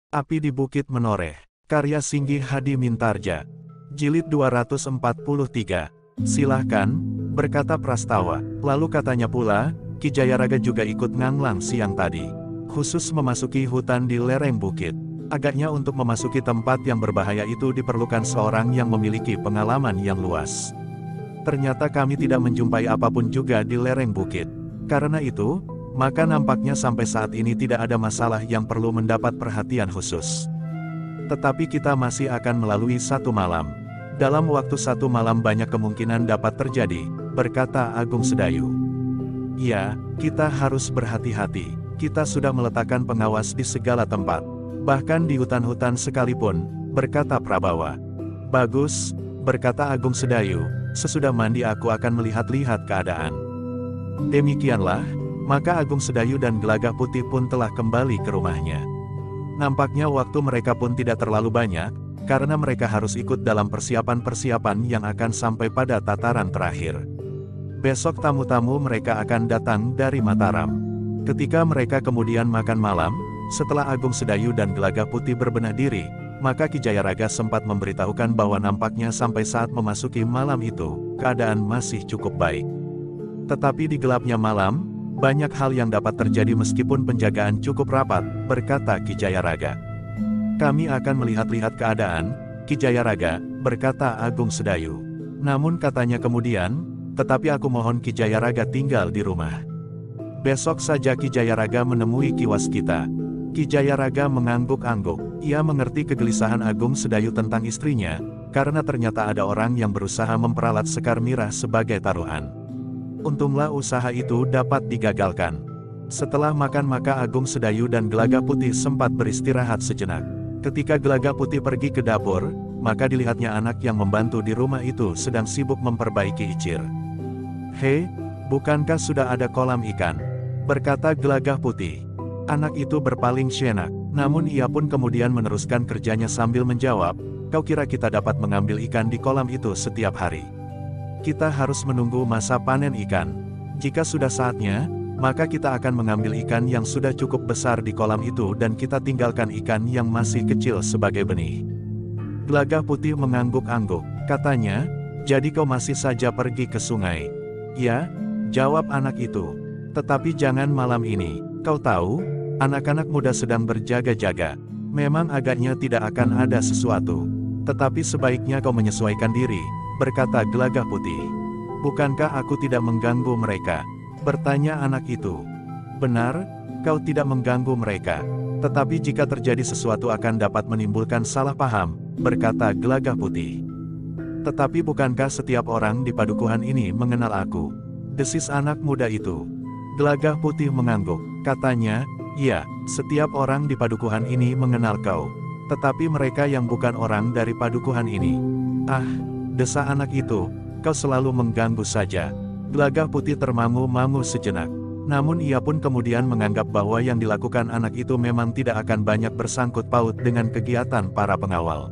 Api di Bukit Menoreh, karya Singgi Hadi Mintarja. Jilid 243. Silahkan, berkata Prastawa. Lalu katanya pula, Ki Jayaraga juga ikut nganglang siang tadi. Khusus memasuki hutan di lereng bukit. Agaknya untuk memasuki tempat yang berbahaya itu diperlukan seorang yang memiliki pengalaman yang luas. Ternyata kami tidak menjumpai apapun juga di lereng bukit. Karena itu, maka nampaknya sampai saat ini tidak ada masalah yang perlu mendapat perhatian khusus. Tetapi kita masih akan melalui satu malam. Dalam waktu satu malam banyak kemungkinan dapat terjadi, berkata Agung Sedayu. Ya, kita harus berhati-hati. Kita sudah meletakkan pengawas di segala tempat. Bahkan di hutan-hutan sekalipun, berkata Prabawa. Bagus, berkata Agung Sedayu, sesudah mandi aku akan melihat-lihat keadaan. Demikianlah, maka Agung Sedayu dan Gelagah Putih pun telah kembali ke rumahnya. Nampaknya waktu mereka pun tidak terlalu banyak, karena mereka harus ikut dalam persiapan-persiapan yang akan sampai pada tataran terakhir. Besok tamu-tamu mereka akan datang dari Mataram. Ketika mereka kemudian makan malam, setelah Agung Sedayu dan Gelagah Putih berbenah diri, maka Ki Jayaraga sempat memberitahukan bahwa nampaknya sampai saat memasuki malam itu, keadaan masih cukup baik. Tetapi di gelapnya malam, banyak hal yang dapat terjadi meskipun penjagaan cukup rapat, berkata Ki Jayaraga. Kami akan melihat-lihat keadaan, Ki Jayaraga, berkata Agung Sedayu. Namun katanya kemudian, tetapi aku mohon Ki Jayaraga tinggal di rumah. Besok saja Ki Jayaraga menemui Ki Waskita. Ki Jayaraga mengangguk-angguk. Ia mengerti kegelisahan Agung Sedayu tentang istrinya, karena ternyata ada orang yang berusaha memperalat Sekar Mirah sebagai taruhan. Untunglah usaha itu dapat digagalkan. Setelah makan maka Agung Sedayu dan Gelagah Putih sempat beristirahat sejenak. Ketika Gelagah Putih pergi ke dapur, maka dilihatnya anak yang membantu di rumah itu sedang sibuk memperbaiki icir. Hei, bukankah sudah ada kolam ikan? Berkata Gelagah Putih. Anak itu berpaling syenak, namun ia pun kemudian meneruskan kerjanya sambil menjawab, kau kira kita dapat mengambil ikan di kolam itu setiap hari? Kita harus menunggu masa panen ikan. Jika sudah saatnya, maka kita akan mengambil ikan yang sudah cukup besar di kolam itu dan kita tinggalkan ikan yang masih kecil sebagai benih. Gelagah Putih mengangguk-angguk, katanya, jadi kau masih saja pergi ke sungai? Ya, jawab anak itu. Tetapi jangan malam ini, kau tahu, anak-anak muda sedang berjaga-jaga. Memang agaknya tidak akan ada sesuatu. Tetapi sebaiknya kau menyesuaikan diri, berkata Gelagah Putih. Bukankah aku tidak mengganggu mereka? Bertanya anak itu. Benar, kau tidak mengganggu mereka. Tetapi jika terjadi sesuatu akan dapat menimbulkan salah paham, berkata Gelagah Putih. Tetapi bukankah setiap orang di padukuhan ini mengenal aku? Desis anak muda itu. Gelagah Putih mengangguk, katanya, iya, setiap orang di padukuhan ini mengenal kau. Tetapi mereka yang bukan orang dari padukuhan ini. Ah, desa anak itu, kau selalu mengganggu saja. Gelagah Putih termangu-mangu sejenak. Namun ia pun kemudian menganggap bahwa yang dilakukan anak itu memang tidak akan banyak bersangkut paut dengan kegiatan para pengawal.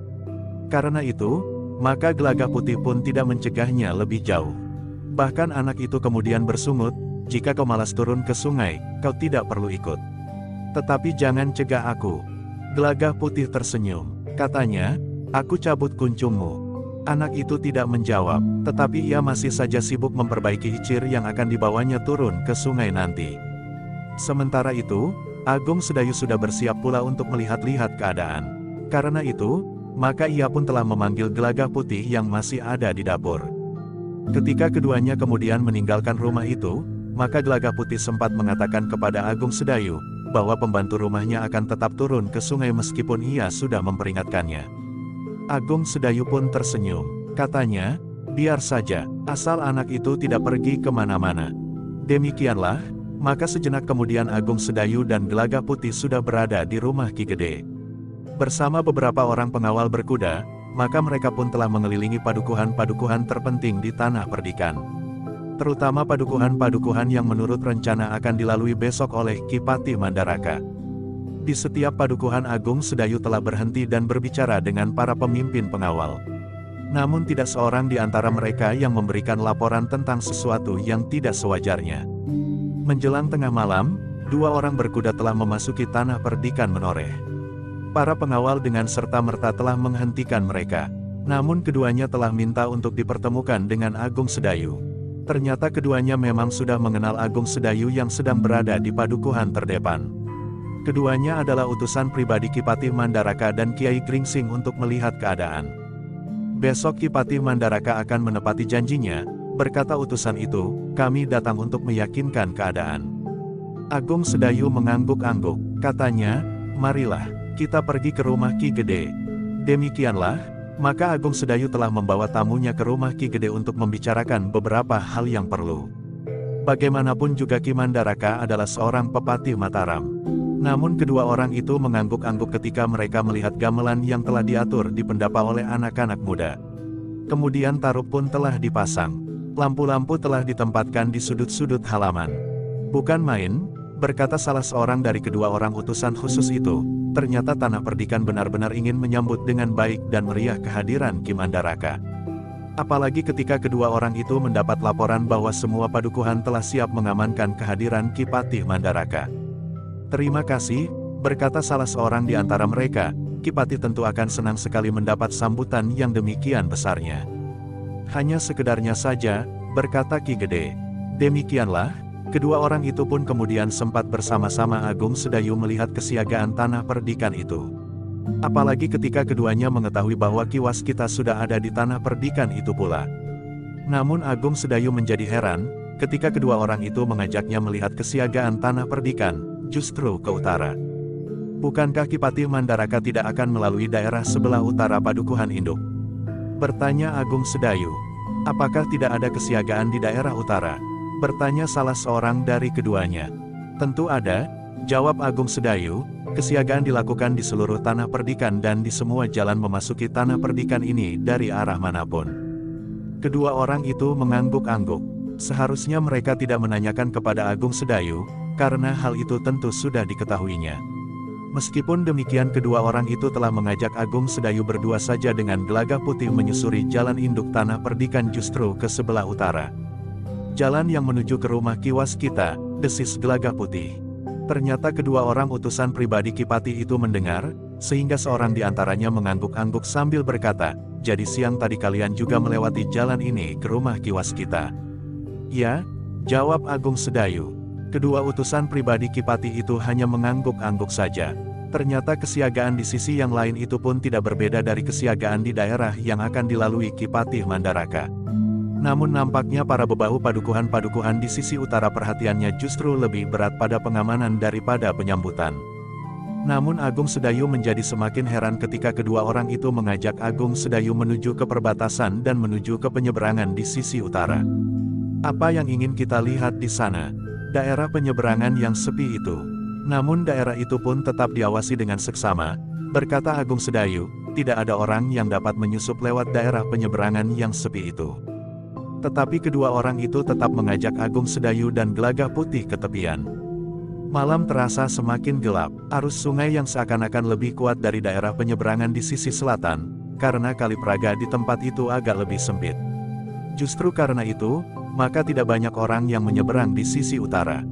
Karena itu, maka Gelagah Putih pun tidak mencegahnya lebih jauh. Bahkan anak itu kemudian bersungut, jika kau malas turun ke sungai, kau tidak perlu ikut. Tetapi jangan cegah aku. Gelagah Putih tersenyum. Katanya, aku cabut kuncungmu. Anak itu tidak menjawab, tetapi ia masih saja sibuk memperbaiki icir yang akan dibawanya turun ke sungai nanti. Sementara itu, Agung Sedayu sudah bersiap pula untuk melihat-lihat keadaan. Karena itu, maka ia pun telah memanggil Gelagah Putih yang masih ada di dapur. Ketika keduanya kemudian meninggalkan rumah itu, maka Gelagah Putih sempat mengatakan kepada Agung Sedayu, bahwa pembantu rumahnya akan tetap turun ke sungai meskipun ia sudah memperingatkannya. Agung Sedayu pun tersenyum. Katanya, biar saja, asal anak itu tidak pergi kemana-mana. Demikianlah, maka sejenak kemudian Agung Sedayu dan Gelagah Putih sudah berada di rumah Ki Gede. Bersama beberapa orang pengawal berkuda, maka mereka pun telah mengelilingi padukuhan-padukuhan terpenting di Tanah Perdikan. Terutama padukuhan-padukuhan yang menurut rencana akan dilalui besok oleh Ki Patih Mandaraka. Di setiap padukuhan Agung Sedayu telah berhenti dan berbicara dengan para pemimpin pengawal. Namun tidak seorang di antara mereka yang memberikan laporan tentang sesuatu yang tidak sewajarnya. Menjelang tengah malam, dua orang berkuda telah memasuki Tanah Perdikan Menoreh. Para pengawal dengan serta-merta telah menghentikan mereka. Namun keduanya telah minta untuk dipertemukan dengan Agung Sedayu. Ternyata keduanya memang sudah mengenal Agung Sedayu yang sedang berada di padukuhan terdepan. Keduanya adalah utusan pribadi Ki Patih Mandaraka dan Kiai Gringsing untuk melihat keadaan. Besok Ki Patih Mandaraka akan menepati janjinya, berkata utusan itu, kami datang untuk meyakinkan keadaan. Agung Sedayu mengangguk-angguk, katanya, marilah, kita pergi ke rumah Ki Gede. Demikianlah, maka Agung Sedayu telah membawa tamunya ke rumah Ki Gede untuk membicarakan beberapa hal yang perlu. Bagaimanapun juga Ki Mandaraka adalah seorang pepatih Mataram. Namun kedua orang itu mengangguk-angguk ketika mereka melihat gamelan yang telah diatur di pendapa oleh anak-anak muda. Kemudian tarup pun telah dipasang. Lampu-lampu telah ditempatkan di sudut-sudut halaman. Bukan main, berkata salah seorang dari kedua orang utusan khusus itu, ternyata Tanah Perdikan benar-benar ingin menyambut dengan baik dan meriah kehadiran Ki Mandaraka. Apalagi ketika kedua orang itu mendapat laporan bahwa semua padukuhan telah siap mengamankan kehadiran Ki Patih Mandaraka. Terima kasih, berkata salah seorang di antara mereka, Ki Patih tentu akan senang sekali mendapat sambutan yang demikian besarnya. Hanya sekedarnya saja, berkata Ki Gede. Demikianlah, kedua orang itu pun kemudian sempat bersama-sama Agung Sedayu melihat kesiagaan Tanah Perdikan itu. Apalagi ketika keduanya mengetahui bahwa Ki Waskita sudah ada di Tanah Perdikan itu pula. Namun Agung Sedayu menjadi heran, ketika kedua orang itu mengajaknya melihat kesiagaan Tanah Perdikan, justru ke utara. Bukankah Ki Patih Mandaraka tidak akan melalui daerah sebelah utara padukuhan induk? Bertanya Agung Sedayu. Apakah tidak ada kesiagaan di daerah utara? Bertanya salah seorang dari keduanya. Tentu ada, jawab Agung Sedayu, kesiagaan dilakukan di seluruh Tanah Perdikan dan di semua jalan memasuki Tanah Perdikan ini dari arah manapun. Kedua orang itu mengangguk-angguk. Seharusnya mereka tidak menanyakan kepada Agung Sedayu, karena hal itu tentu sudah diketahuinya. Meskipun demikian kedua orang itu telah mengajak Agung Sedayu berdua saja dengan Gelagah Putih menyusuri jalan induk Tanah Perdikan justru ke sebelah utara. Jalan yang menuju ke rumah Ki Waskita, desis Gelagah Putih. Ternyata kedua orang utusan pribadi Ki Patih itu mendengar, sehingga seorang di antaranya mengangguk-angguk sambil berkata, jadi siang tadi kalian juga melewati jalan ini ke rumah Ki Waskita? Ya, jawab Agung Sedayu. Kedua utusan pribadi Ki Patih itu hanya mengangguk-angguk saja. Ternyata kesiagaan di sisi yang lain itu pun tidak berbeda dari kesiagaan di daerah yang akan dilalui Ki Patih Mandaraka. Namun nampaknya para bebahu padukuhan-padukuhan di sisi utara perhatiannya justru lebih berat pada pengamanan daripada penyambutan. Namun Agung Sedayu menjadi semakin heran ketika kedua orang itu mengajak Agung Sedayu menuju ke perbatasan dan menuju ke penyeberangan di sisi utara. Apa yang ingin kita lihat di sana? Daerah penyeberangan yang sepi itu. Namun daerah itu pun tetap diawasi dengan seksama, berkata Agung Sedayu, tidak ada orang yang dapat menyusup lewat daerah penyeberangan yang sepi itu. Tetapi kedua orang itu tetap mengajak Agung Sedayu dan Gelagah Putih ke tepian. Malam terasa semakin gelap, arus sungai yang seakan-akan lebih kuat dari daerah penyeberangan di sisi selatan, karena Kali Praga di tempat itu agak lebih sempit. Justru karena itu, maka tidak banyak orang yang menyeberang di sisi utara.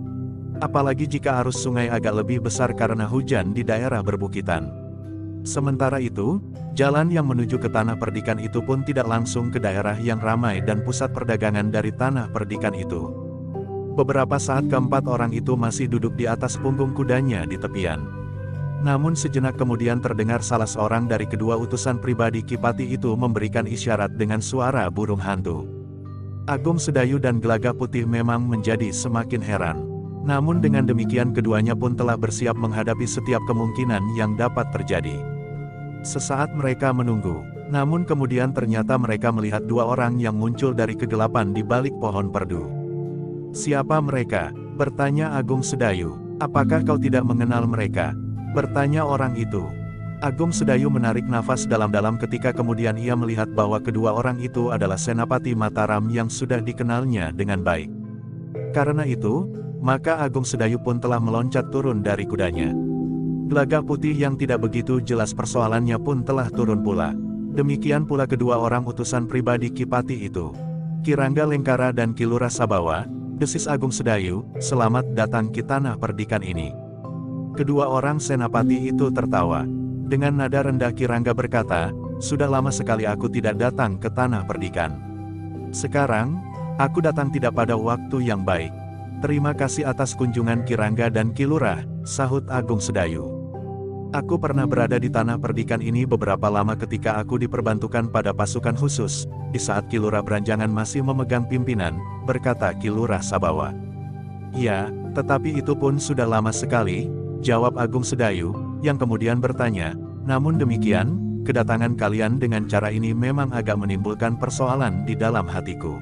Apalagi jika arus sungai agak lebih besar karena hujan di daerah berbukitan. Sementara itu, jalan yang menuju ke Tanah Perdikan itu pun tidak langsung ke daerah yang ramai dan pusat perdagangan dari Tanah Perdikan itu. Beberapa saat keempat orang itu masih duduk di atas punggung kudanya di tepian. Namun sejenak kemudian terdengar salah seorang dari kedua utusan pribadi Ki Patih itu memberikan isyarat dengan suara burung hantu. Agung Sedayu dan Gelagah Putih memang menjadi semakin heran. Namun dengan demikian keduanya pun telah bersiap menghadapi setiap kemungkinan yang dapat terjadi. Sesaat mereka menunggu, namun kemudian ternyata mereka melihat dua orang yang muncul dari kegelapan di balik pohon perdu. Siapa mereka? Bertanya Agung Sedayu. Apakah kau tidak mengenal mereka? Bertanya orang itu. Agung Sedayu menarik nafas dalam-dalam ketika kemudian ia melihat bahwa kedua orang itu adalah Senapati Mataram yang sudah dikenalnya dengan baik. Karena itu, maka Agung Sedayu pun telah meloncat turun dari kudanya. Gelagah Putih yang tidak begitu jelas persoalannya pun telah turun pula. Demikian pula kedua orang utusan pribadi Ki Patih itu. Ki Rangga Lengkara dan Ki Lurah Sabawa, desis Agung Sedayu, selamat datang ke Tanah Perdikan ini. Kedua orang senapati itu tertawa. Dengan nada rendah Ki Rangga berkata, "Sudah lama sekali aku tidak datang ke Tanah Perdikan. Sekarang, aku datang tidak pada waktu yang baik." "Terima kasih atas kunjungan Ki Rangga dan Ki Lurah," sahut Agung Sedayu. "Aku pernah berada di Tanah Perdikan ini beberapa lama ketika aku diperbantukan pada pasukan khusus, di saat Ki Lurah Branjangan masih memegang pimpinan," berkata Ki Lurah Sabawa. "Ya, tetapi itu pun sudah lama sekali," jawab Agung Sedayu, yang kemudian bertanya, "Namun demikian, kedatangan kalian dengan cara ini memang agak menimbulkan persoalan di dalam hatiku."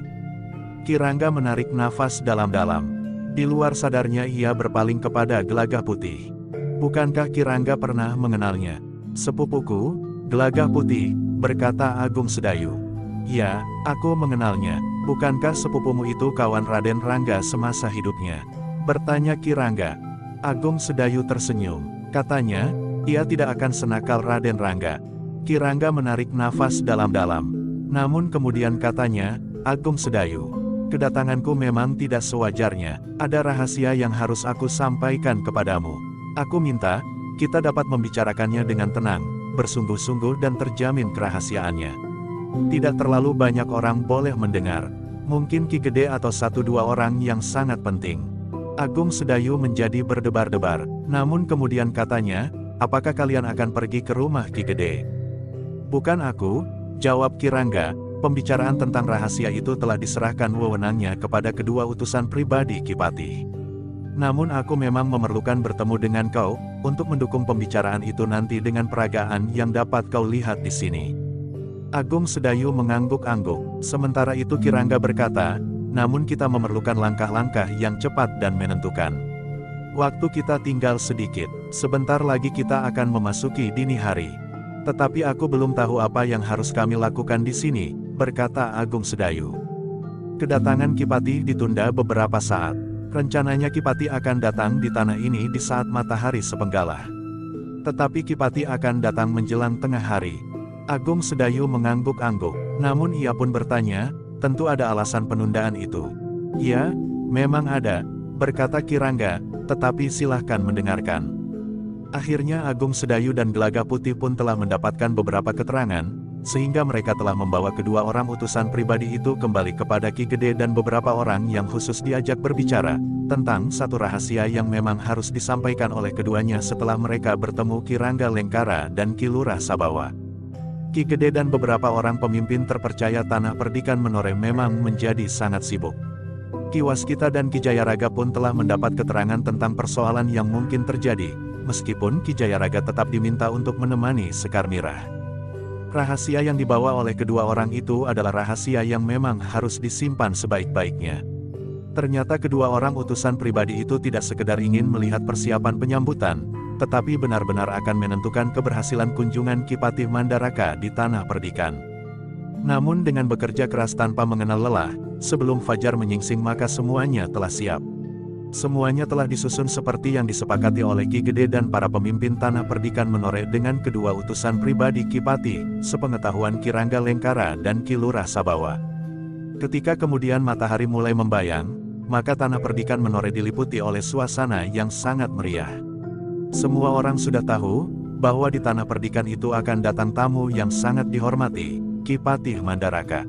Ki Rangga menarik nafas dalam-dalam. Di luar sadarnya ia berpaling kepada Gelagah Putih. "Bukankah Ki Rangga pernah mengenalnya?" "Sepupuku, Gelagah Putih," berkata Agung Sedayu. "Ya, aku mengenalnya. Bukankah sepupumu itu kawan Raden Rangga semasa hidupnya?" bertanya Ki Rangga. Agung Sedayu tersenyum. Katanya, ia tidak akan senakal Raden Rangga. Ki Rangga menarik nafas dalam-dalam. Namun kemudian katanya, "Agung Sedayu, kedatanganku memang tidak sewajarnya. Ada rahasia yang harus aku sampaikan kepadamu. Aku minta, kita dapat membicarakannya dengan tenang, bersungguh-sungguh dan terjamin kerahasiaannya. Tidak terlalu banyak orang boleh mendengar. Mungkin Ki Gede atau 1-2 orang yang sangat penting." Agung Sedayu menjadi berdebar-debar. Namun kemudian katanya, "Apakah kalian akan pergi ke rumah Ki Gede?" "Bukan aku," jawab Ki Rangga. "Pembicaraan tentang rahasia itu telah diserahkan wewenangnya kepada kedua utusan pribadi Ki Patih. Namun aku memang memerlukan bertemu dengan kau, untuk mendukung pembicaraan itu nanti dengan peragaan yang dapat kau lihat di sini." Agung Sedayu mengangguk-angguk. Sementara itu Ki Rangga berkata, "Namun kita memerlukan langkah-langkah yang cepat dan menentukan. Waktu kita tinggal sedikit, sebentar lagi kita akan memasuki dini hari. Tetapi aku belum tahu apa yang harus kami lakukan di sini," berkata Agung Sedayu. Kedatangan Ki Patih ditunda beberapa saat. Rencananya Ki Patih akan datang di tanah ini di saat matahari sepenggalah. Tetapi Ki Patih akan datang menjelang tengah hari. Agung Sedayu mengangguk-angguk. Namun ia pun bertanya, "Tentu ada alasan penundaan itu?" "Ya, memang ada," berkata Ki Rangga, "tetapi silahkan mendengarkan." Akhirnya Agung Sedayu dan Gelagah Putih pun telah mendapatkan beberapa keterangan, sehingga mereka telah membawa kedua orang utusan pribadi itu kembali kepada Ki Gede dan beberapa orang yang khusus diajak berbicara, tentang satu rahasia yang memang harus disampaikan oleh keduanya setelah mereka bertemu Ki Rangga Lengkara dan Ki Lurah Sabawa. Ki Gede dan beberapa orang pemimpin terpercaya Tanah Perdikan Menoreh memang menjadi sangat sibuk. Ki Waskita dan Ki Jayaraga pun telah mendapat keterangan tentang persoalan yang mungkin terjadi, meskipun Ki Jayaraga tetap diminta untuk menemani Sekar Mirah. Rahasia yang dibawa oleh kedua orang itu adalah rahasia yang memang harus disimpan sebaik-baiknya. Ternyata kedua orang utusan pribadi itu tidak sekedar ingin melihat persiapan penyambutan, tetapi benar-benar akan menentukan keberhasilan kunjungan Ki Patih Mandaraka di Tanah Perdikan. Namun dengan bekerja keras tanpa mengenal lelah, sebelum fajar menyingsing maka semuanya telah siap. Semuanya telah disusun seperti yang disepakati oleh Ki Gede dan para pemimpin Tanah Perdikan Menoreh dengan kedua utusan pribadi Ki Patih, sepengetahuan Ki Rangga Lengkara dan Ki Lurah Sabawa. Ketika kemudian matahari mulai membayang, maka Tanah Perdikan Menoreh diliputi oleh suasana yang sangat meriah. Semua orang sudah tahu, bahwa di Tanah Perdikan itu akan datang tamu yang sangat dihormati, Ki Patih Mandaraka.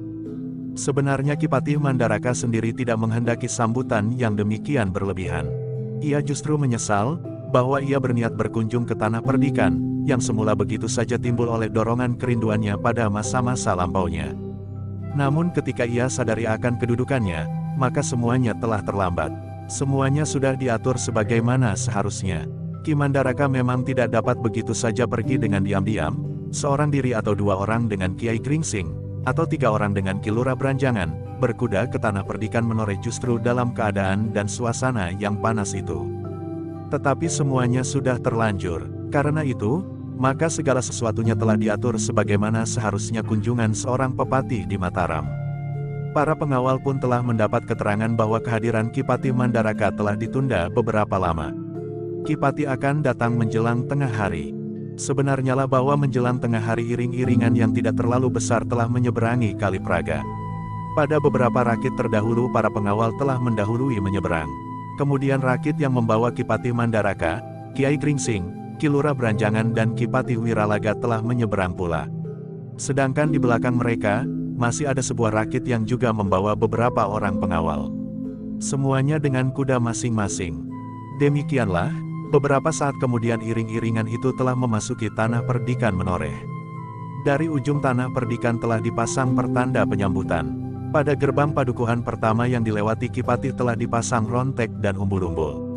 Sebenarnya Ki Patih Mandaraka sendiri tidak menghendaki sambutan yang demikian berlebihan. Ia justru menyesal, bahwa ia berniat berkunjung ke Tanah Perdikan, yang semula begitu saja timbul oleh dorongan kerinduannya pada masa-masa lampaunya. Namun ketika ia sadari akan kedudukannya, maka semuanya telah terlambat. Semuanya sudah diatur sebagaimana seharusnya. Ki Mandaraka memang tidak dapat begitu saja pergi dengan diam-diam, seorang diri atau 2 orang dengan Kiai Gringsing, atau 3 orang dengan Ki Lurah Branjangan, berkuda ke Tanah Perdikan Menoreh justru dalam keadaan dan suasana yang panas itu. Tetapi semuanya sudah terlanjur. Karena itu, maka segala sesuatunya telah diatur sebagaimana seharusnya kunjungan seorang pepatih di Mataram. Para pengawal pun telah mendapat keterangan bahwa kehadiran Ki Patih Mandaraka telah ditunda beberapa lama. Ki Patih akan datang menjelang tengah hari. Sebenarnya lah bahwa menjelang tengah hari iring-iringan yang tidak terlalu besar telah menyeberangi Kali Praga. Pada beberapa rakit terdahulu para pengawal telah mendahului menyeberang. Kemudian rakit yang membawa Ki Patih Mandaraka, Kiai Gringsing, Ki Ki Lurah Beranjangan dan Ki Patih Wiralaga telah menyeberang pula. Sedangkan di belakang mereka, masih ada sebuah rakit yang juga membawa beberapa orang pengawal. Semuanya dengan kuda masing-masing. Demikianlah, beberapa saat kemudian iring-iringan itu telah memasuki tanah perdikan Menoreh. Dari ujung tanah perdikan telah dipasang pertanda penyambutan. Pada gerbang padukuhan pertama yang dilewati Ki Patih telah dipasang rontek dan umbul-umbul.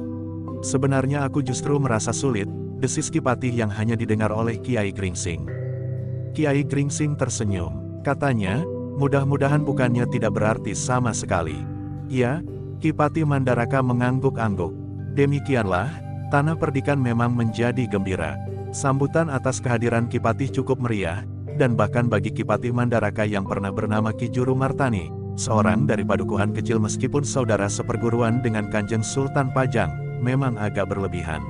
Sebenarnya aku justru merasa sulit, desis Ki Patih yang hanya didengar oleh Kiai Gringsing. Kiai Gringsing tersenyum. Katanya, mudah-mudahan bukannya tidak berarti sama sekali. Ya, Ki Patih Mandaraka mengangguk-angguk. Demikianlah, tanah perdikan memang menjadi gembira. Sambutan atas kehadiran Ki Patih cukup meriah, dan bahkan bagi Ki Patih Mandaraka yang pernah bernama Ki Juru Martani, seorang dari padukuhan kecil meskipun saudara seperguruan dengan Kanjeng Sultan Pajang, memang agak berlebihan.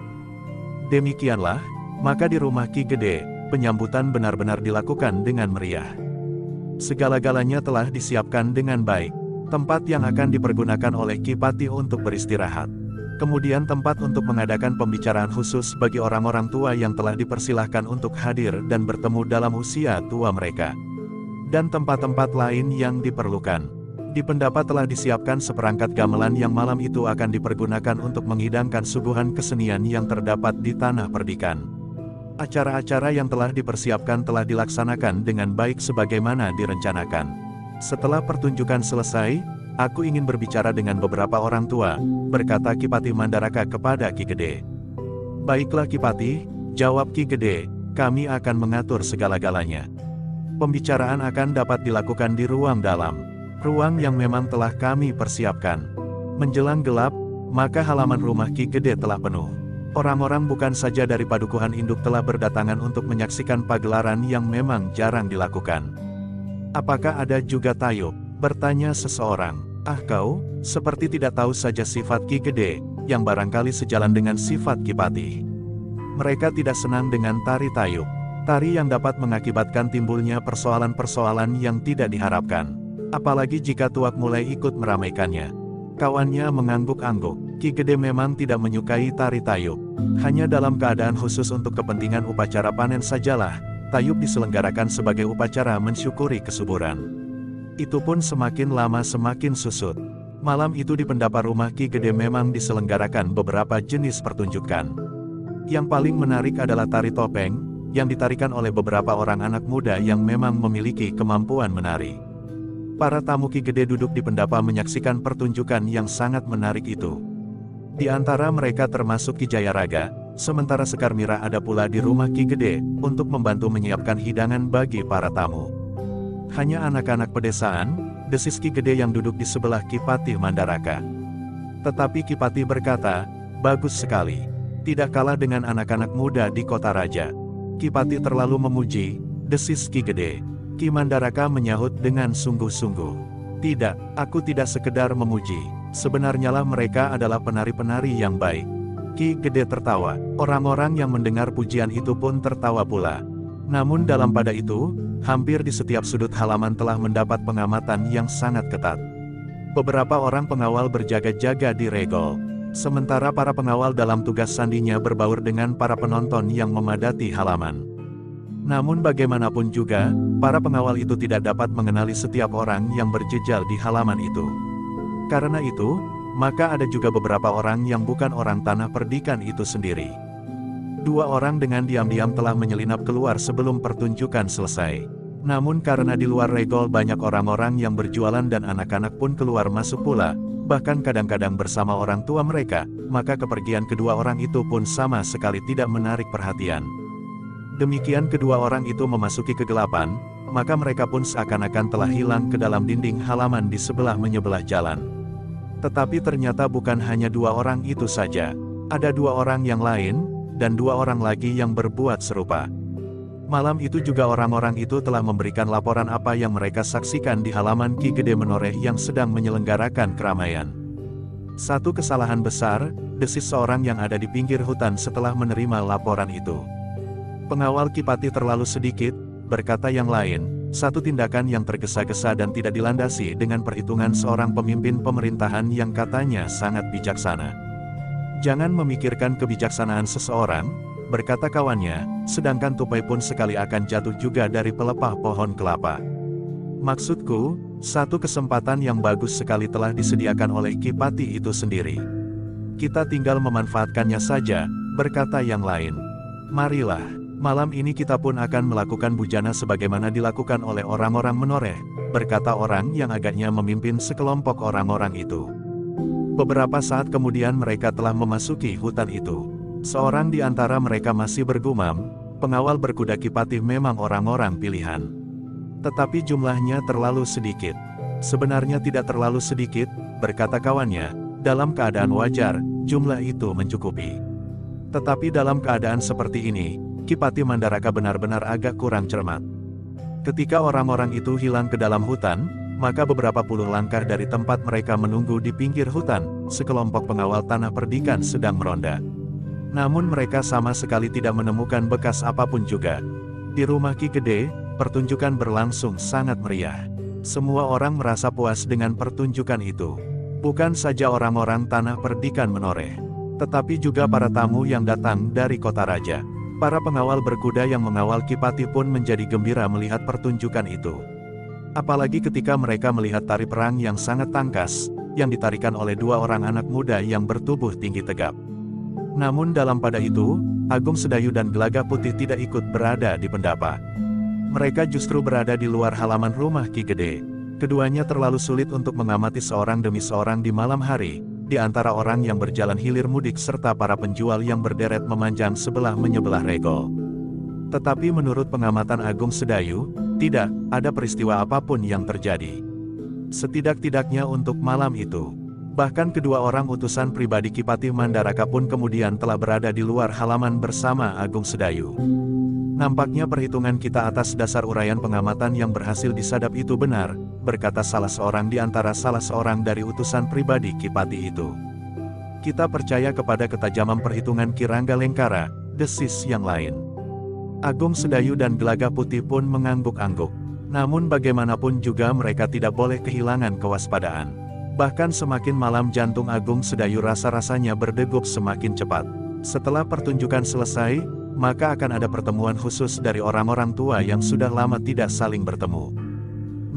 Demikianlah, maka di rumah Ki Gede, penyambutan benar-benar dilakukan dengan meriah. Segala-galanya telah disiapkan dengan baik. Tempat yang akan dipergunakan oleh Ki Patih untuk beristirahat. Kemudian tempat untuk mengadakan pembicaraan khusus bagi orang-orang tua yang telah dipersilahkan untuk hadir dan bertemu dalam usia tua mereka. Dan tempat-tempat lain yang diperlukan. Di pendapat telah disiapkan seperangkat gamelan yang malam itu akan dipergunakan untuk menghidangkan suguhan kesenian yang terdapat di tanah perdikan. Acara-acara yang telah dipersiapkan telah dilaksanakan dengan baik sebagaimana direncanakan. Setelah pertunjukan selesai, aku ingin berbicara dengan beberapa orang tua, berkata Ki Patih Mandaraka kepada Ki Gede. Baiklah Ki Patih, jawab Ki Gede, kami akan mengatur segala-galanya. Pembicaraan akan dapat dilakukan di ruang dalam, ruang yang memang telah kami persiapkan. Menjelang gelap, maka halaman rumah Ki Gede telah penuh. Orang-orang bukan saja dari padukuhan induk telah berdatangan untuk menyaksikan pagelaran yang memang jarang dilakukan. Apakah ada juga tayub? Bertanya seseorang. Ah kau, seperti tidak tahu saja sifat Ki Gede, yang barangkali sejalan dengan sifat Ki Patih. Mereka tidak senang dengan tari tayub. Tari yang dapat mengakibatkan timbulnya persoalan-persoalan yang tidak diharapkan. Apalagi jika tuak mulai ikut meramaikannya. Kawannya mengangguk-angguk. Ki Gede memang tidak menyukai tari tayub. Hanya dalam keadaan khusus untuk kepentingan upacara panen sajalah, tayub diselenggarakan sebagai upacara mensyukuri kesuburan. Itu pun semakin lama semakin susut. Malam itu di pendapa rumah Ki Gede memang diselenggarakan beberapa jenis pertunjukan. Yang paling menarik adalah tari topeng, yang ditarikan oleh beberapa orang anak muda yang memang memiliki kemampuan menari. Para tamu Ki Gede duduk di pendapa menyaksikan pertunjukan yang sangat menarik itu. Di antara mereka termasuk Ki Jayaraga, sementara Sekar Mira ada pula di rumah Ki Gede, untuk membantu menyiapkan hidangan bagi para tamu. Hanya anak-anak pedesaan, desis Ki Gede yang duduk di sebelah Ki Patih Mandaraka. Tetapi Ki Patih berkata, bagus sekali. Tidak kalah dengan anak-anak muda di kota raja. Ki Patih terlalu memuji, desis Ki Gede. Ki Mandaraka menyahut dengan sungguh-sungguh. Tidak, aku tidak sekedar memuji. Sebenarnya lah mereka adalah penari-penari yang baik. Ki Gede tertawa. Orang-orang yang mendengar pujian itu pun tertawa pula. Namun dalam pada itu, hampir di setiap sudut halaman telah mendapat pengamatan yang sangat ketat. Beberapa orang pengawal berjaga-jaga di regol. Sementara para pengawal dalam tugas sandinya berbaur dengan para penonton yang memadati halaman. Namun bagaimanapun juga, para pengawal itu tidak dapat mengenali setiap orang yang berjejal di halaman itu. Karena itu, maka ada juga beberapa orang yang bukan orang tanah perdikan itu sendiri. Dua orang dengan diam-diam telah menyelinap keluar sebelum pertunjukan selesai. Namun karena di luar regol banyak orang-orang yang berjualan dan anak-anak pun keluar masuk pula, bahkan kadang-kadang bersama orang tua mereka, maka kepergian kedua orang itu pun sama sekali tidak menarik perhatian. Demikian kedua orang itu memasuki kegelapan, maka mereka pun seakan-akan telah hilang ke dalam dinding halaman di sebelah menyebelah jalan. Tetapi ternyata bukan hanya dua orang itu saja. Ada dua orang yang lain, dan dua orang lagi yang berbuat serupa. Malam itu juga orang-orang itu telah memberikan laporan apa yang mereka saksikan di halaman Ki Gede Menoreh yang sedang menyelenggarakan keramaian. Satu kesalahan besar, desis seorang yang ada di pinggir hutan setelah menerima laporan itu. Pengawal Ki Patih terlalu sedikit, berkata yang lain, satu tindakan yang tergesa-gesa dan tidak dilandasi dengan perhitungan seorang pemimpin pemerintahan yang katanya sangat bijaksana. Jangan memikirkan kebijaksanaan seseorang, berkata kawannya, sedangkan tupai pun sekali akan jatuh juga dari pelepah pohon kelapa. Maksudku, satu kesempatan yang bagus sekali telah disediakan oleh Ki Pati itu sendiri. Kita tinggal memanfaatkannya saja, berkata yang lain. Marilah, malam ini kita pun akan melakukan bujana sebagaimana dilakukan oleh orang-orang menoreh, berkata orang yang agaknya memimpin sekelompok orang-orang itu. Beberapa saat kemudian mereka telah memasuki hutan itu. Seorang di antara mereka masih bergumam, pengawal berkuda Ki Pati memang orang-orang pilihan. Tetapi jumlahnya terlalu sedikit. Sebenarnya tidak terlalu sedikit, berkata kawannya, dalam keadaan wajar, jumlah itu mencukupi. Tetapi dalam keadaan seperti ini, Ki Pati Mandaraka benar-benar agak kurang cermat. Ketika orang-orang itu hilang ke dalam hutan, maka beberapa puluh langkah dari tempat mereka menunggu di pinggir hutan, sekelompok pengawal tanah perdikan sedang meronda. Namun mereka sama sekali tidak menemukan bekas apapun juga. Di rumah Ki Gede, pertunjukan berlangsung sangat meriah. Semua orang merasa puas dengan pertunjukan itu. Bukan saja orang-orang tanah perdikan menoreh, tetapi juga para tamu yang datang dari kota raja. Para pengawal berkuda yang mengawal Ki Pati pun menjadi gembira melihat pertunjukan itu. Apalagi ketika mereka melihat tari perang yang sangat tangkas, yang ditarikan oleh dua orang anak muda yang bertubuh tinggi tegap. Namun dalam pada itu, Agung Sedayu dan Gelaga Putih tidak ikut berada di pendapa. Mereka justru berada di luar halaman rumah Ki Gede. Keduanya terlalu sulit untuk mengamati seorang demi seorang di malam hari, di antara orang yang berjalan hilir mudik serta para penjual yang berderet memanjang sebelah menyebelah regol. Tetapi menurut pengamatan Agung Sedayu, tidak ada peristiwa apapun yang terjadi. Setidak-tidaknya untuk malam itu. Bahkan kedua orang utusan pribadi Ki Pati Mandaraka pun kemudian telah berada di luar halaman bersama Agung Sedayu. Nampaknya perhitungan kita atas dasar uraian pengamatan yang berhasil disadap itu benar, berkata salah seorang di antara salah seorang dari utusan pribadi Ki Pati itu. Kita percaya kepada ketajaman perhitungan Ki Rangga Lengkara, desis yang lain. Agung Sedayu dan Gelaga Putih pun mengangguk-angguk. Namun bagaimanapun juga mereka tidak boleh kehilangan kewaspadaan. Bahkan semakin malam jantung Agung Sedayu rasa-rasanya berdegup semakin cepat. Setelah pertunjukan selesai, maka akan ada pertemuan khusus dari orang-orang tua yang sudah lama tidak saling bertemu.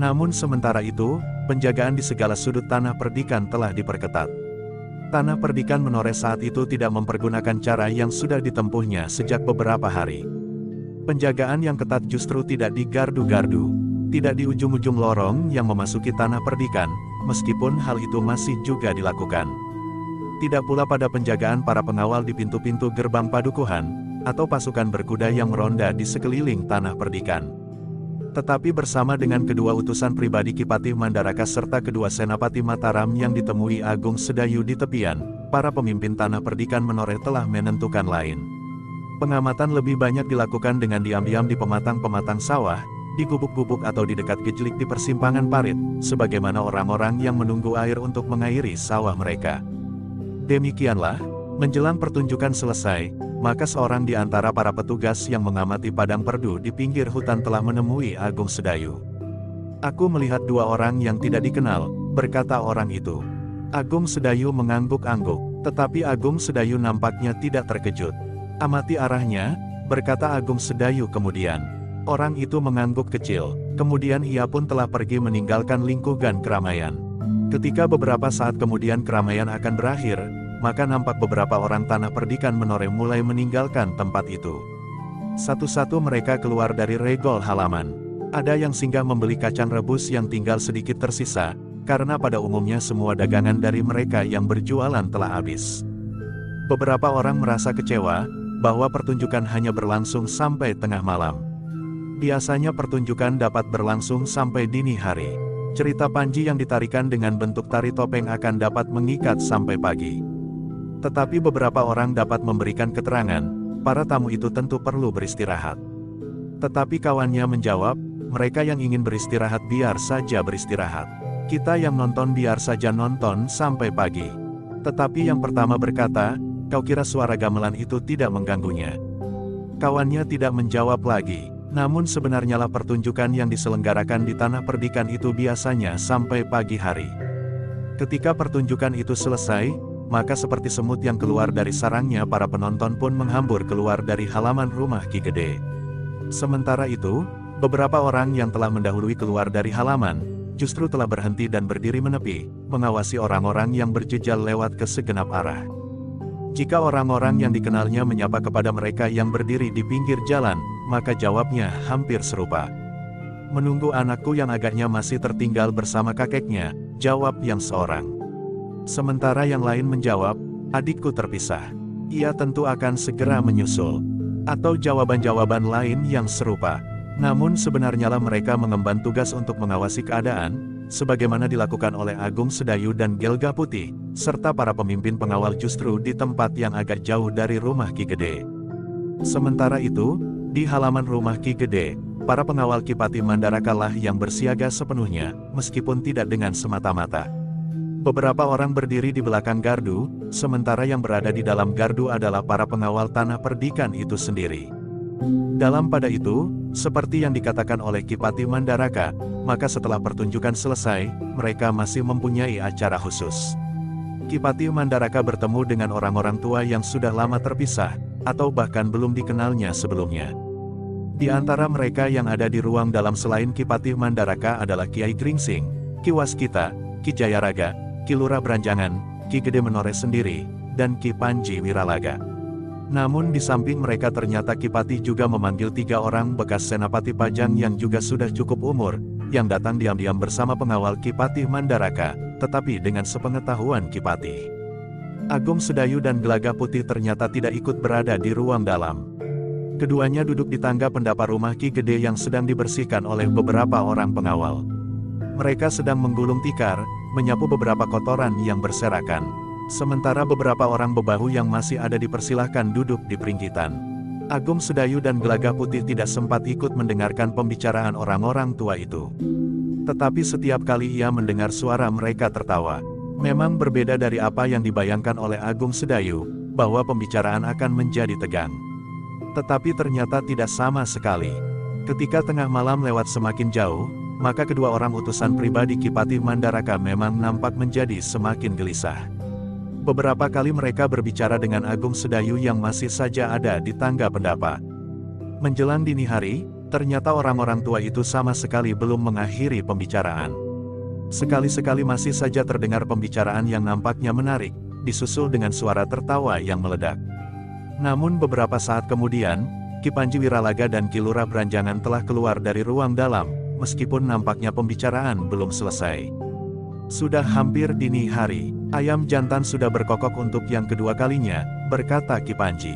Namun sementara itu, penjagaan di segala sudut tanah perdikan telah diperketat. Tanah perdikan menoreh saat itu tidak mempergunakan cara yang sudah ditempuhnya sejak beberapa hari. Penjagaan yang ketat justru tidak di gardu-gardu, tidak di ujung-ujung lorong yang memasuki tanah perdikan, meskipun hal itu masih juga dilakukan. Tidak pula pada penjagaan para pengawal di pintu-pintu gerbang padukuhan, atau pasukan berkuda yang meronda di sekeliling tanah perdikan. Tetapi bersama dengan kedua utusan pribadi Ki Pati Mandaraka serta kedua senapati Mataram yang ditemui Agung Sedayu di tepian, para pemimpin tanah perdikan menoreh telah menentukan lain. Pengamatan lebih banyak dilakukan dengan diam-diam di pematang-pematang sawah, di gubuk-gubuk atau di dekat gejlik di persimpangan parit, sebagaimana orang-orang yang menunggu air untuk mengairi sawah mereka. Demikianlah, menjelang pertunjukan selesai, maka seorang di antara para petugas yang mengamati padang perdu di pinggir hutan telah menemui Agung Sedayu. Aku melihat dua orang yang tidak dikenal, berkata orang itu. Agung Sedayu mengangguk-angguk, tetapi Agung Sedayu nampaknya tidak terkejut. Amati arahnya, berkata Agung Sedayu kemudian. Orang itu mengangguk kecil, kemudian ia pun telah pergi meninggalkan lingkungan keramaian. Ketika beberapa saat kemudian keramaian akan berakhir, maka nampak beberapa orang tanah perdikan menoreh mulai meninggalkan tempat itu. Satu-satu mereka keluar dari regol halaman. Ada yang singgah membeli kacang rebus yang tinggal sedikit tersisa, karena pada umumnya semua dagangan dari mereka yang berjualan telah habis. Beberapa orang merasa kecewa, bahwa pertunjukan hanya berlangsung sampai tengah malam. Biasanya pertunjukan dapat berlangsung sampai dini hari. Cerita Panji yang ditarikan dengan bentuk tari topeng akan dapat mengikat sampai pagi. Tetapi beberapa orang dapat memberikan keterangan, para tamu itu tentu perlu beristirahat. Tetapi kawannya menjawab, mereka yang ingin beristirahat biar saja beristirahat. Kita yang nonton biar saja nonton sampai pagi. Tetapi yang pertama berkata, kau kira suara gamelan itu tidak mengganggunya? Kawannya tidak menjawab lagi. Namun sebenarnya lah pertunjukan yang diselenggarakan di tanah perdikan itu biasanya sampai pagi hari. Ketika pertunjukan itu selesai, maka seperti semut yang keluar dari sarangnya para penonton pun menghambur keluar dari halaman rumah Ki Gede. Sementara itu, beberapa orang yang telah mendahului keluar dari halaman, justru telah berhenti dan berdiri menepi, mengawasi orang-orang yang berjejal lewat ke segenap arah. Jika orang-orang yang dikenalnya menyapa kepada mereka yang berdiri di pinggir jalan, maka jawabnya hampir serupa. "Menunggu anakku yang agaknya masih tertinggal bersama kakeknya," jawab yang seorang. Sementara yang lain menjawab, "Adikku terpisah. Ia tentu akan segera menyusul." Atau jawaban-jawaban lain yang serupa. Namun sebenarnya lah mereka mengemban tugas untuk mengawasi keadaan, sebagaimana dilakukan oleh Agung Sedayu dan Gelga Putih, serta para pemimpin pengawal justru di tempat yang agak jauh dari rumah Ki Gede. Sementara itu, di halaman rumah Ki Gede, para pengawal Kipati Mandaraka lah yang bersiaga sepenuhnya, meskipun tidak dengan semata-mata. Beberapa orang berdiri di belakang gardu, sementara yang berada di dalam gardu adalah para pengawal tanah perdikan itu sendiri. Dalam pada itu, seperti yang dikatakan oleh Kipati Mandaraka, maka setelah pertunjukan selesai, mereka masih mempunyai acara khusus. Kipati Mandaraka bertemu dengan orang-orang tua yang sudah lama terpisah, atau bahkan belum dikenalnya sebelumnya. Di antara mereka yang ada di ruang dalam selain Kipati Mandaraka adalah Kiai Gringsing, Ki Waskita, Ki Jayaraga, Ki Lurah Branjangan, Ki Gede Menores sendiri, dan Ki Panji Wiralaga. Namun di samping mereka ternyata Kipati juga memanggil 3 orang bekas Senapati Pajang yang juga sudah cukup umur, yang datang diam-diam bersama pengawal Kipati Mandaraka, tetapi dengan sepengetahuan Kipati. Agung Sedayu dan Gelagah Putih ternyata tidak ikut berada di ruang dalam. Keduanya duduk di tangga pendapa rumah Ki Gede yang sedang dibersihkan oleh beberapa orang pengawal. Mereka sedang menggulung tikar, menyapu beberapa kotoran yang berserakan. Sementara beberapa orang bebahu yang masih ada dipersilahkan duduk di peringgitan. Agung Sedayu dan Gelagah Putih tidak sempat ikut mendengarkan pembicaraan orang-orang tua itu. Tetapi setiap kali ia mendengar suara mereka tertawa. Memang berbeda dari apa yang dibayangkan oleh Agung Sedayu, bahwa pembicaraan akan menjadi tegang. Tetapi ternyata tidak sama sekali. Ketika tengah malam lewat semakin jauh, maka kedua orang utusan pribadi Kipati Mandaraka memang nampak menjadi semakin gelisah. Beberapa kali mereka berbicara dengan Agung Sedayu yang masih saja ada di tangga pendapa. Menjelang dini hari, ternyata orang-orang tua itu sama sekali belum mengakhiri pembicaraan. Sekali-sekali masih saja terdengar pembicaraan yang nampaknya menarik, disusul dengan suara tertawa yang meledak. Namun beberapa saat kemudian, Ki Panji Wiralaga dan Ki Lurah Branjangan telah keluar dari ruang dalam, meskipun nampaknya pembicaraan belum selesai. Sudah hampir dini hari, ayam jantan sudah berkokok untuk yang kedua kalinya, berkata Ki Panji.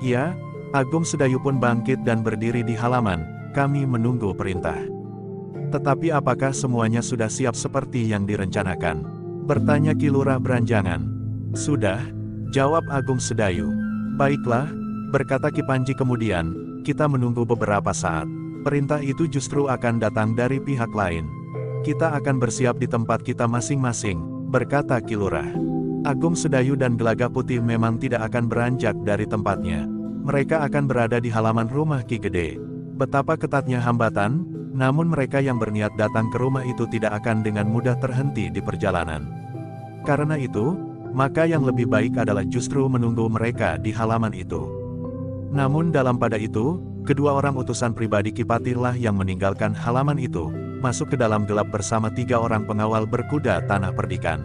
"Ya." Agung Sedayu pun bangkit dan berdiri di halaman, "Kami menunggu perintah." "Tetapi apakah semuanya sudah siap seperti yang direncanakan?" bertanya Ki Lurah Branjangan. "Sudah," jawab Agung Sedayu. "Baiklah," berkata Ki Panji kemudian, "kita menunggu beberapa saat. Perintah itu justru akan datang dari pihak lain. Kita akan bersiap di tempat kita masing-masing," berkata Ki Lurah. Agung Sedayu dan Gelagah Putih memang tidak akan beranjak dari tempatnya. Mereka akan berada di halaman rumah Ki Gede. Betapa ketatnya hambatan, namun mereka yang berniat datang ke rumah itu tidak akan dengan mudah terhenti di perjalanan. Karena itu, maka yang lebih baik adalah justru menunggu mereka di halaman itu. Namun dalam pada itu, kedua orang utusan pribadi Kipati lah yang meninggalkan halaman itu, masuk ke dalam gelap bersama 3 orang pengawal berkuda tanah perdikan.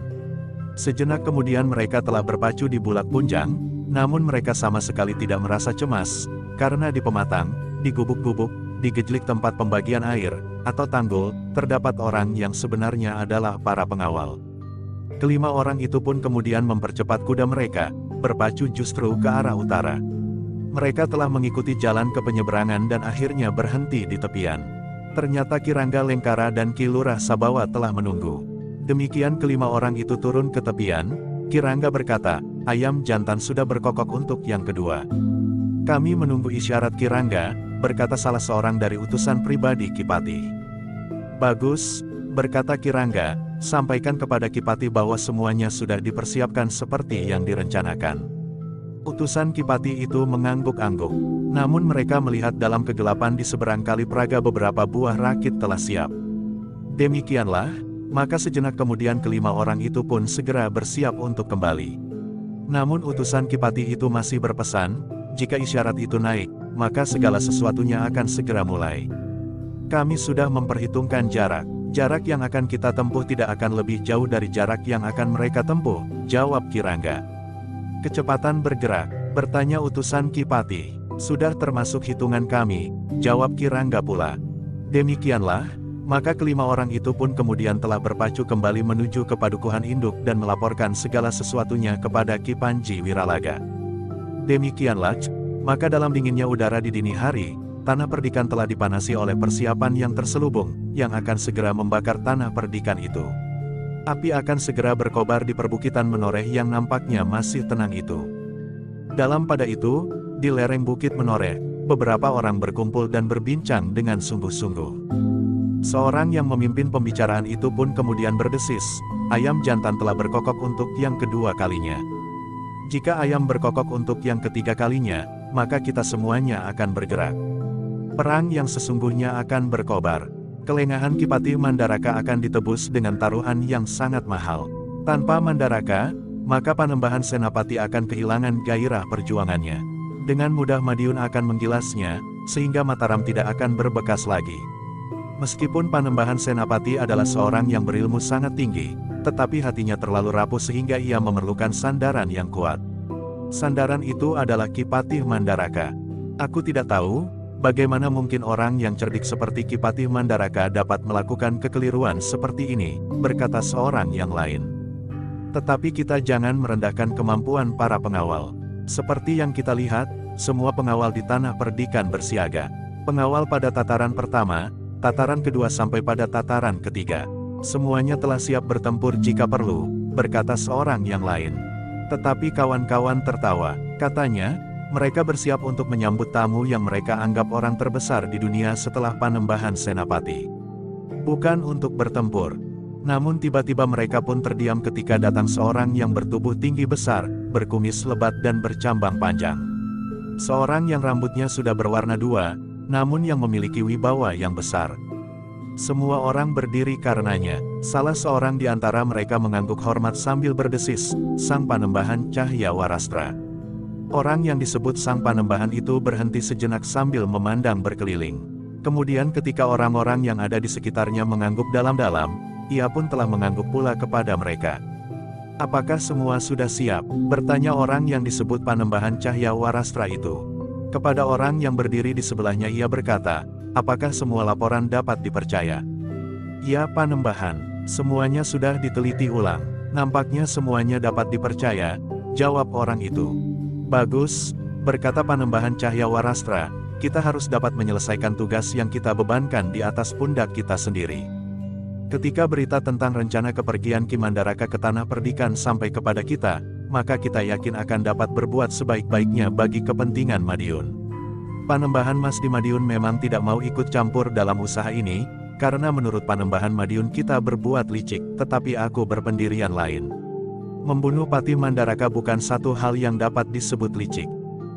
Sejenak kemudian mereka telah berpacu di bulak punjang, namun mereka sama sekali tidak merasa cemas, karena di pematang, di gubuk-gubuk, di gejlik tempat pembagian air, atau tanggul, terdapat orang yang sebenarnya adalah para pengawal. Kelima orang itu pun kemudian mempercepat kuda mereka, berpacu justru ke arah utara. Mereka telah mengikuti jalan ke penyeberangan dan akhirnya berhenti di tepian. Ternyata Ki Rangga Lengkara dan Ki Lurah Sabawa telah menunggu. Demikian kelima orang itu turun ke tepian. Ki Rangga berkata, "Ayam jantan sudah berkokok untuk yang kedua." "Kami menunggu isyarat Ki Rangga," berkata salah seorang dari utusan pribadi Kipati. "Bagus," berkata Ki Rangga, "sampaikan kepada Kipati bahwa semuanya sudah dipersiapkan seperti yang direncanakan." Utusan Kipati itu mengangguk-angguk. Namun mereka melihat dalam kegelapan di seberang Kali Praga beberapa buah rakit telah siap. Demikianlah, Maka sejenak kemudian kelima orang itu pun segera bersiap untuk kembali. Namun utusan Kipati itu masih berpesan, jika isyarat itu naik, maka segala sesuatunya akan segera mulai. Kami sudah memperhitungkan jarak. Jarak yang akan kita tempuh tidak akan lebih jauh dari jarak yang akan mereka tempuh, jawab Ki Rangga. Kecepatan bergerak, bertanya utusan Kipati. Sudah termasuk hitungan kami, jawab Ki Rangga pula. Demikianlah, maka kelima orang itu pun kemudian telah berpacu kembali menuju ke Padukuhan Induk dan melaporkan segala sesuatunya kepada Ki Panji Wiralaga. Demikianlah, maka dalam dinginnya udara di dini hari, tanah perdikan telah dipanasi oleh persiapan yang terselubung, yang akan segera membakar tanah perdikan itu. Api akan segera berkobar di perbukitan menoreh yang nampaknya masih tenang itu. Dalam pada itu, di lereng Bukit Menoreh, beberapa orang berkumpul dan berbincang dengan sungguh-sungguh. Seorang yang memimpin pembicaraan itu pun kemudian berdesis, ayam jantan telah berkokok untuk yang kedua kalinya. Jika ayam berkokok untuk yang ketiga kalinya, maka kita semuanya akan bergerak. Perang yang sesungguhnya akan berkobar. Kelengahan Kipati Mandaraka akan ditebus dengan taruhan yang sangat mahal. Tanpa Mandaraka, maka Panembahan Senapati akan kehilangan gairah perjuangannya. Dengan mudah Madiun akan menggilasnya, sehingga Mataram tidak akan berbekas lagi. Meskipun Panembahan Senapati adalah seorang yang berilmu sangat tinggi, tetapi hatinya terlalu rapuh sehingga ia memerlukan sandaran yang kuat. Sandaran itu adalah Kipati Mandaraka. Aku tidak tahu, bagaimana mungkin orang yang cerdik seperti Kipati Mandaraka dapat melakukan kekeliruan seperti ini, berkata seorang yang lain. Tetapi kita jangan merendahkan kemampuan para pengawal. Seperti yang kita lihat, semua pengawal di tanah perdikan bersiaga. Pengawal pada tataran pertama, tataran kedua sampai pada tataran ketiga. Semuanya telah siap bertempur jika perlu, berkata seorang yang lain. Tetapi kawan-kawan tertawa, katanya, mereka bersiap untuk menyambut tamu yang mereka anggap orang terbesar di dunia setelah Panembahan Senapati. Bukan untuk bertempur. Namun tiba-tiba mereka pun terdiam ketika datang seorang yang bertubuh tinggi besar, berkumis lebat dan bercambang panjang. Seorang yang rambutnya sudah berwarna dua, namun yang memiliki wibawa yang besar. Semua orang berdiri karenanya. Salah seorang di antara mereka mengangguk hormat sambil berdesis, Sang Panembahan Cahyawarastra. Orang yang disebut Sang Panembahan itu berhenti sejenak sambil memandang berkeliling. Kemudian ketika orang-orang yang ada di sekitarnya mengangguk dalam-dalam, ia pun telah mengangguk pula kepada mereka. Apakah semua sudah siap? Bertanya orang yang disebut Panembahan Cahyawarastra itu. Kepada orang yang berdiri di sebelahnya ia berkata, apakah semua laporan dapat dipercaya? Ya Panembahan, semuanya sudah diteliti ulang. Nampaknya semuanya dapat dipercaya, jawab orang itu. Bagus, berkata Panembahan Cahyawarastra, kita harus dapat menyelesaikan tugas yang kita bebankan di atas pundak kita sendiri. Ketika berita tentang rencana kepergian Ki Mandaraka ke tanah perdikan sampai kepada kita, maka kita yakin akan dapat berbuat sebaik-baiknya bagi kepentingan Madiun. Panembahan Mas di Madiun memang tidak mau ikut campur dalam usaha ini, karena menurut Panembahan Madiun kita berbuat licik, tetapi aku berpendirian lain. Membunuh Pati Mandaraka bukan satu hal yang dapat disebut licik.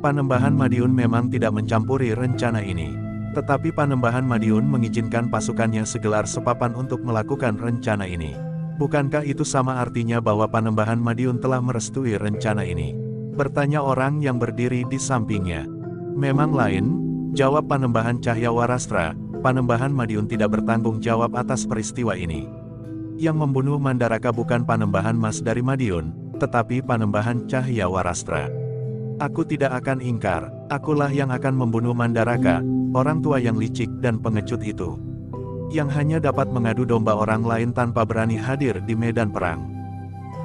Panembahan Madiun memang tidak mencampuri rencana ini. Tetapi Panembahan Madiun mengizinkan pasukannya segelar sepapan untuk melakukan rencana ini. Bukankah itu sama artinya bahwa Panembahan Madiun telah merestui rencana ini? Bertanya orang yang berdiri di sampingnya. Memang lain, jawab Panembahan Cahyawarastra, Panembahan Madiun tidak bertanggung jawab atas peristiwa ini. Yang membunuh Mandaraka bukan Panembahan Mas dari Madiun, tetapi Panembahan Cahyawarastra. Aku tidak akan ingkar, akulah yang akan membunuh Mandaraka, orang tua yang licik dan pengecut itu. Yang hanya dapat mengadu domba orang lain tanpa berani hadir di medan perang.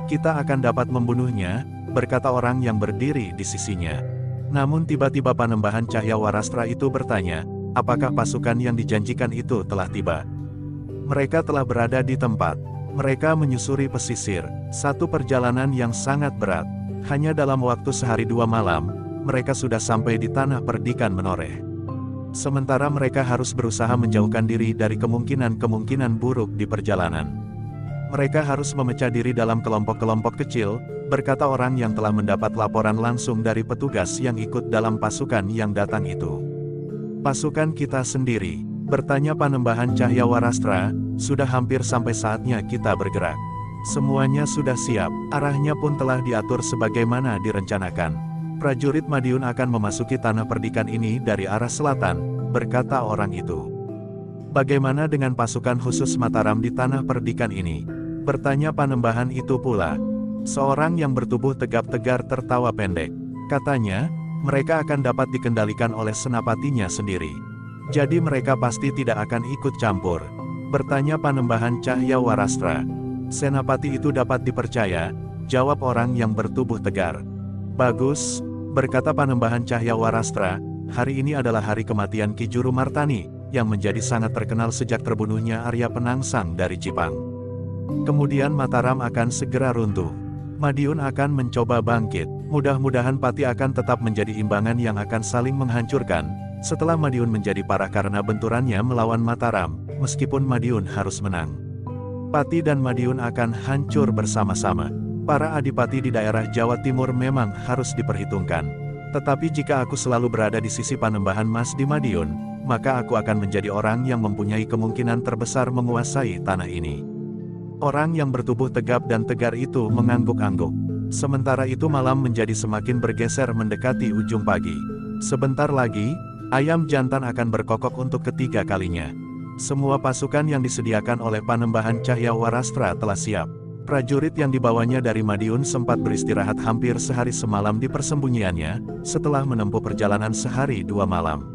Kita akan dapat membunuhnya, berkata orang yang berdiri di sisinya. Namun tiba-tiba Panembahan Cahyawarastra itu bertanya, apakah pasukan yang dijanjikan itu telah tiba? Mereka telah berada di tempat. Mereka menyusuri pesisir, satu perjalanan yang sangat berat. Hanya dalam waktu sehari 2 malam, mereka sudah sampai di tanah perdikan Menoreh. Sementara mereka harus berusaha menjauhkan diri dari kemungkinan-kemungkinan buruk di perjalanan. Mereka harus memecah diri dalam kelompok-kelompok kecil, berkata orang yang telah mendapat laporan langsung dari petugas yang ikut dalam pasukan yang datang itu. Pasukan kita sendiri, bertanya Panembahan Cahyawarastra, sudah hampir sampai saatnya kita bergerak. Semuanya sudah siap, arahnya pun telah diatur sebagaimana direncanakan. Prajurit Madiun akan memasuki tanah perdikan ini dari arah selatan, berkata orang itu. Bagaimana dengan pasukan khusus Mataram di tanah perdikan ini? Bertanya Panembahan itu pula. Seorang yang bertubuh tegap tegar tertawa pendek. Katanya, mereka akan dapat dikendalikan oleh senapatinya sendiri. Jadi mereka pasti tidak akan ikut campur. Bertanya Panembahan Cahya Warastra. Senapati itu dapat dipercaya, jawab orang yang bertubuh tegar. Bagus, berkata Panembahan Cahya Warastra, hari ini adalah hari kematian Ki Juru Martani, yang menjadi sangat terkenal sejak terbunuhnya Arya Penangsang dari Jipang. Kemudian Mataram akan segera runtuh. Madiun akan mencoba bangkit. Mudah-mudahan Pati akan tetap menjadi imbangan yang akan saling menghancurkan, setelah Madiun menjadi parah karena benturannya melawan Mataram, meskipun Madiun harus menang. Pati dan Madiun akan hancur bersama-sama. Para adipati di daerah Jawa Timur memang harus diperhitungkan. Tetapi jika aku selalu berada di sisi Panembahan Mas di Madiun, maka aku akan menjadi orang yang mempunyai kemungkinan terbesar menguasai tanah ini. Orang yang bertubuh tegap dan tegar itu mengangguk-angguk. Sementara itu malam menjadi semakin bergeser mendekati ujung pagi. Sebentar lagi, ayam jantan akan berkokok untuk ketiga kalinya. Semua pasukan yang disediakan oleh Panembahan Cahya Warastra telah siap. Prajurit yang dibawanya dari Madiun sempat beristirahat hampir sehari semalam di persembunyiannya, setelah menempuh perjalanan sehari 2 malam.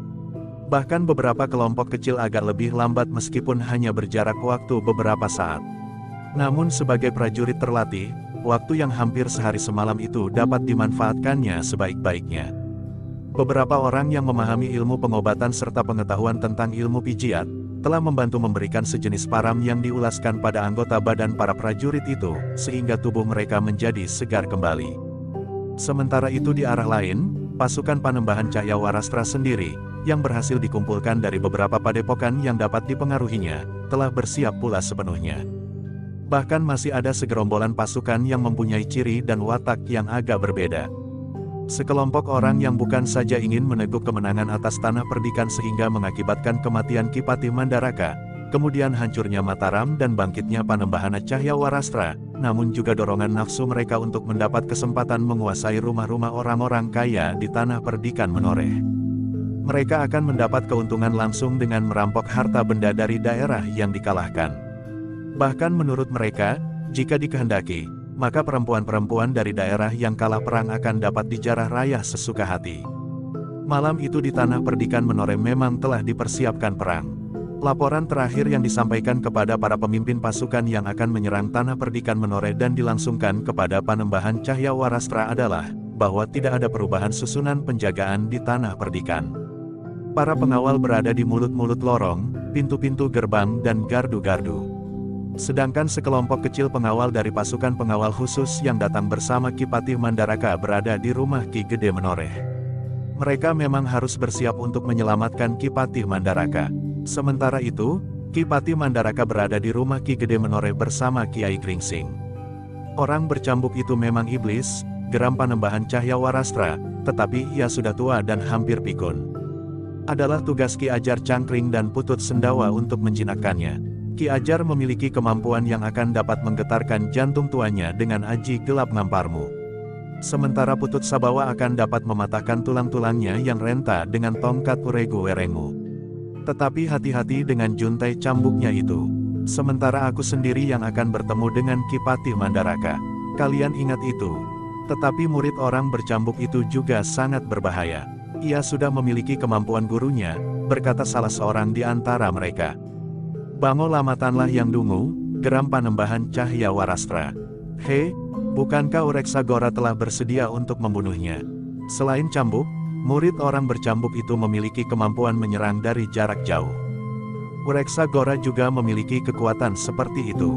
Bahkan beberapa kelompok kecil agak lebih lambat meskipun hanya berjarak waktu beberapa saat. Namun sebagai prajurit terlatih, waktu yang hampir sehari semalam itu dapat dimanfaatkannya sebaik-baiknya. Beberapa orang yang memahami ilmu pengobatan serta pengetahuan tentang ilmu pijiat, telah membantu memberikan sejenis param yang diulaskan pada anggota badan para prajurit itu, sehingga tubuh mereka menjadi segar kembali. Sementara itu di arah lain, pasukan Panembahan Cahya Warastra sendiri, yang berhasil dikumpulkan dari beberapa padepokan yang dapat dipengaruhinya, telah bersiap pula sepenuhnya. Bahkan masih ada segerombolan pasukan yang mempunyai ciri dan watak yang agak berbeda. Sekelompok orang yang bukan saja ingin meneguk kemenangan atas tanah perdikan sehingga mengakibatkan kematian Ki Patih Mandaraka, kemudian hancurnya Mataram dan bangkitnya Panembahan Cahya Warastra, namun juga dorongan nafsu mereka untuk mendapat kesempatan menguasai rumah-rumah orang-orang kaya di tanah perdikan menoreh. Mereka akan mendapat keuntungan langsung dengan merampok harta benda dari daerah yang dikalahkan. Bahkan menurut mereka, jika dikehendaki, maka perempuan-perempuan dari daerah yang kalah perang akan dapat dijarah rayah sesuka hati. Malam itu di tanah perdikan menoreh memang telah dipersiapkan perang. Laporan terakhir yang disampaikan kepada para pemimpin pasukan yang akan menyerang tanah perdikan menoreh dan dilangsungkan kepada Panembahan Cahya Warastra adalah, bahwa tidak ada perubahan susunan penjagaan di tanah perdikan. Para pengawal berada di mulut-mulut lorong, pintu-pintu gerbang dan gardu-gardu. Sedangkan sekelompok kecil pengawal dari pasukan pengawal khusus yang datang bersama Ki Patih Mandaraka berada di rumah Ki Gede Menoreh. Mereka memang harus bersiap untuk menyelamatkan Ki Patih Mandaraka. Sementara itu, Ki Patih Mandaraka berada di rumah Ki Gede Menoreh bersama Kiai Gringsing. Orang bercambuk itu memang iblis, geram Panembahan Cahya Warastra, tetapi ia sudah tua dan hampir pikun. Adalah tugas Ki Ajar Cangkring dan Putut Sendawa untuk menjinakkannya. Ki Ajar memiliki kemampuan yang akan dapat menggetarkan jantung tuanya dengan aji gelap ngamparmu. Sementara Putut Sabawa akan dapat mematahkan tulang-tulangnya yang renta dengan tongkat uregu werengu. Tetapi hati-hati dengan juntai cambuknya itu. Sementara aku sendiri yang akan bertemu dengan Ki Patih Mandaraka. Kalian ingat itu. Tetapi murid orang bercambuk itu juga sangat berbahaya. Ia sudah memiliki kemampuan gurunya, berkata salah seorang di antara mereka. Bango lamatanlah yang dungu, geram Panembahan Cahya Warastra. He, bukankah Ureksagora telah bersedia untuk membunuhnya? Selain cambuk, murid orang bercambuk itu memiliki kemampuan menyerang dari jarak jauh. Ureksagora juga memiliki kekuatan seperti itu.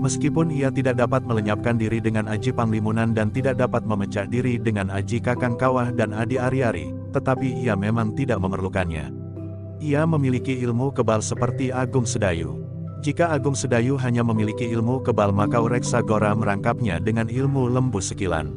Meskipun ia tidak dapat melenyapkan diri dengan aji Panglimunan dan tidak dapat memecah diri dengan aji Kakang Kawah dan Adi Ariari, tetapi ia memang tidak memerlukannya. Ia memiliki ilmu kebal seperti Agung Sedayu. Jika Agung Sedayu hanya memiliki ilmu kebal maka Ureksagora merangkapnya dengan ilmu lembu sekilan.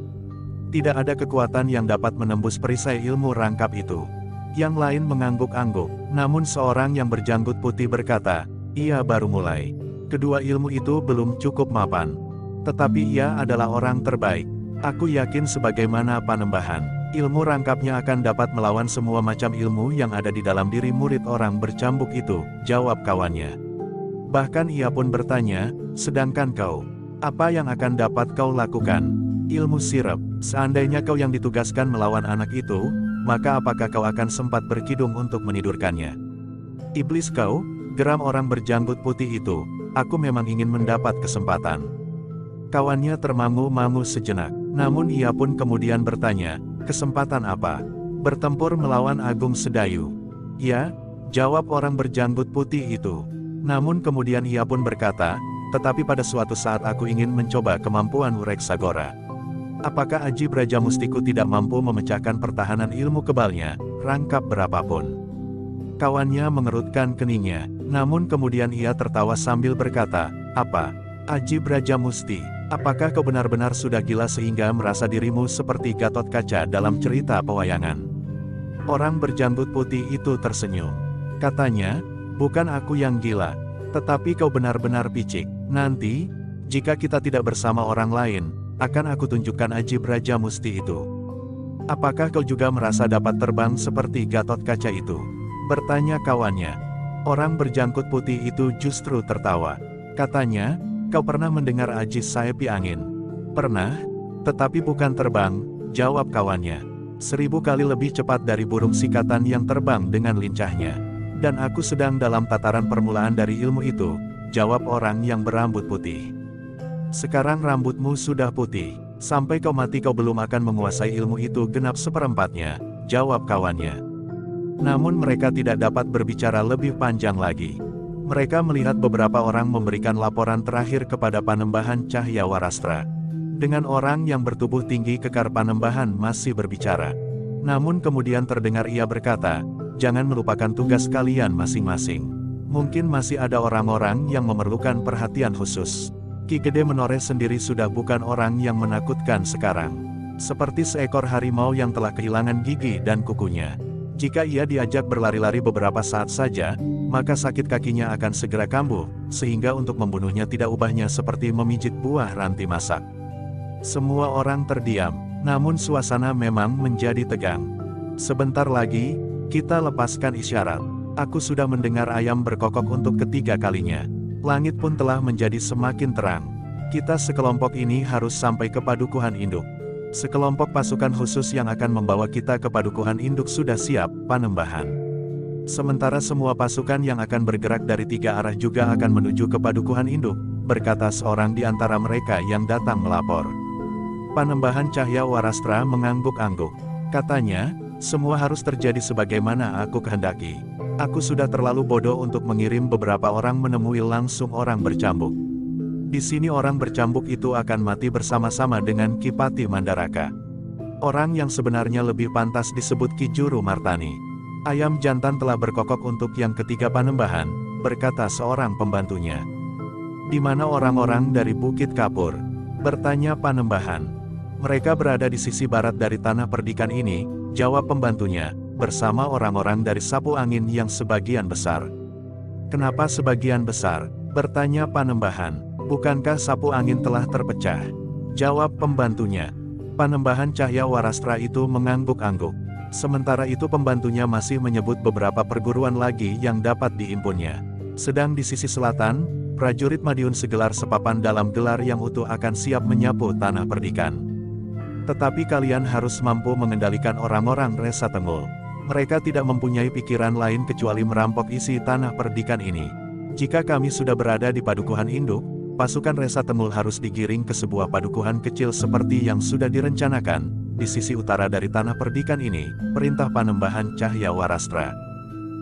Tidak ada kekuatan yang dapat menembus perisai ilmu rangkap itu. Yang lain mengangguk-angguk, namun seorang yang berjanggut putih berkata, ia baru mulai. Kedua ilmu itu belum cukup mapan. Tetapi ia adalah orang terbaik. Aku yakin sebagaimana Panembahan, ilmu rangkapnya akan dapat melawan semua macam ilmu yang ada di dalam diri murid orang bercambuk itu, jawab kawannya. Bahkan ia pun bertanya, sedangkan kau, apa yang akan dapat kau lakukan? Ilmu sirep, seandainya kau yang ditugaskan melawan anak itu, maka apakah kau akan sempat berkidung untuk menidurkannya? Iblis kau, geram orang berjanggut putih itu, aku memang ingin mendapat kesempatan. Kawannya termangu-mangu sejenak, namun ia pun kemudian bertanya, kesempatan apa? Bertempur melawan Agung Sedayu. Ya, jawab orang berjanggut putih itu. Namun kemudian ia pun berkata, tetapi pada suatu saat aku ingin mencoba kemampuan Wreksagora. Apakah Aji Brajamustiku tidak mampu memecahkan pertahanan ilmu kebalnya, rangkap berapapun? Kawannya mengerutkan keningnya, namun kemudian ia tertawa sambil berkata, apa? Aji Brajamusti, apakah kau benar-benar sudah gila sehingga merasa dirimu seperti Gatot Kaca dalam cerita pewayangan? Orang berjanggut putih itu tersenyum. Katanya, bukan aku yang gila, tetapi kau benar-benar picik. Nanti, jika kita tidak bersama orang lain, akan aku tunjukkan Aji Brajamusti itu. Apakah kau juga merasa dapat terbang seperti Gatot Kaca itu? Bertanya kawannya. Orang berjanggut putih itu justru tertawa. Katanya, kau pernah mendengar Aji Saepi Angin? Pernah, tetapi bukan terbang, jawab kawannya. 1000 kali lebih cepat dari burung sikatan yang terbang dengan lincahnya. Dan aku sedang dalam tataran permulaan dari ilmu itu, jawab orang yang berambut putih. Sekarang rambutmu sudah putih, sampai kau mati kau belum akan menguasai ilmu itu genap seperempatnya, jawab kawannya. Namun mereka tidak dapat berbicara lebih panjang lagi. Mereka melihat beberapa orang memberikan laporan terakhir kepada Panembahan Cahyawarastra. Dengan orang yang bertubuh tinggi kekar Panembahan masih berbicara. Namun kemudian terdengar ia berkata, jangan melupakan tugas kalian masing-masing. Mungkin masih ada orang-orang yang memerlukan perhatian khusus. Ki Gede Menores sendiri sudah bukan orang yang menakutkan sekarang. Seperti seekor harimau yang telah kehilangan gigi dan kukunya. Jika ia diajak berlari-lari beberapa saat saja, maka sakit kakinya akan segera kambuh, sehingga untuk membunuhnya tidak ubahnya seperti memijit buah ranti masak. Semua orang terdiam, namun suasana memang menjadi tegang. Sebentar lagi, kita lepaskan isyarat. Aku sudah mendengar ayam berkokok untuk ketiga kalinya. Langit pun telah menjadi semakin terang. Kita sekelompok ini harus sampai ke Padukuhan Induk. Sekelompok pasukan khusus yang akan membawa kita ke Padukuhan Induk sudah siap, Panembahan. Sementara semua pasukan yang akan bergerak dari 3 arah juga akan menuju ke Padukuhan Induk, berkata seorang di antara mereka yang datang melapor. Panembahan Cahyawarastra mengangguk-angguk. Katanya, semua harus terjadi sebagaimana aku kehendaki. Aku sudah terlalu bodoh untuk mengirim beberapa orang menemui langsung orang bercambuk. Di sini orang bercambuk itu akan mati bersama-sama dengan Ki Pati Mandaraka. Orang yang sebenarnya lebih pantas disebut Ki Juru Martani. Ayam jantan telah berkokok untuk yang ketiga Panembahan, berkata seorang pembantunya. Di mana orang-orang dari Bukit Kapur? Bertanya Panembahan. Mereka berada di sisi barat dari tanah perdikan ini, jawab pembantunya, bersama orang-orang dari Sapu Angin yang sebagian besar. Kenapa sebagian besar? Bertanya Panembahan. Bukankah Sapu Angin telah terpecah? Jawab pembantunya. Panembahan Cahyawarastra itu mengangguk-angguk. Sementara itu pembantunya masih menyebut beberapa perguruan lagi yang dapat diimpunnya. Sedang di sisi selatan, prajurit Madiun segelar sepapan dalam gelar yang utuh akan siap menyapu tanah perdikan. Tetapi kalian harus mampu mengendalikan orang-orang Resa Tengul. Mereka tidak mempunyai pikiran lain kecuali merampok isi tanah perdikan ini. Jika kami sudah berada di Padukuhan Induk, pasukan Resa Tengul harus digiring ke sebuah padukuhan kecil seperti yang sudah direncanakan, di sisi utara dari tanah perdikan ini, perintah Panembahan Cahyawarastra.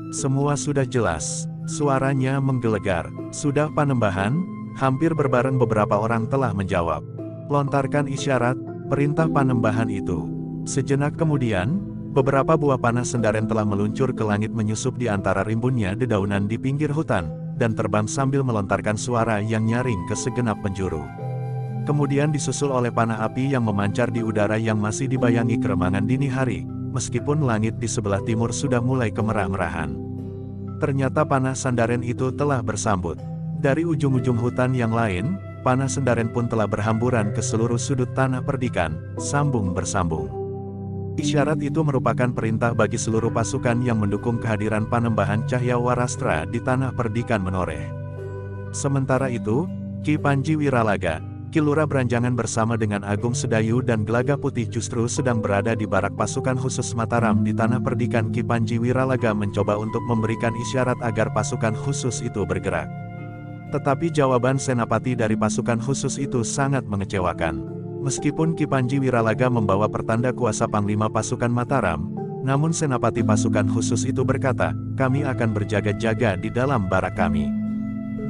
Semua sudah jelas, suaranya menggelegar. Sudah Panembahan? Hampir berbareng beberapa orang telah menjawab. Lontarkan isyarat, perintah Panembahan itu. Sejenak kemudian, beberapa buah panah sendaren telah meluncur ke langit menyusup di antara rimbunnya dedaunan di pinggir hutan, dan terbang sambil melontarkan suara yang nyaring ke segenap penjuru. Kemudian disusul oleh panah api yang memancar di udara yang masih dibayangi keremangan dini hari, meskipun langit di sebelah timur sudah mulai kemerah-merahan. Ternyata panah sandaren itu telah bersambut. Dari ujung-ujung hutan yang lain, panah Sendaren pun telah berhamburan ke seluruh sudut tanah perdikan, sambung bersambung. Isyarat itu merupakan perintah bagi seluruh pasukan yang mendukung kehadiran Panembahan Cahya Warastra di tanah perdikan menoreh. Sementara itu, Ki Panji Wiralaga, Ki Lurah Branjangan bersama dengan Agung Sedayu dan Gelagah Putih justru sedang berada di barak pasukan khusus Mataram di tanah perdikan. Ki Panji Wiralaga mencoba untuk memberikan isyarat agar pasukan khusus itu bergerak. Tetapi jawaban Senapati dari pasukan khusus itu sangat mengecewakan. Meskipun Ki Panji Wiralaga membawa pertanda kuasa Panglima pasukan Mataram, namun Senapati pasukan khusus itu berkata, "Kami akan berjaga-jaga di dalam barak kami.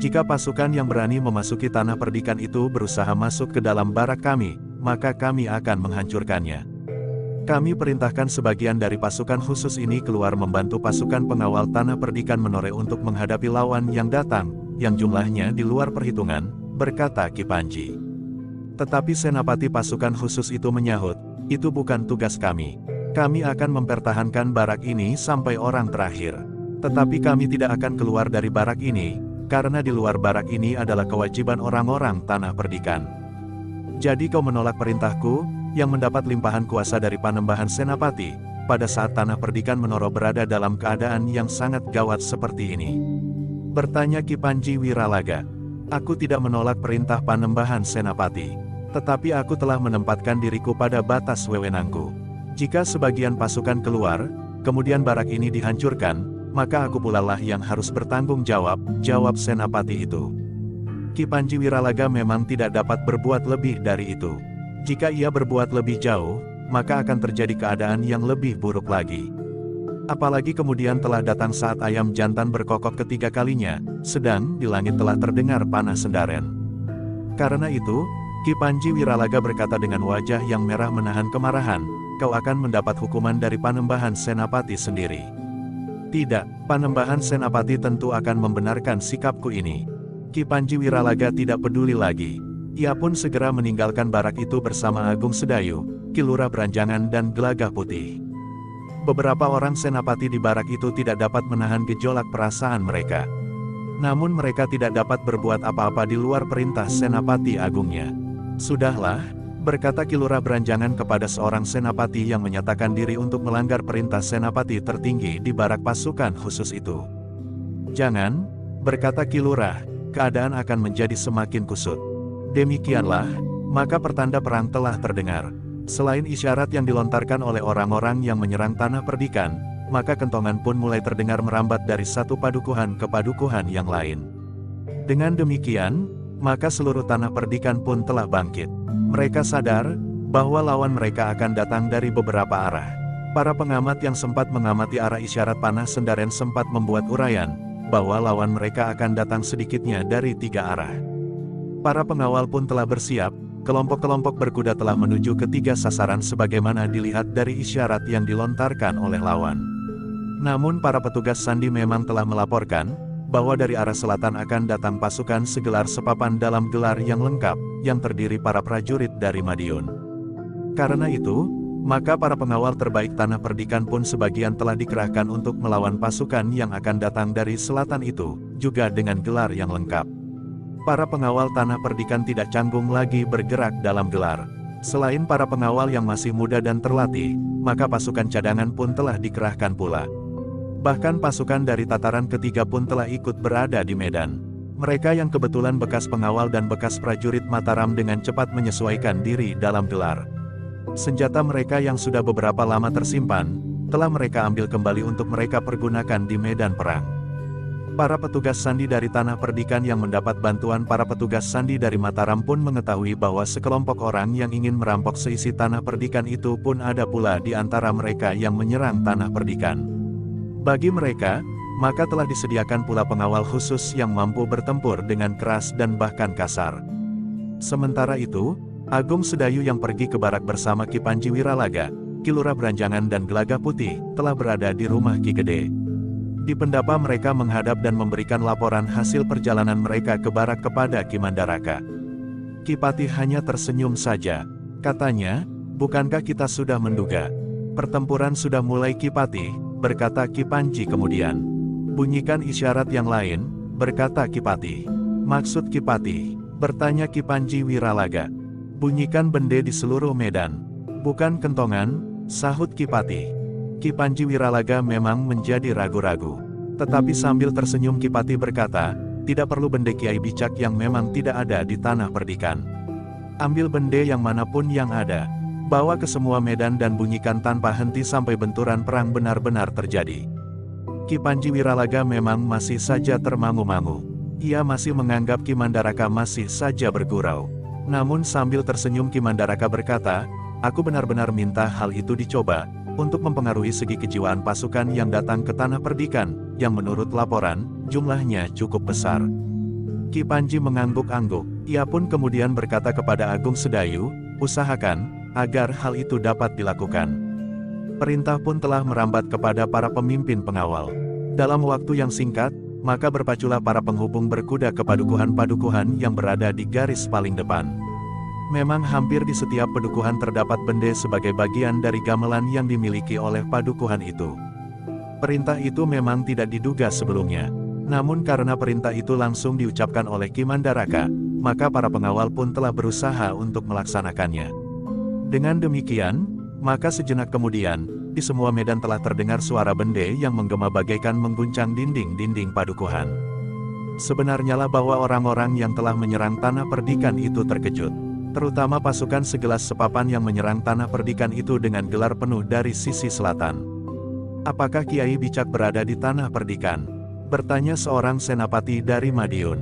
Jika pasukan yang berani memasuki tanah perdikan itu berusaha masuk ke dalam barak kami, maka kami akan menghancurkannya. Kami perintahkan sebagian dari pasukan khusus ini keluar membantu pasukan pengawal tanah perdikan menoreh untuk menghadapi lawan yang datang, yang jumlahnya di luar perhitungan," berkata Ki Panji. Tetapi Senapati pasukan khusus itu menyahut, "Itu bukan tugas kami. Kami akan mempertahankan barak ini sampai orang terakhir. Tetapi kami tidak akan keluar dari barak ini, karena di luar barak ini adalah kewajiban orang-orang tanah perdikan. Jadi kau menolak perintahku, yang mendapat limpahan kuasa dari Panembahan Senapati, pada saat tanah perdikan Menoro berada dalam keadaan yang sangat gawat seperti ini?" Bertanya Ki Panji Wiralaga. "Aku tidak menolak perintah Panembahan Senapati. Tetapi aku telah menempatkan diriku pada batas wewenangku. Jika sebagian pasukan keluar, kemudian barak ini dihancurkan, maka aku pula lah yang harus bertanggung jawab," jawab Senapati itu. Ki Panji Wiralaga memang tidak dapat berbuat lebih dari itu. Jika ia berbuat lebih jauh, maka akan terjadi keadaan yang lebih buruk lagi. Apalagi kemudian telah datang saat ayam jantan berkokok ketiga kalinya, sedang di langit telah terdengar panah Sendaren. Karena itu, Ki Panji Wiralaga berkata dengan wajah yang merah menahan kemarahan, "Kau akan mendapat hukuman dari Panembahan Senapati sendiri." "Tidak, Panembahan Senapati tentu akan membenarkan sikapku ini." Ki Panji Wiralaga tidak peduli lagi. Ia pun segera meninggalkan barak itu bersama Agung Sedayu, Ki Lurah Branjangan dan Gelagah Putih. Beberapa orang Senapati di barak itu tidak dapat menahan gejolak perasaan mereka. Namun mereka tidak dapat berbuat apa-apa di luar perintah Senapati Agungnya. "Sudahlah," berkata Ki Lurah Branjangan kepada seorang Senapati yang menyatakan diri untuk melanggar perintah Senapati tertinggi di barak pasukan khusus itu. "Jangan," berkata Ki Lurah, "keadaan akan menjadi semakin kusut." Demikianlah, maka pertanda perang telah terdengar. Selain isyarat yang dilontarkan oleh orang-orang yang menyerang tanah perdikan, maka kentongan pun mulai terdengar merambat dari satu padukuhan ke padukuhan yang lain. Dengan demikian, maka seluruh tanah perdikan pun telah bangkit. Mereka sadar bahwa lawan mereka akan datang dari beberapa arah. Para pengamat yang sempat mengamati arah isyarat panah Sendaren sempat membuat uraian bahwa lawan mereka akan datang sedikitnya dari 3 arah. Para pengawal pun telah bersiap, kelompok-kelompok berkuda telah menuju ke 3 sasaran sebagaimana dilihat dari isyarat yang dilontarkan oleh lawan. Namun para petugas sandi memang telah melaporkan bahwa dari arah selatan akan datang pasukan segelar sepapan dalam gelar yang lengkap, yang terdiri para prajurit dari Madiun. Karena itu, maka para pengawal terbaik tanah perdikan pun sebagian telah dikerahkan untuk melawan pasukan yang akan datang dari selatan itu, juga dengan gelar yang lengkap. Para pengawal tanah perdikan tidak canggung lagi bergerak dalam gelar. Selain para pengawal yang masih muda dan terlatih, maka pasukan cadangan pun telah dikerahkan pula. Bahkan pasukan dari tataran ketiga pun telah ikut berada di medan. Mereka yang kebetulan bekas pengawal dan bekas prajurit Mataram dengan cepat menyesuaikan diri dalam gelar. Senjata mereka yang sudah beberapa lama tersimpan, telah mereka ambil kembali untuk mereka pergunakan di medan perang. Para petugas sandi dari tanah perdikan yang mendapat bantuan para petugas sandi dari Mataram pun mengetahui bahwa sekelompok orang yang ingin merampok seisi tanah perdikan itu pun ada pula di antara mereka yang menyerang tanah perdikan. Bagi mereka, maka telah disediakan pula pengawal khusus yang mampu bertempur dengan keras dan bahkan kasar. Sementara itu, Agung Sedayu yang pergi ke barak bersama Ki Panji Wiralaga, Ki Lurah Branjangan dan Gelagah Putih, telah berada di rumah Ki Gede. Di pendapa mereka menghadap dan memberikan laporan hasil perjalanan mereka ke barak kepada Ki Mandaraka. Ki Patih hanya tersenyum saja. Katanya, "Bukankah kita sudah menduga? Pertempuran sudah mulai Ki Patih," berkata Ki Panji kemudian. "Bunyikan isyarat yang lain," berkata Ki Patih. Maksud Ki Patih? Bertanya Ki Panji Wiralaga. Bunyikan bende di seluruh medan. Bukan kentongan, sahut Ki Patih. Ki Panji Wiralaga memang menjadi ragu-ragu. Tetapi sambil tersenyum Ki Patih berkata, tidak perlu bende Kiai Bicak yang memang tidak ada di tanah perdikan. Ambil bende yang manapun yang ada. Bawa ke semua medan dan bunyikan tanpa henti sampai benturan perang benar-benar terjadi. Ki Panji Wiralaga memang masih saja termangu-mangu. Ia masih menganggap Ki Mandaraka masih saja bergurau. Namun sambil tersenyum Ki Mandaraka berkata, aku benar-benar minta hal itu dicoba, untuk mempengaruhi segi kejiwaan pasukan yang datang ke tanah perdikan, yang menurut laporan, jumlahnya cukup besar. Ki Panji mengangguk-angguk. Ia pun kemudian berkata kepada Agung Sedayu, usahakan, agar hal itu dapat dilakukan. Perintah pun telah merambat kepada para pemimpin pengawal. Dalam waktu yang singkat, maka berpaculah para penghubung berkuda ke padukuhan-padukuhan yang berada di garis paling depan. Memang hampir di setiap padukuhan terdapat bende sebagai bagian dari gamelan yang dimiliki oleh padukuhan itu. Perintah itu memang tidak diduga sebelumnya. Namun karena perintah itu langsung diucapkan oleh Ki Mandaraka, maka para pengawal pun telah berusaha untuk melaksanakannya. Dengan demikian, maka sejenak kemudian, di semua medan telah terdengar suara bende yang menggema bagaikan mengguncang dinding-dinding padukuhan. Sebenarnya lah bahwa orang-orang yang telah menyerang tanah perdikan itu terkejut. Terutama pasukan segelas sepapan yang menyerang tanah perdikan itu dengan gelar penuh dari sisi selatan. Apakah Kiai Bicak berada di tanah perdikan? Bertanya seorang senapati dari Madiun.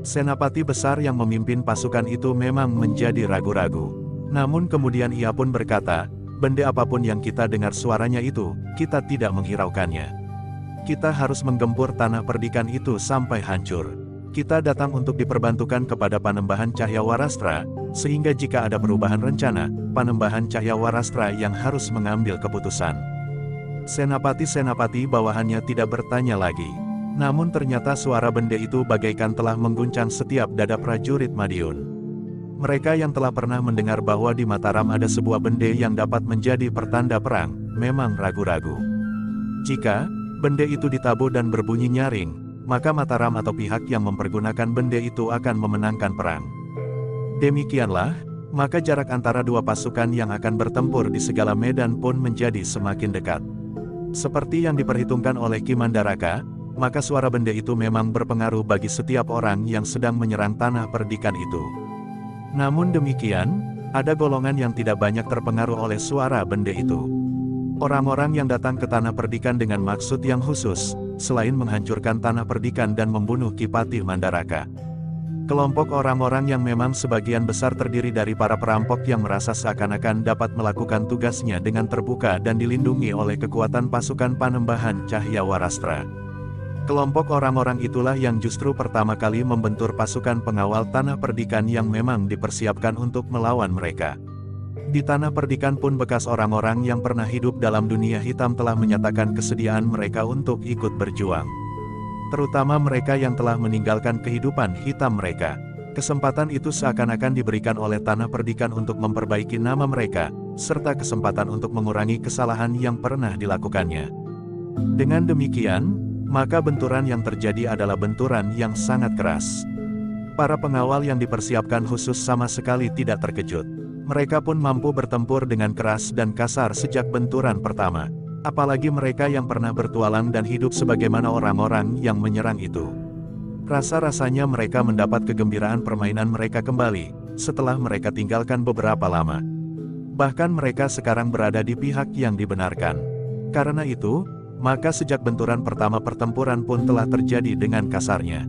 Senapati besar yang memimpin pasukan itu memang menjadi ragu-ragu. Namun kemudian ia pun berkata, bende apapun yang kita dengar suaranya itu, kita tidak menghiraukannya. Kita harus menggempur tanah perdikan itu sampai hancur. Kita datang untuk diperbantukan kepada Panembahan Cahyawarastra, sehingga jika ada perubahan rencana, Panembahan Cahyawarastra yang harus mengambil keputusan. Senapati-senapati bawahannya tidak bertanya lagi. Namun ternyata suara bende itu bagaikan telah mengguncang setiap dada prajurit Madiun. Mereka yang telah pernah mendengar bahwa di Mataram ada sebuah bende yang dapat menjadi pertanda perang, memang ragu-ragu. Jika bende itu ditabuh dan berbunyi nyaring, maka Mataram atau pihak yang mempergunakan bende itu akan memenangkan perang. Demikianlah, maka jarak antara dua pasukan yang akan bertempur di segala medan pun menjadi semakin dekat. Seperti yang diperhitungkan oleh Ki Mandaraka, maka suara bende itu memang berpengaruh bagi setiap orang yang sedang menyerang tanah perdikan itu. Namun demikian, ada golongan yang tidak banyak terpengaruh oleh suara bende itu. Orang-orang yang datang ke tanah perdikan dengan maksud yang khusus, selain menghancurkan tanah perdikan dan membunuh Ki Patih Mandaraka. Kelompok orang-orang yang memang sebagian besar terdiri dari para perampok yang merasa seakan-akan dapat melakukan tugasnya dengan terbuka dan dilindungi oleh kekuatan pasukan Panembahan Cahyawarastra. Kelompok orang-orang itulah yang justru pertama kali membentur pasukan pengawal tanah perdikan yang memang dipersiapkan untuk melawan mereka. Di tanah perdikan pun bekas orang-orang yang pernah hidup dalam dunia hitam telah menyatakan kesediaan mereka untuk ikut berjuang. Terutama mereka yang telah meninggalkan kehidupan hitam mereka. Kesempatan itu seakan-akan diberikan oleh tanah perdikan untuk memperbaiki nama mereka, serta kesempatan untuk mengurangi kesalahan yang pernah dilakukannya. Dengan demikian, maka benturan yang terjadi adalah benturan yang sangat keras. Para pengawal yang dipersiapkan khusus sama sekali tidak terkejut. Mereka pun mampu bertempur dengan keras dan kasar sejak benturan pertama. Apalagi mereka yang pernah bertualang dan hidup sebagaimana orang-orang yang menyerang itu. Rasa-rasanya mereka mendapat kegembiraan permainan mereka kembali, setelah mereka tinggalkan beberapa lama. Bahkan mereka sekarang berada di pihak yang dibenarkan. Karena itu, maka sejak benturan pertama pertempuran pun telah terjadi dengan kasarnya.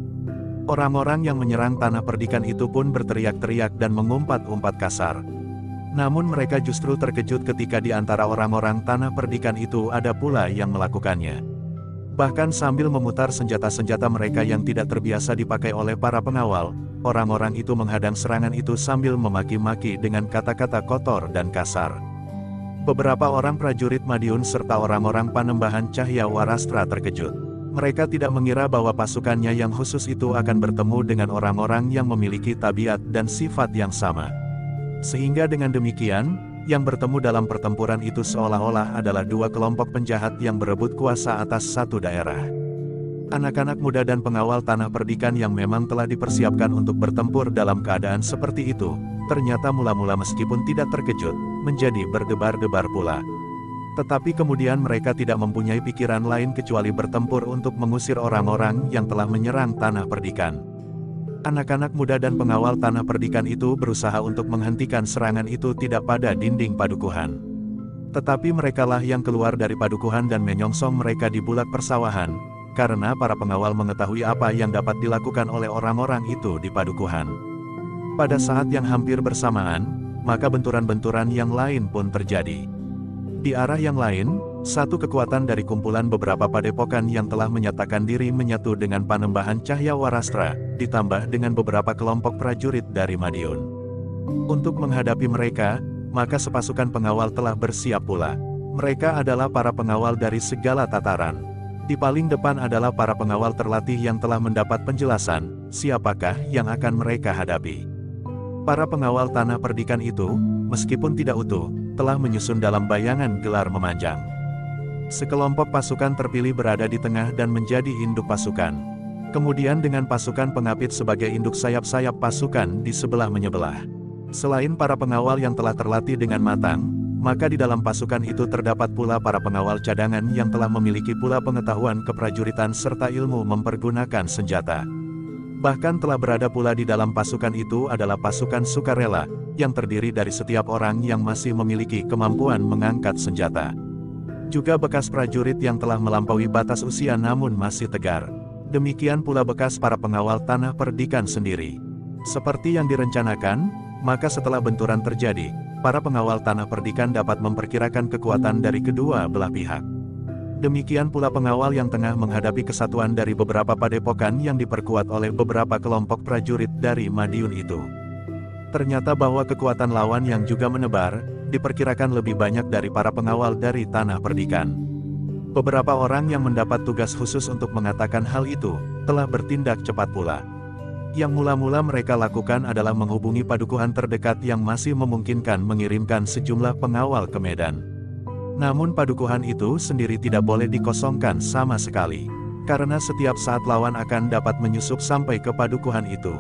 Orang-orang yang menyerang tanah perdikan itu pun berteriak-teriak dan mengumpat-umpat kasar. Namun mereka justru terkejut ketika di antara orang-orang tanah perdikan itu ada pula yang melakukannya. Bahkan sambil memutar senjata-senjata mereka yang tidak terbiasa dipakai oleh para pengawal, orang-orang itu menghadang serangan itu sambil memaki-maki dengan kata-kata kotor dan kasar. Beberapa orang prajurit Madiun serta orang-orang Panembahan Cahyawarastra terkejut. Mereka tidak mengira bahwa pasukannya yang khusus itu akan bertemu dengan orang-orang yang memiliki tabiat dan sifat yang sama. Sehingga dengan demikian, yang bertemu dalam pertempuran itu seolah-olah adalah dua kelompok penjahat yang berebut kuasa atas satu daerah. Anak-anak muda dan pengawal tanah perdikan yang memang telah dipersiapkan untuk bertempur dalam keadaan seperti itu, ternyata mula-mula meskipun tidak terkejut, menjadi berdebar-debar pula. Tetapi kemudian mereka tidak mempunyai pikiran lain kecuali bertempur untuk mengusir orang-orang yang telah menyerang tanah perdikan. Anak-anak muda dan pengawal tanah perdikan itu berusaha untuk menghentikan serangan itu tidak pada dinding padukuhan. Tetapi merekalah yang keluar dari padukuhan dan menyongsong mereka di bulak persawahan, karena para pengawal mengetahui apa yang dapat dilakukan oleh orang-orang itu di padukuhan. Pada saat yang hampir bersamaan, maka benturan-benturan yang lain pun terjadi. Di arah yang lain, satu kekuatan dari kumpulan beberapa padepokan yang telah menyatakan diri menyatu dengan Panembahan Cahyawarastra, ditambah dengan beberapa kelompok prajurit dari Madiun. Untuk menghadapi mereka, maka sepasukan pengawal telah bersiap pula. Mereka adalah para pengawal dari segala tataran. Di paling depan adalah para pengawal terlatih yang telah mendapat penjelasan, siapakah yang akan mereka hadapi. Para pengawal tanah perdikan itu, meskipun tidak utuh, telah menyusun dalam bayangan gelar memanjang. Sekelompok pasukan terpilih berada di tengah dan menjadi induk pasukan. Kemudian dengan pasukan pengapit sebagai induk sayap-sayap pasukan di sebelah menyebelah. Selain para pengawal yang telah terlatih dengan matang, maka di dalam pasukan itu terdapat pula para pengawal cadangan yang telah memiliki pula pengetahuan keprajuritan serta ilmu mempergunakan senjata. Bahkan telah berada pula di dalam pasukan itu adalah pasukan sukarela, yang terdiri dari setiap orang yang masih memiliki kemampuan mengangkat senjata. Juga bekas prajurit yang telah melampaui batas usia namun masih tegar. Demikian pula bekas para pengawal tanah perdikan sendiri. Seperti yang direncanakan, maka setelah benturan terjadi, para pengawal tanah perdikan dapat memperkirakan kekuatan dari kedua belah pihak. Demikian pula pengawal yang tengah menghadapi kesatuan dari beberapa padepokan yang diperkuat oleh beberapa kelompok prajurit dari Madiun itu. Ternyata bahwa kekuatan lawan yang juga menebar, diperkirakan lebih banyak dari para pengawal dari tanah perdikan. Beberapa orang yang mendapat tugas khusus untuk mengatakan hal itu, telah bertindak cepat pula. Yang mula-mula mereka lakukan adalah menghubungi padukuhan terdekat yang masih memungkinkan mengirimkan sejumlah pengawal ke medan. Namun padukuhan itu sendiri tidak boleh dikosongkan sama sekali, karena setiap saat lawan akan dapat menyusup sampai ke padukuhan itu.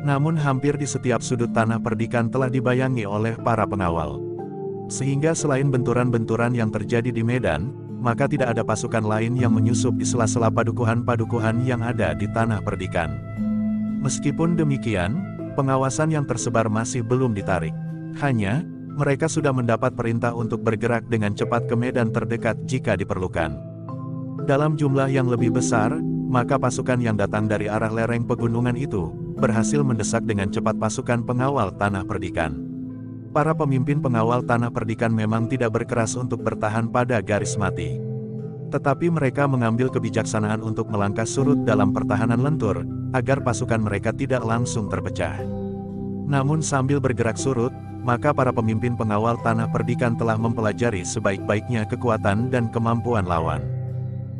Namun hampir di setiap sudut tanah perdikan telah dibayangi oleh para pengawal. Sehingga selain benturan-benturan yang terjadi di medan, maka tidak ada pasukan lain yang menyusup di sela-sela padukuhan-padukuhan yang ada di tanah perdikan. Meskipun demikian, pengawasan yang tersebar masih belum ditarik. Hanya, mereka sudah mendapat perintah untuk bergerak dengan cepat ke medan terdekat jika diperlukan. Dalam jumlah yang lebih besar, maka pasukan yang datang dari arah lereng pegunungan itu, berhasil mendesak dengan cepat pasukan pengawal tanah perdikan. Para pemimpin pengawal tanah perdikan memang tidak berkeras untuk bertahan pada garis mati. Tetapi mereka mengambil kebijaksanaan untuk melangkah surut dalam pertahanan lentur, agar pasukan mereka tidak langsung terpecah. Namun sambil bergerak surut, maka para pemimpin pengawal tanah perdikan telah mempelajari sebaik-baiknya kekuatan dan kemampuan lawan.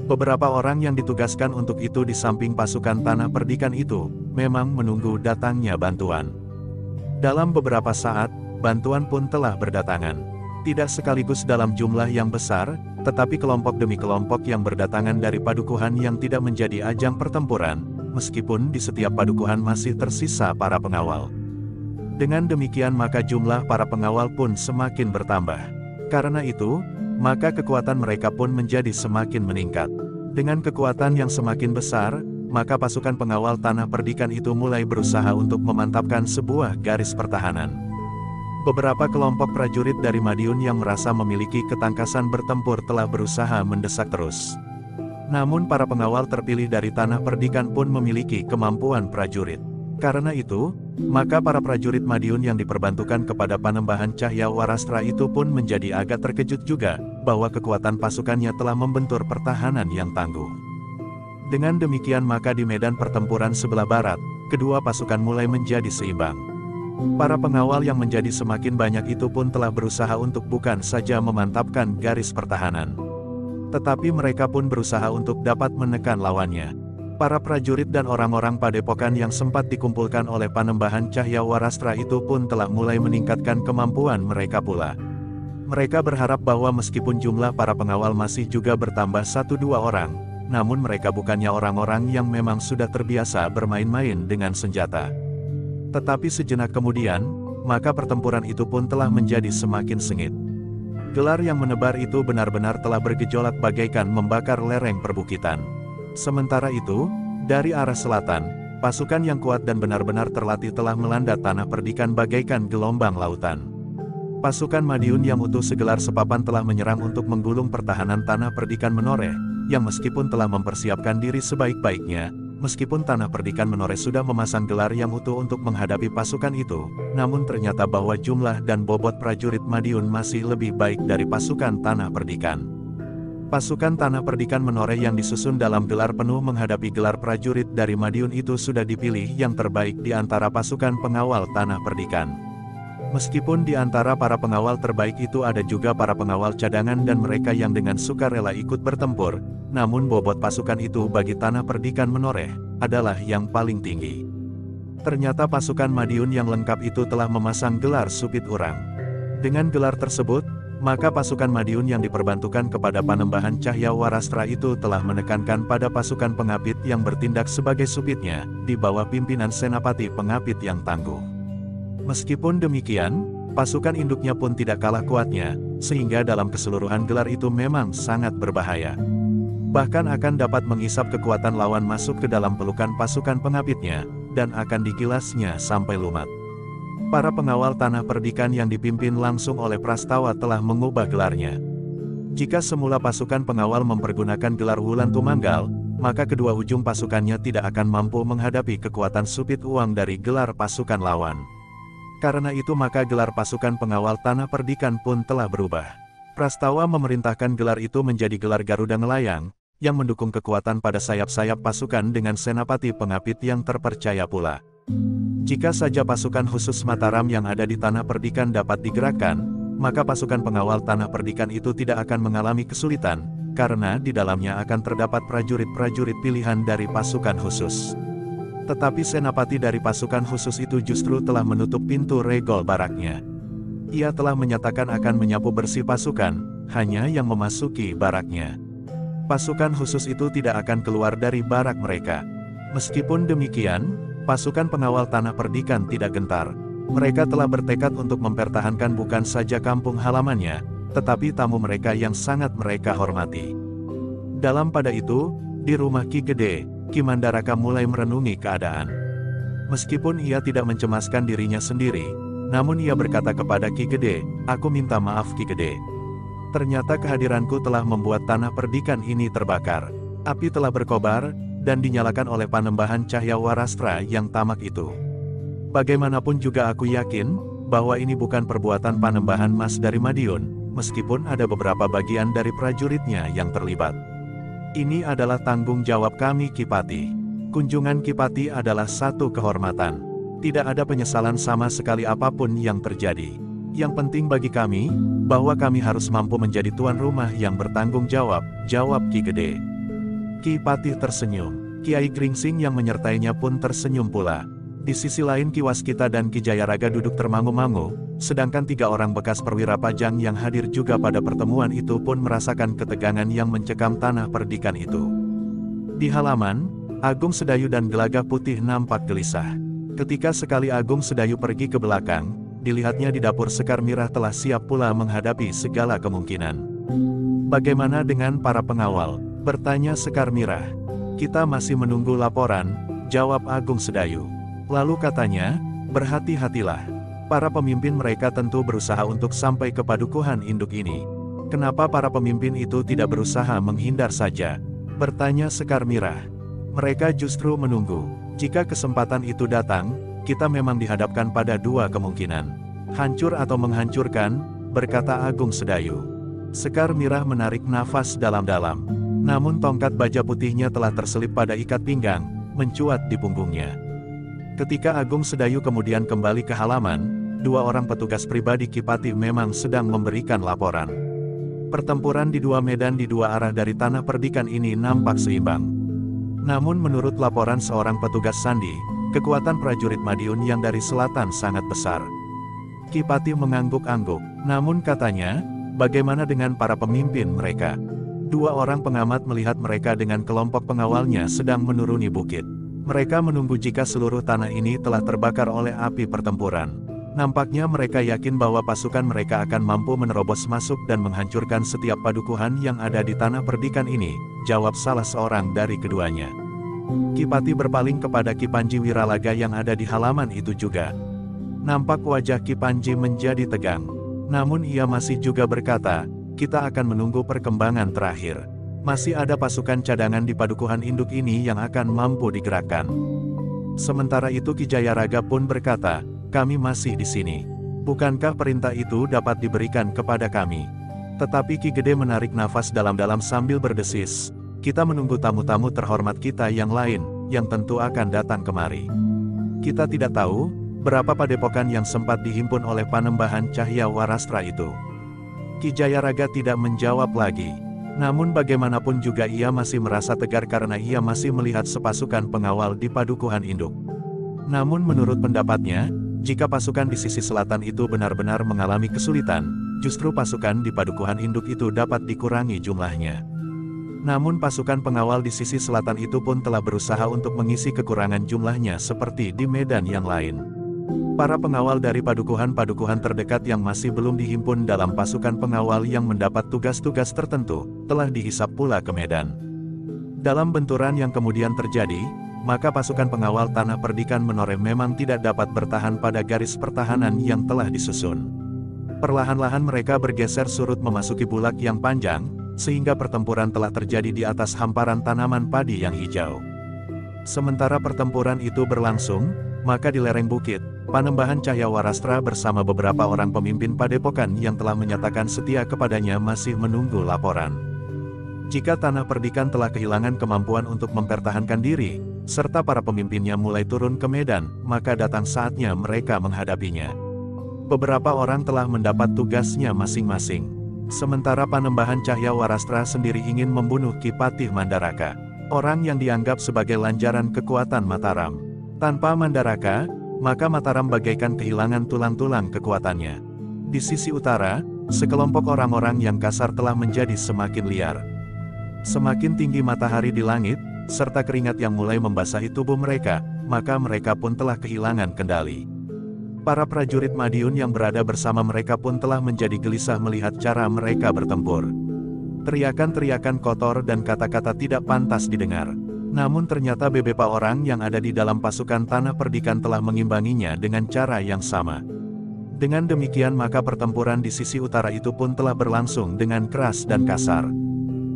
Beberapa orang yang ditugaskan untuk itu di samping pasukan tanah perdikan itu, memang menunggu datangnya bantuan. Dalam beberapa saat, bantuan pun telah berdatangan. Tidak sekaligus dalam jumlah yang besar, tetapi kelompok demi kelompok yang berdatangan dari padukuhan yang tidak menjadi ajang pertempuran, meskipun di setiap padukuhan masih tersisa para pengawal. Dengan demikian maka jumlah para pengawal pun semakin bertambah. Karena itu, maka kekuatan mereka pun menjadi semakin meningkat. Dengan kekuatan yang semakin besar, maka pasukan pengawal tanah perdikan itu mulai berusaha untuk memantapkan sebuah garis pertahanan. Beberapa kelompok prajurit dari Madiun yang merasa memiliki ketangkasan bertempur telah berusaha mendesak terus. Namun para pengawal terpilih dari tanah perdikan pun memiliki kemampuan prajurit. Karena itu, maka para prajurit Madiun yang diperbantukan kepada Panembahan Cahyawarastra itu pun menjadi agak terkejut juga, bahwa kekuatan pasukannya telah membentur pertahanan yang tangguh. Dengan demikian maka di medan pertempuran sebelah barat, kedua pasukan mulai menjadi seimbang. Para pengawal yang menjadi semakin banyak itu pun telah berusaha untuk bukan saja memantapkan garis pertahanan, tetapi mereka pun berusaha untuk dapat menekan lawannya. Para prajurit dan orang-orang padepokan yang sempat dikumpulkan oleh Panembahan Cahyawarastra itu pun telah mulai meningkatkan kemampuan mereka pula. Mereka berharap bahwa meskipun jumlah para pengawal masih juga bertambah 1-2 orang, namun mereka bukannya orang-orang yang memang sudah terbiasa bermain-main dengan senjata. Tetapi sejenak kemudian, maka pertempuran itu pun telah menjadi semakin sengit. Gelar yang menebar itu benar-benar telah bergejolak bagaikan membakar lereng perbukitan. Sementara itu, dari arah selatan, pasukan yang kuat dan benar-benar terlatih telah melanda tanah perdikan bagaikan gelombang lautan. Pasukan Madiun yang utuh segelar sepapan telah menyerang untuk menggulung pertahanan tanah perdikan Menoreh, yang meskipun telah mempersiapkan diri sebaik-baiknya, meskipun tanah perdikan Menoreh sudah memasang gelar yang utuh untuk menghadapi pasukan itu, namun ternyata bahwa jumlah dan bobot prajurit Madiun masih lebih baik dari pasukan tanah perdikan. Pasukan tanah perdikan Menoreh yang disusun dalam gelar penuh menghadapi gelar prajurit dari Madiun itu sudah dipilih yang terbaik di antara pasukan pengawal tanah perdikan. Meskipun di antara para pengawal terbaik itu ada juga para pengawal cadangan dan mereka yang dengan sukarela ikut bertempur, namun bobot pasukan itu bagi tanah perdikan Menoreh adalah yang paling tinggi. Ternyata pasukan Madiun yang lengkap itu telah memasang gelar Supit Urang. Dengan gelar tersebut, maka pasukan Madiun yang diperbantukan kepada Panembahan Cahya Warastra itu telah menekankan pada pasukan Pengapit yang bertindak sebagai supitnya, di bawah pimpinan Senapati Pengapit yang tangguh. Meskipun demikian, pasukan induknya pun tidak kalah kuatnya, sehingga dalam keseluruhan gelar itu memang sangat berbahaya. Bahkan akan dapat menghisap kekuatan lawan masuk ke dalam pelukan pasukan Pengapitnya, dan akan digilasnya sampai lumat. Para pengawal tanah perdikan yang dipimpin langsung oleh Prastawa telah mengubah gelarnya. Jika semula pasukan pengawal mempergunakan gelar Wulan Tumanggal, maka kedua ujung pasukannya tidak akan mampu menghadapi kekuatan Supit Uang dari gelar pasukan lawan. Karena itu maka gelar pasukan pengawal tanah perdikan pun telah berubah. Prastawa memerintahkan gelar itu menjadi gelar Garuda Ngelayang, yang mendukung kekuatan pada sayap-sayap pasukan dengan Senapati Pengapit yang terpercaya pula. Jika saja pasukan khusus Mataram yang ada di tanah perdikan dapat digerakkan, maka pasukan pengawal tanah perdikan itu tidak akan mengalami kesulitan, karena di dalamnya akan terdapat prajurit-prajurit pilihan dari pasukan khusus. Tetapi senapati dari pasukan khusus itu justru telah menutup pintu regol baraknya. Ia telah menyatakan akan menyapu bersih pasukan, hanya yang memasuki baraknya. Pasukan khusus itu tidak akan keluar dari barak mereka. Meskipun demikian, pasukan pengawal tanah perdikan tidak gentar. Mereka telah bertekad untuk mempertahankan bukan saja kampung halamannya, tetapi tamu mereka yang sangat mereka hormati. Dalam pada itu, di rumah Ki Gede, Ki Mandaraka mulai merenungi keadaan. Meskipun ia tidak mencemaskan dirinya sendiri, namun ia berkata kepada Ki Gede, "Aku minta maaf Ki Gede. Ternyata kehadiranku telah membuat tanah perdikan ini terbakar. Api telah berkobar, dan dinyalakan oleh Panembahan Cahya Warastra yang tamak itu. Bagaimanapun juga aku yakin, bahwa ini bukan perbuatan Panembahan Mas dari Madiun, meskipun ada beberapa bagian dari prajuritnya yang terlibat. Ini adalah tanggung jawab kami Kipati. Kunjungan Kipati adalah satu kehormatan. Tidak ada penyesalan sama sekali apapun yang terjadi. Yang penting bagi kami, bahwa kami harus mampu menjadi tuan rumah yang bertanggung jawab, jawab Ki Gede." Ki Patih tersenyum. Kiai Gringsing yang menyertainya pun tersenyum pula. Di sisi lain Ki Waskita dan Ki Jayaraga duduk termangu-mangu, sedangkan 3 orang bekas perwira pajang yang hadir juga pada pertemuan itu pun merasakan ketegangan yang mencekam tanah perdikan itu. Di halaman, Agung Sedayu dan Gelagah Putih nampak gelisah. Ketika sekali Agung Sedayu pergi ke belakang, dilihatnya di dapur Sekar Mirah telah siap pula menghadapi segala kemungkinan. "Bagaimana dengan para pengawal?" bertanya Sekar Mirah. "Kita masih menunggu laporan," jawab Agung Sedayu. Lalu katanya, "Berhati-hatilah. Para pemimpin mereka tentu berusaha untuk sampai ke padukuhan induk ini. Kenapa para pemimpin itu tidak berusaha menghindar saja?" bertanya Sekar Mirah. "Mereka justru menunggu. Jika kesempatan itu datang, kita memang dihadapkan pada 2 kemungkinan. Hancur atau menghancurkan," berkata Agung Sedayu. Sekar Mirah menarik nafas dalam-dalam. Namun tongkat baja putihnya telah terselip pada ikat pinggang, mencuat di punggungnya. Ketika Agung Sedayu kemudian kembali ke halaman, 2 orang petugas pribadi Kipati memang sedang memberikan laporan. Pertempuran di 2 medan di 2 arah dari tanah perdikan ini nampak seimbang. Namun menurut laporan seorang petugas sandi, kekuatan prajurit Madiun yang dari selatan sangat besar. Kipati mengangguk-angguk, namun katanya, "Bagaimana dengan para pemimpin mereka? Dua orang pengamat melihat mereka dengan kelompok pengawalnya sedang menuruni bukit. Mereka menunggu jika seluruh tanah ini telah terbakar oleh api pertempuran. Nampaknya mereka yakin bahwa pasukan mereka akan mampu menerobos masuk dan menghancurkan setiap padukuhan yang ada di tanah perdikan ini, jawab salah seorang dari keduanya. Ki Pati berpaling kepada Ki Panji Wiralaga yang ada di halaman itu juga. Nampak wajah Ki Panji menjadi tegang. Namun ia masih juga berkata, kita akan menunggu perkembangan terakhir. Masih ada pasukan cadangan di padukuhan induk ini yang akan mampu digerakkan. Sementara itu Ki Jayaraga pun berkata, kami masih di sini. Bukankah perintah itu dapat diberikan kepada kami? Tetapi Ki Gede menarik nafas dalam-dalam sambil berdesis. Kita menunggu tamu-tamu terhormat kita yang lain, yang tentu akan datang kemari. Kita tidak tahu, berapa padepokan yang sempat dihimpun oleh Panembahan Cahya Warastra itu. Ki Jayaraga tidak menjawab lagi. Namun bagaimanapun juga ia masih merasa tegar karena ia masih melihat sepasukan pengawal di padukuhan induk. Namun menurut pendapatnya, jika pasukan di sisi selatan itu benar-benar mengalami kesulitan, justru pasukan di padukuhan induk itu dapat dikurangi jumlahnya. Namun pasukan pengawal di sisi selatan itu pun telah berusaha untuk mengisi kekurangan jumlahnya seperti di medan yang lain. Para pengawal dari padukuhan-padukuhan terdekat yang masih belum dihimpun dalam pasukan pengawal yang mendapat tugas-tugas tertentu, telah dihisap pula ke medan. Dalam benturan yang kemudian terjadi, maka pasukan pengawal tanah perdikan Menoreh memang tidak dapat bertahan pada garis pertahanan yang telah disusun. Perlahan-lahan mereka bergeser surut memasuki bulak yang panjang, sehingga pertempuran telah terjadi di atas hamparan tanaman padi yang hijau. Sementara pertempuran itu berlangsung, maka di lereng bukit, Panembahan Cahya Warastra bersama beberapa orang pemimpin padepokan yang telah menyatakan setia kepadanya masih menunggu laporan. Jika tanah perdikan telah kehilangan kemampuan untuk mempertahankan diri, serta para pemimpinnya mulai turun ke medan, maka datang saatnya mereka menghadapinya. Beberapa orang telah mendapat tugasnya masing-masing. Sementara Panembahan Cahya Warastra sendiri ingin membunuh Ki Patih Mandaraka, orang yang dianggap sebagai lanjaran kekuatan Mataram. Tanpa Mandaraka, maka Mataram bagaikan kehilangan tulang-tulang kekuatannya. Di sisi utara, sekelompok orang-orang yang kasar telah menjadi semakin liar. Semakin tinggi matahari di langit, serta keringat yang mulai membasahi tubuh mereka, maka mereka pun telah kehilangan kendali. Para prajurit Madiun yang berada bersama mereka pun telah menjadi gelisah melihat cara mereka bertempur. Teriakan-teriakan kotor dan kata-kata tidak pantas didengar. Namun ternyata beberapa orang yang ada di dalam pasukan tanah perdikan telah mengimbanginya dengan cara yang sama. Dengan demikian maka pertempuran di sisi utara itu pun telah berlangsung dengan keras dan kasar.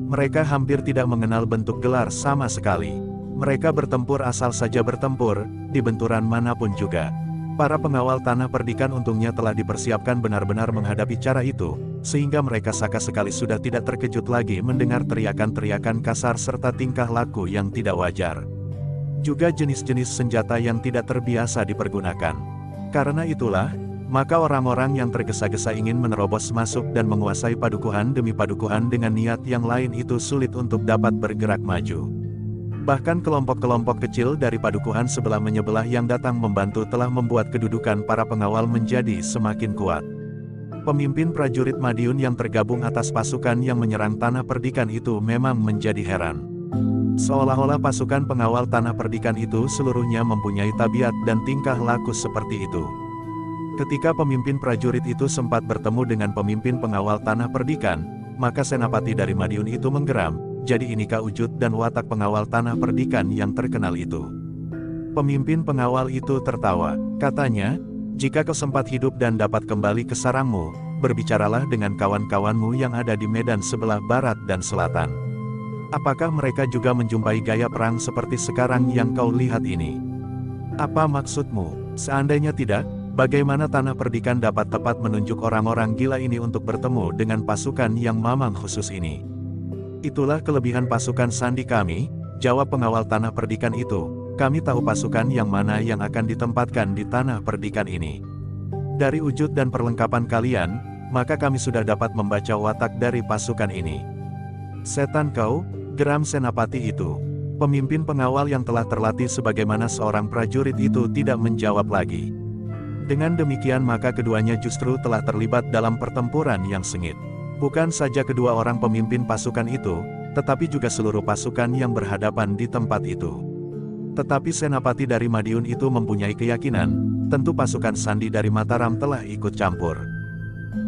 Mereka hampir tidak mengenal bentuk gelar sama sekali. Mereka bertempur asal saja bertempur, di benturan manapun juga. Para pengawal tanah perdikan untungnya telah dipersiapkan benar-benar menghadapi cara itu, sehingga mereka sama sekali sudah tidak terkejut lagi mendengar teriakan-teriakan kasar serta tingkah laku yang tidak wajar. Juga jenis-jenis senjata yang tidak terbiasa dipergunakan. Karena itulah, maka orang-orang yang tergesa-gesa ingin menerobos masuk dan menguasai padukuhan demi padukuhan dengan niat yang lain itu sulit untuk dapat bergerak maju. Bahkan kelompok-kelompok kecil dari padukuhan sebelah menyebelah yang datang membantu telah membuat kedudukan para pengawal menjadi semakin kuat. Pemimpin prajurit Madiun yang tergabung atas pasukan yang menyerang tanah perdikan itu memang menjadi heran. Seolah-olah pasukan pengawal tanah perdikan itu seluruhnya mempunyai tabiat dan tingkah laku seperti itu. Ketika pemimpin prajurit itu sempat bertemu dengan pemimpin pengawal tanah perdikan, maka senapati dari Madiun itu menggeram. Jadi inikah wujud dan watak pengawal tanah perdikan yang terkenal itu? Pemimpin pengawal itu tertawa, katanya, jika kau sempat hidup dan dapat kembali ke sarangmu, berbicaralah dengan kawan-kawanmu yang ada di medan sebelah barat dan selatan. Apakah mereka juga menjumpai gaya perang seperti sekarang yang kau lihat ini? Apa maksudmu? Seandainya tidak, bagaimana tanah perdikan dapat tepat menunjuk orang-orang gila ini untuk bertemu dengan pasukan yang mamang khusus ini? Itulah kelebihan pasukan sandi kami, jawab pengawal tanah perdikan itu. Kami tahu pasukan yang mana yang akan ditempatkan di tanah perdikan ini. Dari wujud dan perlengkapan kalian, maka kami sudah dapat membaca watak dari pasukan ini. Setan kau, geram senapati itu. Pemimpin pengawal yang telah terlatih sebagaimana seorang prajurit itu tidak menjawab lagi. Dengan demikian maka keduanya justru telah terlibat dalam pertempuran yang sengit. Bukan saja kedua orang pemimpin pasukan itu, tetapi juga seluruh pasukan yang berhadapan di tempat itu. Tetapi senapati dari Madiun itu mempunyai keyakinan, tentu pasukan Sandi dari Mataram telah ikut campur.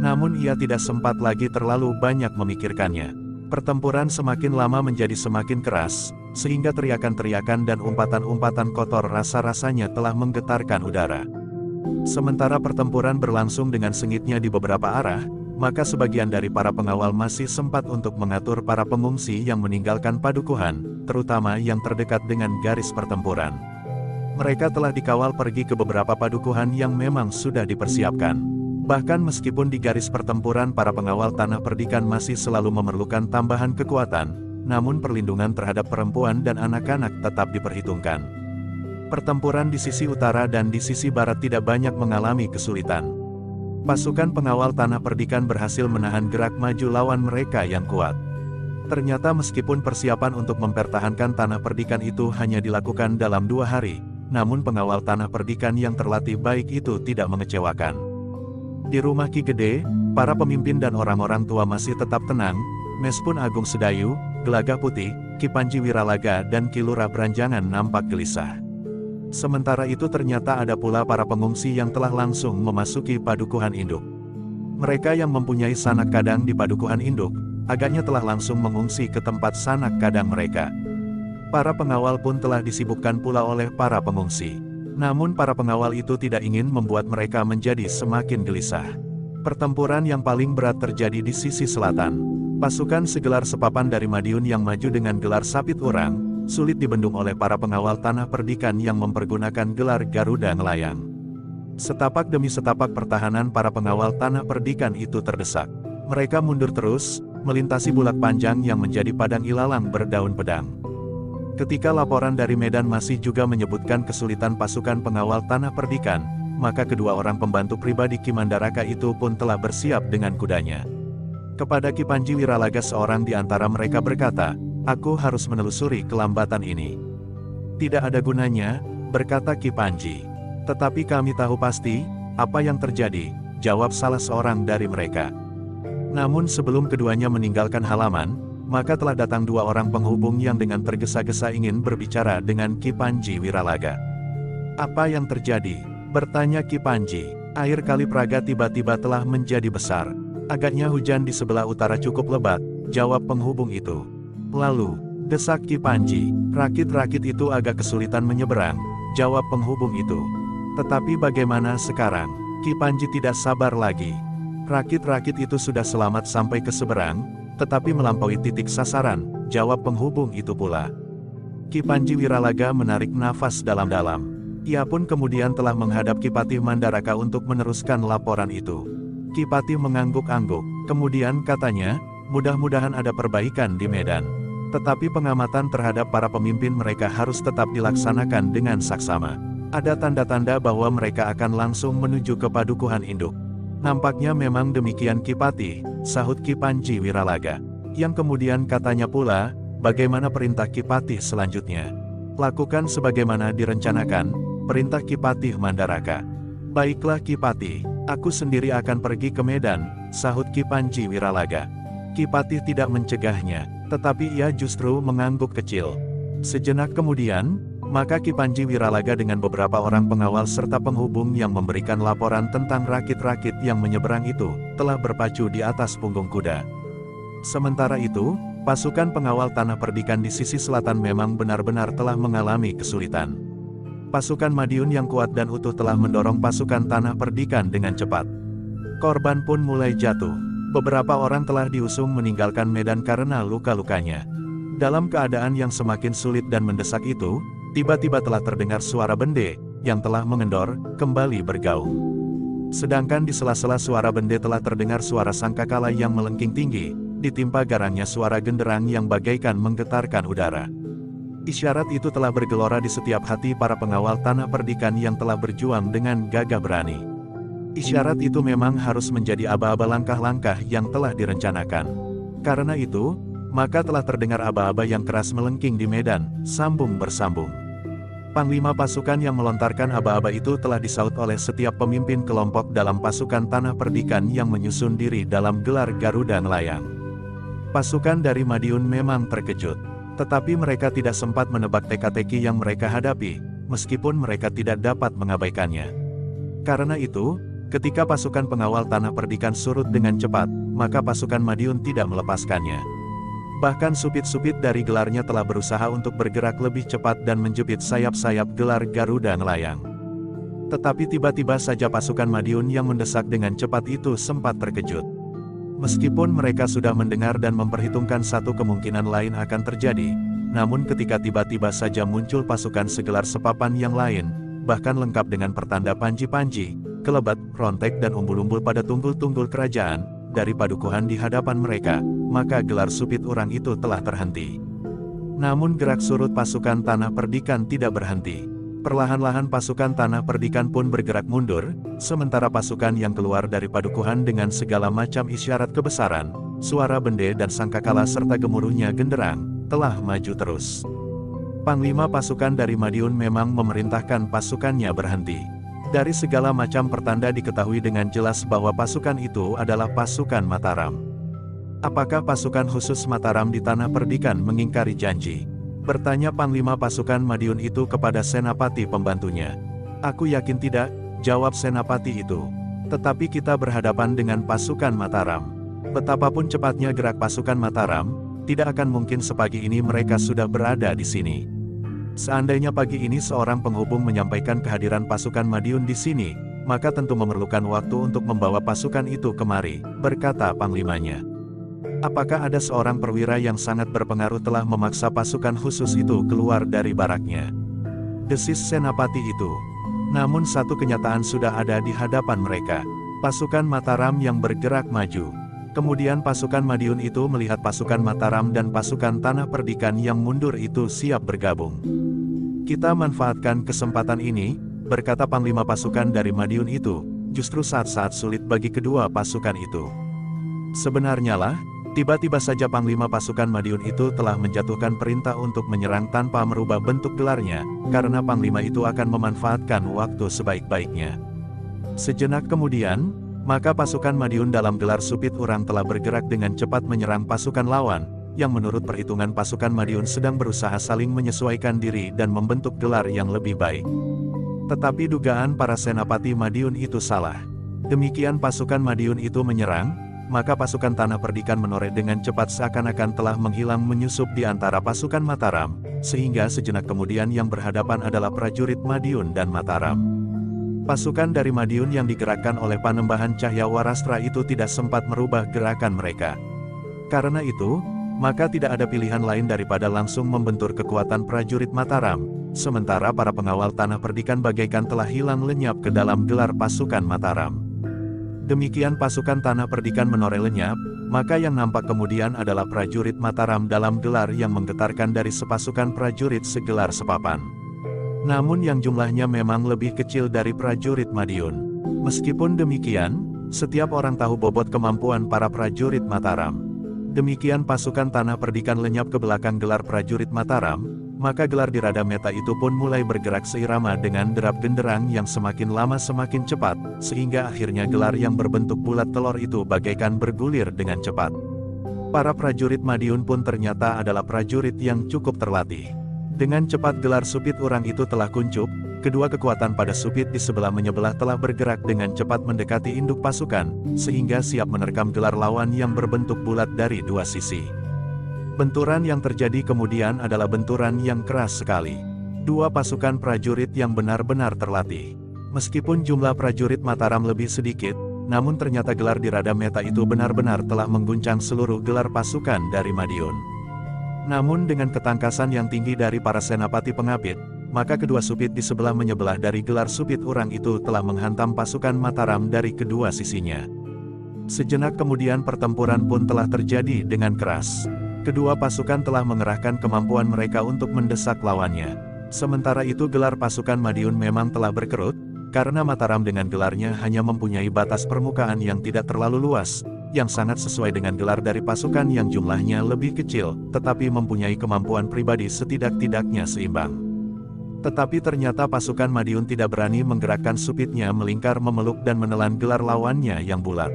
Namun ia tidak sempat lagi terlalu banyak memikirkannya. Pertempuran semakin lama menjadi semakin keras, sehingga teriakan-teriakan dan umpatan-umpatan kotor rasa-rasanya telah menggetarkan udara. Sementara pertempuran berlangsung dengan sengitnya di beberapa arah, maka sebagian dari para pengawal masih sempat untuk mengatur para pengungsi yang meninggalkan padukuhan, terutama yang terdekat dengan garis pertempuran. Mereka telah dikawal pergi ke beberapa padukuhan yang memang sudah dipersiapkan. Bahkan meskipun di garis pertempuran para pengawal tanah perdikan masih selalu memerlukan tambahan kekuatan, namun perlindungan terhadap perempuan dan anak-anak tetap diperhitungkan. Pertempuran di sisi utara dan di sisi barat tidak banyak mengalami kesulitan. Pasukan pengawal tanah perdikan berhasil menahan gerak maju lawan mereka yang kuat. Ternyata meskipun persiapan untuk mempertahankan tanah perdikan itu hanya dilakukan dalam 2 hari, namun pengawal tanah perdikan yang terlatih baik itu tidak mengecewakan. Di rumah Ki Gede, para pemimpin dan orang-orang tua masih tetap tenang, meskipun Agung Sedayu, Gelagah Putih, Ki Panji Wiralaga dan Ki Lurah Beranjangan nampak gelisah. Sementara itu ternyata ada pula para pengungsi yang telah langsung memasuki padukuhan induk. Mereka yang mempunyai sanak kadang di padukuhan induk, agaknya telah langsung mengungsi ke tempat sanak kadang mereka. Para pengawal pun telah disibukkan pula oleh para pengungsi. Namun para pengawal itu tidak ingin membuat mereka menjadi semakin gelisah. Pertempuran yang paling berat terjadi di sisi selatan. Pasukan segelar sepapan dari Madiun yang maju dengan gelar Sapit Urang, sulit dibendung oleh para pengawal tanah perdikan yang mempergunakan gelar Garuda Ngelayang. Setapak demi setapak pertahanan para pengawal tanah perdikan itu terdesak. Mereka mundur terus, melintasi bulak panjang yang menjadi padang ilalang berdaun pedang. Ketika laporan dari Medan masih juga menyebutkan kesulitan pasukan pengawal tanah perdikan, maka kedua orang pembantu pribadi Ki Mandaraka itu pun telah bersiap dengan kudanya. Kepada Ki Panji Wiralaga seorang di antara mereka berkata, "Aku harus menelusuri kelambatan ini." "Tidak ada gunanya," berkata Ki Panji. "Tetapi kami tahu pasti, apa yang terjadi," jawab salah seorang dari mereka. Namun sebelum keduanya meninggalkan halaman, maka telah datang 2 orang penghubung yang dengan tergesa-gesa ingin berbicara dengan Ki Panji Wiralaga. "Apa yang terjadi?" bertanya Ki Panji. "Air Kali Praga tiba-tiba telah menjadi besar. Agaknya hujan di sebelah utara cukup lebat," jawab penghubung itu. "Lalu," desak Ki Panji, "rakit-rakit itu agak kesulitan menyeberang," jawab penghubung itu. "Tetapi bagaimana sekarang?" Ki Panji tidak sabar lagi. "Rakit-rakit itu sudah selamat sampai ke seberang, tetapi melampaui titik sasaran," jawab penghubung itu pula. Ki Panji Wiralaga menarik nafas dalam-dalam. Ia pun kemudian telah menghadap Ki Patih Mandaraka untuk meneruskan laporan itu. Ki Patih mengangguk-angguk, kemudian katanya, "Mudah-mudahan ada perbaikan di Medan. Tetapi pengamatan terhadap para pemimpin mereka harus tetap dilaksanakan dengan saksama. Ada tanda-tanda bahwa mereka akan langsung menuju ke padukuhan induk." "Nampaknya memang demikian Ki Patih," sahut Ki Panji Wiralaga. Yang kemudian katanya pula, "Bagaimana perintah Ki Patih selanjutnya?" "Lakukan sebagaimana direncanakan," perintah Ki Patih Mandaraka. "Baiklah Ki Patih, aku sendiri akan pergi ke Medan," sahut Ki Panji Wiralaga. Ki Patih tidak mencegahnya, tetapi ia justru mengangguk kecil. Sejenak kemudian, maka Ki Panji Wiralaga dengan beberapa orang pengawal serta penghubung yang memberikan laporan tentang rakit-rakit yang menyeberang itu, telah berpacu di atas punggung kuda. Sementara itu, pasukan pengawal tanah perdikan di sisi selatan memang benar-benar telah mengalami kesulitan. Pasukan Madiun yang kuat dan utuh telah mendorong pasukan tanah perdikan dengan cepat. Korban pun mulai jatuh. Beberapa orang telah diusung meninggalkan medan karena luka-lukanya. Dalam keadaan yang semakin sulit dan mendesak itu, tiba-tiba telah terdengar suara bende, yang telah mengendor, kembali bergaung. Sedangkan di sela-sela suara bende telah terdengar suara sangkakala yang melengking tinggi, ditimpa garangnya suara genderang yang bagaikan menggetarkan udara. Isyarat itu telah bergelora di setiap hati para pengawal tanah perdikan yang telah berjuang dengan gagah berani. Isyarat itu memang harus menjadi aba-aba langkah-langkah yang telah direncanakan. Karena itu, maka telah terdengar aba-aba yang keras melengking di medan, sambung bersambung. Panglima pasukan yang melontarkan aba-aba itu telah disaut oleh setiap pemimpin kelompok dalam pasukan Tanah Perdikan yang menyusun diri dalam gelar Garuda Ngelayang. Pasukan dari Madiun memang terkejut. Tetapi mereka tidak sempat menebak teka-teki yang mereka hadapi, meskipun mereka tidak dapat mengabaikannya. Karena itu, ketika pasukan pengawal Tanah Perdikan surut dengan cepat, maka pasukan Madiun tidak melepaskannya. Bahkan supit-supit dari gelarnya telah berusaha untuk bergerak lebih cepat dan menjepit sayap-sayap gelar Garuda Ngelayang. Tetapi tiba-tiba saja pasukan Madiun yang mendesak dengan cepat itu sempat terkejut. Meskipun mereka sudah mendengar dan memperhitungkan satu kemungkinan lain akan terjadi, namun ketika tiba-tiba saja muncul pasukan segelar sepapan yang lain, bahkan lengkap dengan pertanda panji-panji, kelebat, rontek dan umbul-umbul pada tunggul-tunggul kerajaan, dari padukuhan di hadapan mereka, maka gelar supit urang itu telah terhenti. Namun gerak surut pasukan Tanah Perdikan tidak berhenti. Perlahan-lahan pasukan Tanah Perdikan pun bergerak mundur, sementara pasukan yang keluar dari padukuhan dengan segala macam isyarat kebesaran, suara bende dan sangkakala serta gemuruhnya genderang, telah maju terus. Panglima pasukan dari Madiun memang memerintahkan pasukannya berhenti. Dari segala macam pertanda diketahui dengan jelas bahwa pasukan itu adalah pasukan Mataram. Apakah pasukan khusus Mataram di Tanah Perdikan mengingkari janji? Bertanya Panglima pasukan Madiun itu kepada Senapati pembantunya. Aku yakin tidak, jawab Senapati itu. Tetapi kita berhadapan dengan pasukan Mataram. Betapapun cepatnya gerak pasukan Mataram, tidak akan mungkin sepagi ini mereka sudah berada di sini. Seandainya pagi ini seorang penghubung menyampaikan kehadiran pasukan Madiun di sini, maka tentu memerlukan waktu untuk membawa pasukan itu kemari, berkata panglimanya. Apakah ada seorang perwira yang sangat berpengaruh telah memaksa pasukan khusus itu keluar dari baraknya? Desis Senapati itu. Namun satu kenyataan sudah ada di hadapan mereka. Pasukan Mataram yang bergerak maju. Kemudian pasukan Madiun itu melihat pasukan Mataram dan pasukan Tanah Perdikan yang mundur itu siap bergabung. Kita manfaatkan kesempatan ini, berkata Panglima pasukan dari Madiun itu, justru saat-saat sulit bagi kedua pasukan itu. Sebenarnya lah, tiba-tiba saja Panglima pasukan Madiun itu telah menjatuhkan perintah untuk menyerang tanpa merubah bentuk gelarnya, karena Panglima itu akan memanfaatkan waktu sebaik-baiknya. Sejenak kemudian, maka pasukan Madiun dalam gelar supit urang telah bergerak dengan cepat menyerang pasukan lawan, yang menurut perhitungan pasukan Madiun sedang berusaha saling menyesuaikan diri dan membentuk gelar yang lebih baik. Tetapi dugaan para senapati Madiun itu salah. Demikian pasukan Madiun itu menyerang, maka pasukan Tanah Perdikan menoleh dengan cepat seakan-akan telah menghilang menyusup di antara pasukan Mataram, sehingga sejenak kemudian yang berhadapan adalah prajurit Madiun dan Mataram. Pasukan dari Madiun yang digerakkan oleh Panembahan Cahya Warastra itu tidak sempat merubah gerakan mereka. Karena itu, maka tidak ada pilihan lain daripada langsung membentur kekuatan prajurit Mataram, sementara para pengawal Tanah Perdikan bagaikan telah hilang lenyap ke dalam gelar pasukan Mataram. Demikian pasukan Tanah Perdikan menoleh lenyap, maka yang nampak kemudian adalah prajurit Mataram dalam gelar yang menggetarkan dari sepasukan prajurit segelar sepapan. Namun yang jumlahnya memang lebih kecil dari prajurit Madiun. Meskipun demikian, setiap orang tahu bobot kemampuan para prajurit Mataram. Demikian pasukan Tanah Perdikan lenyap ke belakang gelar prajurit Mataram, maka gelar di Radameta itu pun mulai bergerak seirama dengan derap genderang yang semakin lama semakin cepat, sehingga akhirnya gelar yang berbentuk bulat telur itu bagaikan bergulir dengan cepat. Para prajurit Madiun pun ternyata adalah prajurit yang cukup terlatih. Dengan cepat gelar supit urang itu telah kuncup, kedua kekuatan pada supit di sebelah menyebelah telah bergerak dengan cepat mendekati induk pasukan, sehingga siap menerkam gelar lawan yang berbentuk bulat dari dua sisi. Benturan yang terjadi kemudian adalah benturan yang keras sekali. Dua pasukan prajurit yang benar-benar terlatih. Meskipun jumlah prajurit Mataram lebih sedikit, namun ternyata gelar di Radameta itu benar-benar telah mengguncang seluruh gelar pasukan dari Madiun. Namun dengan ketangkasan yang tinggi dari para senapati pengabit, maka kedua supit di sebelah menyebelah dari gelar supit urang itu telah menghantam pasukan Mataram dari kedua sisinya. Sejenak kemudian pertempuran pun telah terjadi dengan keras. Kedua pasukan telah mengerahkan kemampuan mereka untuk mendesak lawannya. Sementara itu gelar pasukan Madiun memang telah berkerut, karena Mataram dengan gelarnya hanya mempunyai batas permukaan yang tidak terlalu luas, yang sangat sesuai dengan gelar dari pasukan yang jumlahnya lebih kecil, tetapi mempunyai kemampuan pribadi setidak-tidaknya seimbang. Tetapi ternyata pasukan Madiun tidak berani menggerakkan supitnya melingkar memeluk dan menelan gelar lawannya yang bulat.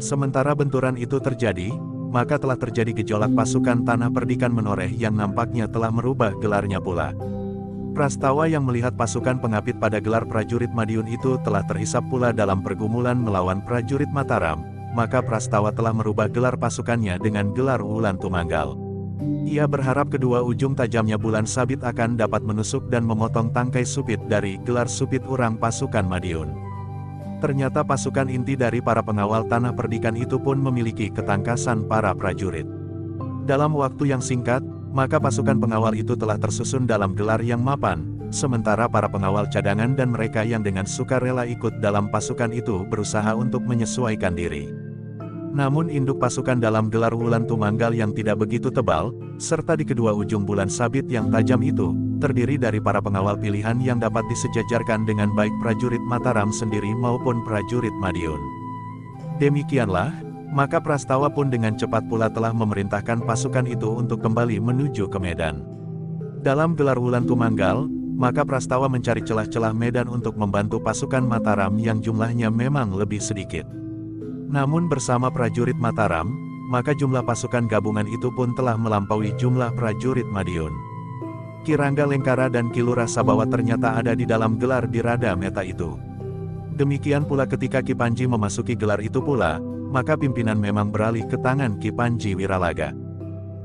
Sementara benturan itu terjadi, maka telah terjadi gejolak pasukan Tanah Perdikan Menoreh yang nampaknya telah merubah gelarnya pula. Prastawa yang melihat pasukan pengapit pada gelar prajurit Madiun itu telah terhisap pula dalam pergumulan melawan prajurit Mataram, maka Prastawa telah merubah gelar pasukannya dengan gelar Wulan Tumanggal. Ia berharap kedua ujung tajamnya bulan sabit akan dapat menusuk dan memotong tangkai supit dari gelar supit urang pasukan Madiun. Ternyata pasukan inti dari para pengawal Tanah Perdikan itu pun memiliki ketangkasan para prajurit. Dalam waktu yang singkat, maka pasukan pengawal itu telah tersusun dalam gelar yang mapan, sementara para pengawal cadangan dan mereka yang dengan sukarela ikut dalam pasukan itu berusaha untuk menyesuaikan diri. Namun induk pasukan dalam gelar Wulan Tumanggal yang tidak begitu tebal, serta di kedua ujung bulan sabit yang tajam itu, terdiri dari para pengawal pilihan yang dapat disejajarkan dengan baik prajurit Mataram sendiri maupun prajurit Madiun. Demikianlah, maka Prastawa pun dengan cepat pula telah memerintahkan pasukan itu untuk kembali menuju ke medan. Dalam gelar Wulan Tumanggal, maka Prastawa mencari celah-celah medan untuk membantu pasukan Mataram yang jumlahnya memang lebih sedikit. Namun bersama prajurit Mataram, maka jumlah pasukan gabungan itu pun telah melampaui jumlah prajurit Madiun. Ki Rangga Lengkara dan Ki Lurah Sabawa ternyata ada di dalam gelar di Rada Meta itu. Demikian pula ketika Ki Panji memasuki gelar itu pula, maka pimpinan memang beralih ke tangan Ki Panji Wiralaga.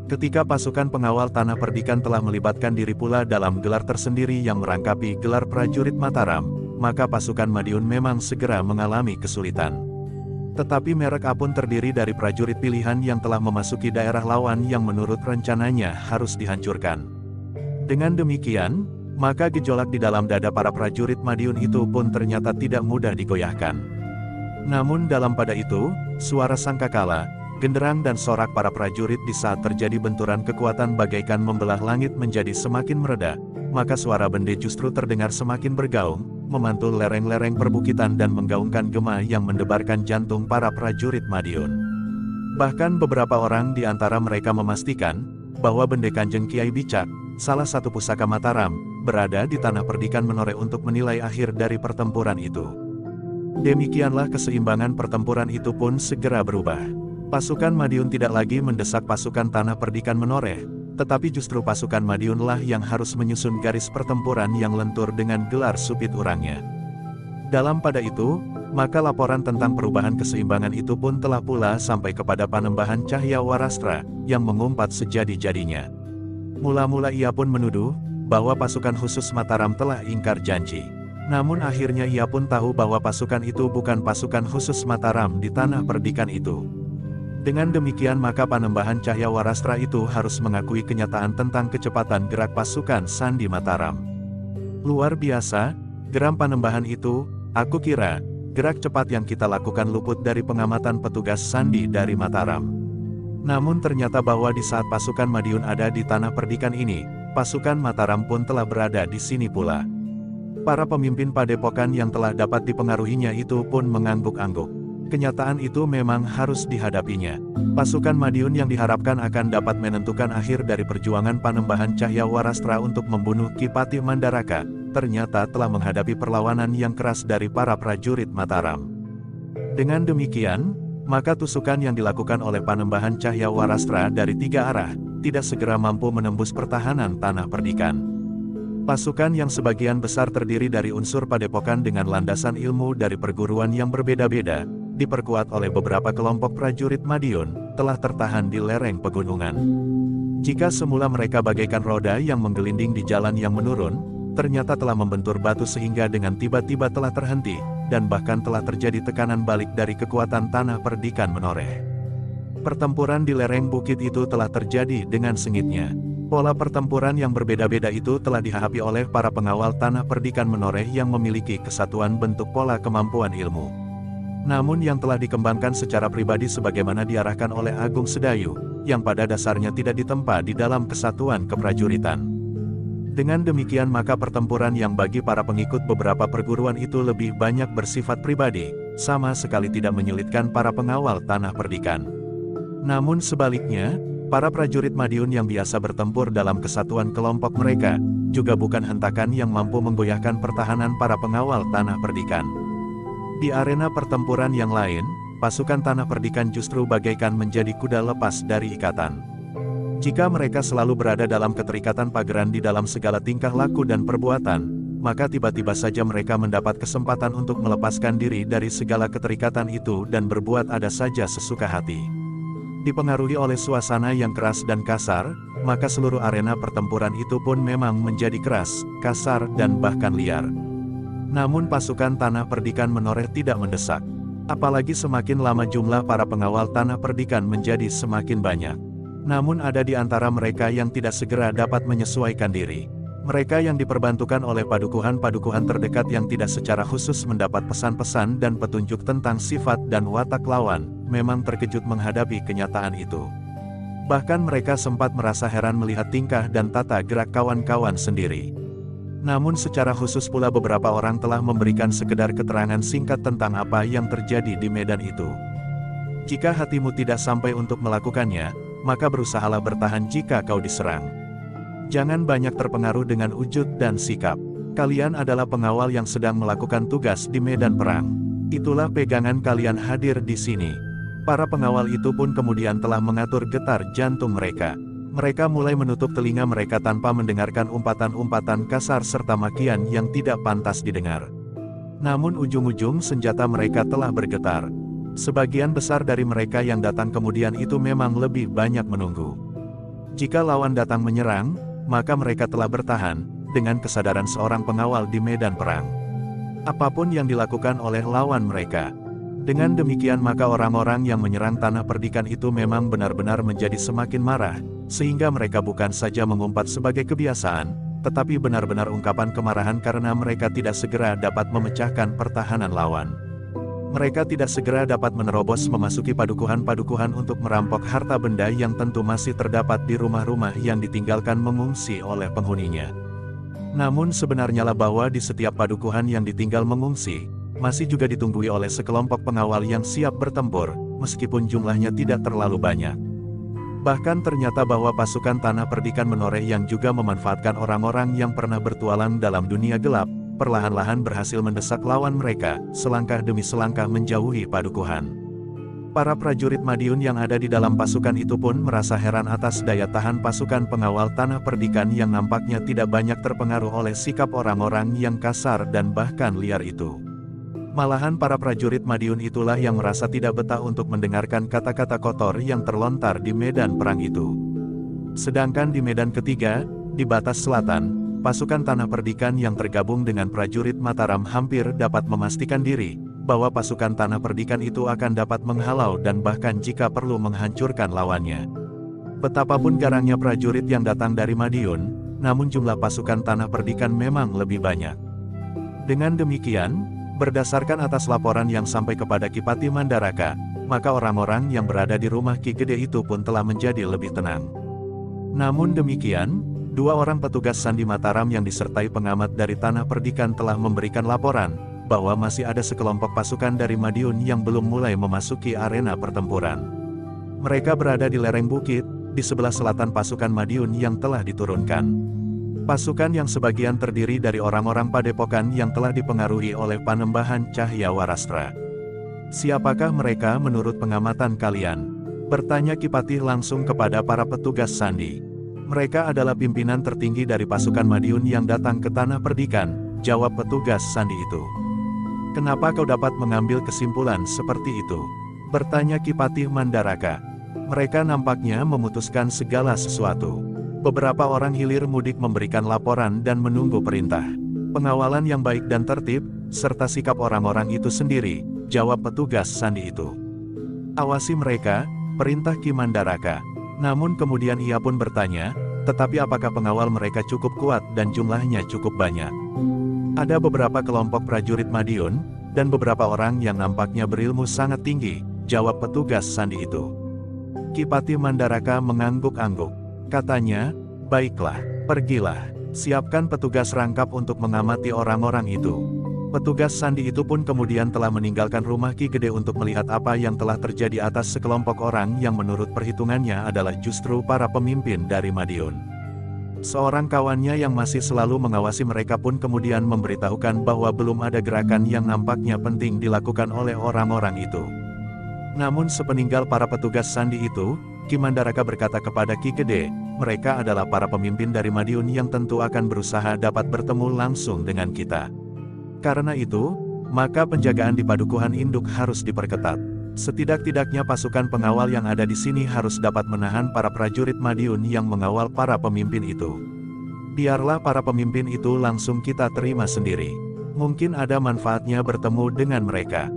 Ketika pasukan pengawal Tanah Perdikan telah melibatkan diri pula dalam gelar tersendiri yang merangkapi gelar prajurit Mataram, maka pasukan Madiun memang segera mengalami kesulitan. Tetapi Merek A pun terdiri dari prajurit pilihan yang telah memasuki daerah lawan yang menurut rencananya harus dihancurkan. Dengan demikian, maka gejolak di dalam dada para prajurit Madiun itu pun ternyata tidak mudah digoyahkan. Namun dalam pada itu, suara sangkakala, genderang dan sorak para prajurit di saat terjadi benturan kekuatan bagaikan membelah langit menjadi semakin mereda, maka suara bende justru terdengar semakin bergaung, memantul lereng-lereng perbukitan dan menggaungkan gema yang mendebarkan jantung para prajurit Madiun. Bahkan beberapa orang di antara mereka memastikan, bahwa bende Kanjeng Kiai Bicak, salah satu pusaka Mataram, berada di Tanah Perdikan Menoreh untuk menilai akhir dari pertempuran itu. Demikianlah keseimbangan pertempuran itu pun segera berubah. Pasukan Madiun tidak lagi mendesak pasukan Tanah Perdikan Menoreh, tetapi justru pasukan Madiunlah yang harus menyusun garis pertempuran yang lentur dengan gelar supit urangnya. Dalam pada itu, maka laporan tentang perubahan keseimbangan itu pun telah pula sampai kepada Panembahan Cahya Warastra, yang mengumpat sejadi-jadinya. Mula-mula ia pun menuduh, bahwa pasukan khusus Mataram telah ingkar janji. Namun akhirnya ia pun tahu bahwa pasukan itu bukan pasukan khusus Mataram di Tanah Perdikan itu. Dengan demikian maka Panembahan Cahya Warastra itu harus mengakui kenyataan tentang kecepatan gerak pasukan Sandi Mataram. Luar biasa, geram Panembahan itu, aku kira, gerak cepat yang kita lakukan luput dari pengamatan petugas Sandi dari Mataram. Namun ternyata bahwa di saat pasukan Madiun ada di Tanah Perdikan ini, pasukan Mataram pun telah berada di sini pula. Para pemimpin padepokan yang telah dapat dipengaruhinya itu pun mengangguk-angguk. Kenyataan itu memang harus dihadapinya. Pasukan Madiun yang diharapkan akan dapat menentukan akhir dari perjuangan Panembahan Cahya Warastra untuk membunuh Ki Patih Mandaraka, ternyata telah menghadapi perlawanan yang keras dari para prajurit Mataram. Dengan demikian, maka tusukan yang dilakukan oleh Panembahan Cahya Warastra dari tiga arah, tidak segera mampu menembus pertahanan Tanah Perdikan. Pasukan yang sebagian besar terdiri dari unsur padepokan dengan landasan ilmu dari perguruan yang berbeda-beda, diperkuat oleh beberapa kelompok prajurit Madiun, telah tertahan di lereng pegunungan. Jika semula mereka bagaikan roda yang menggelinding di jalan yang menurun, ternyata telah membentur batu sehingga dengan tiba-tiba telah terhenti, dan bahkan telah terjadi tekanan balik dari kekuatan Tanah Perdikan Menoreh. Pertempuran di lereng bukit itu telah terjadi dengan sengitnya. Pola pertempuran yang berbeda-beda itu telah dihadapi oleh para pengawal Tanah Perdikan Menoreh yang memiliki kesatuan bentuk pola kemampuan ilmu. Namun yang telah dikembangkan secara pribadi sebagaimana diarahkan oleh Agung Sedayu, yang pada dasarnya tidak ditempa di dalam kesatuan keprajuritan. Dengan demikian maka pertempuran yang bagi para pengikut beberapa perguruan itu lebih banyak bersifat pribadi, sama sekali tidak menyulitkan para pengawal Tanah Perdikan. Namun sebaliknya, para prajurit Madiun yang biasa bertempur dalam kesatuan kelompok mereka, juga bukan hentakan yang mampu menggoyahkan pertahanan para pengawal Tanah Perdikan. Di arena pertempuran yang lain, pasukan Tanah Perdikan justru bagaikan menjadi kuda lepas dari ikatan. Jika mereka selalu berada dalam keterikatan pageran di dalam segala tingkah laku dan perbuatan, maka tiba-tiba saja mereka mendapat kesempatan untuk melepaskan diri dari segala keterikatan itu dan berbuat ada saja sesuka hati. Dipengaruhi oleh suasana yang keras dan kasar, maka seluruh arena pertempuran itu pun memang menjadi keras, kasar dan bahkan liar. Namun pasukan Tanah Perdikan menoreh tidak mendesak. Apalagi semakin lama jumlah para pengawal Tanah Perdikan menjadi semakin banyak. Namun ada di antara mereka yang tidak segera dapat menyesuaikan diri. Mereka yang diperbantukan oleh padukuhan-padukuhan terdekat yang tidak secara khusus mendapat pesan-pesan dan petunjuk tentang sifat dan watak lawan, memang terkejut menghadapi kenyataan itu. Bahkan mereka sempat merasa heran melihat tingkah dan tata gerak kawan-kawan sendiri. Namun secara khusus pula beberapa orang telah memberikan sekedar keterangan singkat tentang apa yang terjadi di medan itu. Jika hatimu tidak sampai untuk melakukannya, maka berusahalah bertahan jika kau diserang. Jangan banyak terpengaruh dengan wujud dan sikap. Kalian adalah pengawal yang sedang melakukan tugas di medan perang. Itulah pegangan kalian hadir di sini. Para pengawal itu pun kemudian telah mengatur getar jantung mereka. Mereka mulai menutup telinga mereka tanpa mendengarkan umpatan-umpatan kasar serta makian yang tidak pantas didengar. Namun ujung-ujung senjata mereka telah bergetar. Sebagian besar dari mereka yang datang kemudian itu memang lebih banyak menunggu. Jika lawan datang menyerang, maka mereka telah bertahan, dengan kesadaran seorang pengawal di medan perang. Apapun yang dilakukan oleh lawan mereka. Dengan demikian maka orang-orang yang menyerang Tanah Perdikan itu memang benar-benar menjadi semakin marah, sehingga mereka bukan saja mengumpat sebagai kebiasaan, tetapi benar-benar ungkapan kemarahan karena mereka tidak segera dapat memecahkan pertahanan lawan. Mereka tidak segera dapat menerobos memasuki padukuhan-padukuhan untuk merampok harta benda yang tentu masih terdapat di rumah-rumah yang ditinggalkan mengungsi oleh penghuninya. Namun sebenarnya lah bahwa di setiap padukuhan yang ditinggal mengungsi, masih juga ditunggui oleh sekelompok pengawal yang siap bertempur, meskipun jumlahnya tidak terlalu banyak. Bahkan ternyata bahwa pasukan Tanah Perdikan menoreh yang juga memanfaatkan orang-orang yang pernah bertualang dalam dunia gelap, perlahan-lahan berhasil mendesak lawan mereka, selangkah demi selangkah menjauhi padukuhan. Para prajurit Madiun yang ada di dalam pasukan itu pun merasa heran atas daya tahan pasukan pengawal Tanah Perdikan yang nampaknya tidak banyak terpengaruh oleh sikap orang-orang yang kasar dan bahkan liar itu. Malahan para prajurit Madiun itulah yang merasa tidak betah untuk mendengarkan kata-kata kotor yang terlontar di medan perang itu. Sedangkan di medan ketiga, di batas selatan, pasukan Tanah Perdikan yang tergabung dengan prajurit Mataram hampir dapat memastikan diri, bahwa pasukan Tanah Perdikan itu akan dapat menghalau dan bahkan jika perlu menghancurkan lawannya. Betapapun garangnya prajurit yang datang dari Madiun, namun jumlah pasukan Tanah Perdikan memang lebih banyak. Dengan demikian, berdasarkan atas laporan yang sampai kepada Ki Pati Mandaraka, maka orang-orang yang berada di rumah Ki Gede itu pun telah menjadi lebih tenang. Namun demikian, dua orang petugas Sandi Mataram yang disertai pengamat dari Tanah Perdikan telah memberikan laporan, bahwa masih ada sekelompok pasukan dari Madiun yang belum mulai memasuki arena pertempuran. Mereka berada di lereng bukit, di sebelah selatan pasukan Madiun yang telah diturunkan. Pasukan yang sebagian terdiri dari orang-orang padepokan yang telah dipengaruhi oleh Panembahan Cahya Warastra. Siapakah mereka menurut pengamatan kalian? Bertanya Ki Patih langsung kepada para petugas Sandi. Mereka adalah pimpinan tertinggi dari pasukan Madiun yang datang ke Tanah Perdikan, jawab petugas Sandi itu. Kenapa kau dapat mengambil kesimpulan seperti itu? Bertanya Ki Patih Mandaraka. Mereka nampaknya memutuskan segala sesuatu. Beberapa orang hilir mudik memberikan laporan dan menunggu perintah. Pengawalan yang baik dan tertib, serta sikap orang-orang itu sendiri, jawab petugas Sandi itu. Awasi mereka, perintah Ki Mandaraka. Namun kemudian ia pun bertanya, tetapi apakah pengawal mereka cukup kuat dan jumlahnya cukup banyak? Ada beberapa kelompok prajurit Madiun, dan beberapa orang yang nampaknya berilmu sangat tinggi, jawab petugas Sandi itu. Ki Patih Mandaraka mengangguk-angguk. Katanya, baiklah, pergilah, siapkan petugas rangkap untuk mengamati orang-orang itu. Petugas Sandi itu pun kemudian telah meninggalkan rumah Ki Gede untuk melihat apa yang telah terjadi atas sekelompok orang yang menurut perhitungannya adalah justru para pemimpin dari Madiun. Seorang kawannya yang masih selalu mengawasi mereka pun kemudian memberitahukan bahwa belum ada gerakan yang nampaknya penting dilakukan oleh orang-orang itu. Namun sepeninggal para petugas sandi itu, Ki Mandaraka berkata kepada Ki Gede, mereka adalah para pemimpin dari Madiun yang tentu akan berusaha dapat bertemu langsung dengan kita. Karena itu, maka penjagaan di Padukuhan Induk harus diperketat. Setidak-tidaknya pasukan pengawal yang ada di sini harus dapat menahan para prajurit Madiun yang mengawal para pemimpin itu. Biarlah para pemimpin itu langsung kita terima sendiri. Mungkin ada manfaatnya bertemu dengan mereka.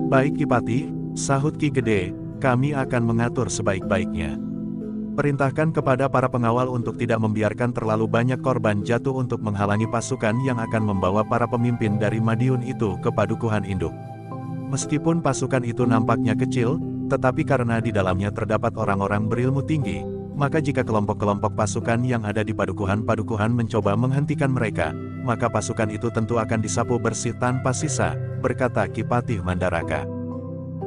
Baik Ki Patih, sahut Ki Gede, kami akan mengatur sebaik-baiknya. Perintahkan kepada para pengawal untuk tidak membiarkan terlalu banyak korban jatuh untuk menghalangi pasukan yang akan membawa para pemimpin dari Madiun itu ke Padukuhan Induk. Meskipun pasukan itu nampaknya kecil, tetapi karena di dalamnya terdapat orang-orang berilmu tinggi, maka jika kelompok-kelompok pasukan yang ada di padukuhan-padukuhan mencoba menghentikan mereka, maka pasukan itu tentu akan disapu bersih tanpa sisa, berkata Ki Patih Mandaraka.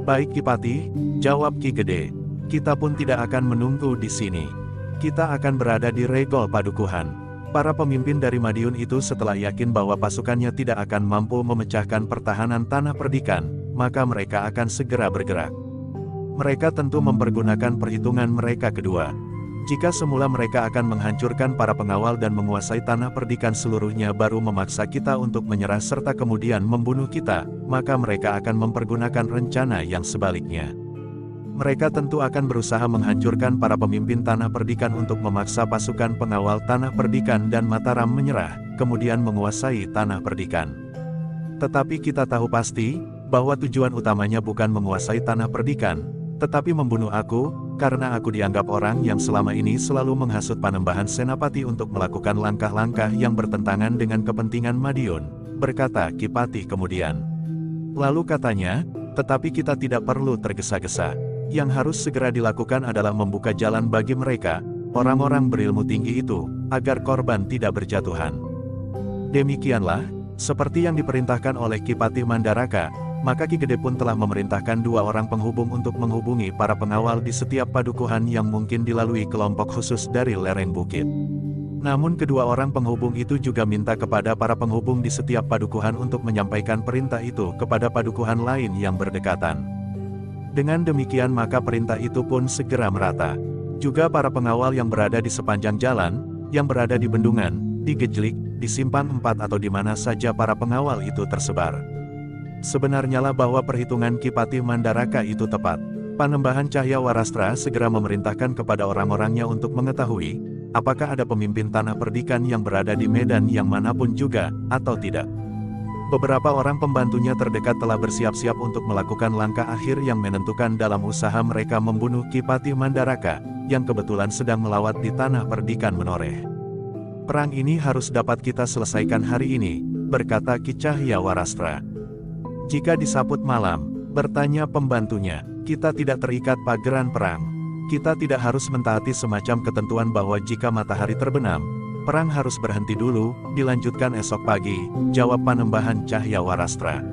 Baik Ki Patih, jawab Ki Gede, kita pun tidak akan menunggu di sini. Kita akan berada di Regol Padukuhan. Para pemimpin dari Madiun itu setelah yakin bahwa pasukannya tidak akan mampu memecahkan pertahanan Tanah Perdikan, maka mereka akan segera bergerak. Mereka tentu mempergunakan perhitungan mereka kedua. Jika semula mereka akan menghancurkan para pengawal dan menguasai Tanah Perdikan seluruhnya baru memaksa kita untuk menyerah serta kemudian membunuh kita, maka mereka akan mempergunakan rencana yang sebaliknya. Mereka tentu akan berusaha menghancurkan para pemimpin Tanah Perdikan untuk memaksa pasukan pengawal Tanah Perdikan dan Mataram menyerah, kemudian menguasai Tanah Perdikan. Tetapi kita tahu pasti, bahwa tujuan utamanya bukan menguasai Tanah Perdikan, tetapi membunuh aku, karena aku dianggap orang yang selama ini selalu menghasut Panembahan Senapati untuk melakukan langkah-langkah yang bertentangan dengan kepentingan Madiun, berkata Ki Patih kemudian. Lalu katanya, tetapi kita tidak perlu tergesa-gesa. Yang harus segera dilakukan adalah membuka jalan bagi mereka, orang-orang berilmu tinggi itu, agar korban tidak berjatuhan. Demikianlah, seperti yang diperintahkan oleh Ki Patih Mandaraka, maka Ki Gede pun telah memerintahkan 2 orang penghubung untuk menghubungi para pengawal di setiap padukuhan yang mungkin dilalui kelompok khusus dari lereng bukit. Namun kedua orang penghubung itu juga minta kepada para penghubung di setiap padukuhan untuk menyampaikan perintah itu kepada padukuhan lain yang berdekatan. Dengan demikian maka perintah itu pun segera merata. Juga para pengawal yang berada di sepanjang jalan, yang berada di bendungan, di Gejlik, di Simpang 4 atau di mana saja para pengawal itu tersebar. Sebenarnya lah bahwa perhitungan Ki Patih Mandaraka itu tepat. Panembahan Cahyawarastra segera memerintahkan kepada orang-orangnya untuk mengetahui, apakah ada pemimpin Tanah Perdikan yang berada di medan yang manapun juga, atau tidak. Beberapa orang pembantunya terdekat telah bersiap-siap untuk melakukan langkah akhir yang menentukan dalam usaha mereka membunuh Ki Patih Mandaraka, yang kebetulan sedang melawat di Tanah Perdikan Menoreh. Perang ini harus dapat kita selesaikan hari ini, berkata Ki Cahyawarastra. Jika disaput malam, bertanya pembantunya, kita tidak terikat pageran perang. Kita tidak harus mentaati semacam ketentuan bahwa jika matahari terbenam, perang harus berhenti dulu, dilanjutkan esok pagi, jawab Panembahan Cahyawarastra.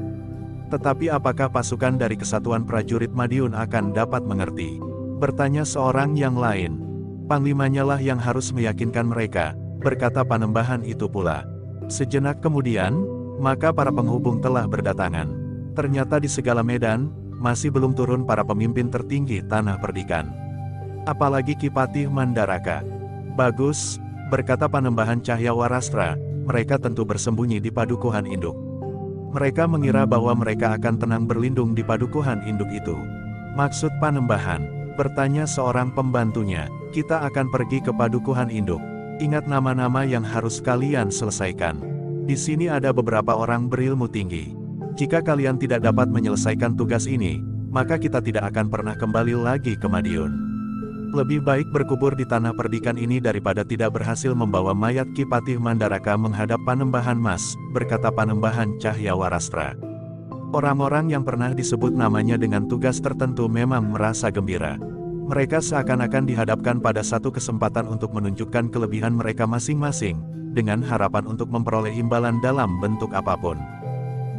Tetapi apakah pasukan dari Kesatuan Prajurit Madiun akan dapat mengerti? Bertanya seorang yang lain. Panglimanya lah yang harus meyakinkan mereka, berkata Panembahan itu pula. Sejenak kemudian, maka para penghubung telah berdatangan. Ternyata di segala medan, masih belum turun para pemimpin tertinggi Tanah Perdikan. Apalagi Ki Patih Mandaraka. Bagus, berkata Panembahan Cahyawarastra, mereka tentu bersembunyi di Padukuhan Induk. Mereka mengira bahwa mereka akan tenang berlindung di Padukuhan Induk itu. Maksud Panembahan, bertanya seorang pembantunya, kita akan pergi ke Padukuhan Induk. Ingat nama-nama yang harus kalian selesaikan. Di sini ada beberapa orang berilmu tinggi. Jika kalian tidak dapat menyelesaikan tugas ini, maka kita tidak akan pernah kembali lagi ke Madiun. Lebih baik berkubur di Tanah Perdikan ini daripada tidak berhasil membawa mayat Ki Patih Mandaraka menghadap Panembahan Mas, berkata Panembahan Cahyawarastra. Orang-orang yang pernah disebut namanya dengan tugas tertentu memang merasa gembira. Mereka seakan-akan dihadapkan pada satu kesempatan untuk menunjukkan kelebihan mereka masing-masing, dengan harapan untuk memperoleh imbalan dalam bentuk apapun.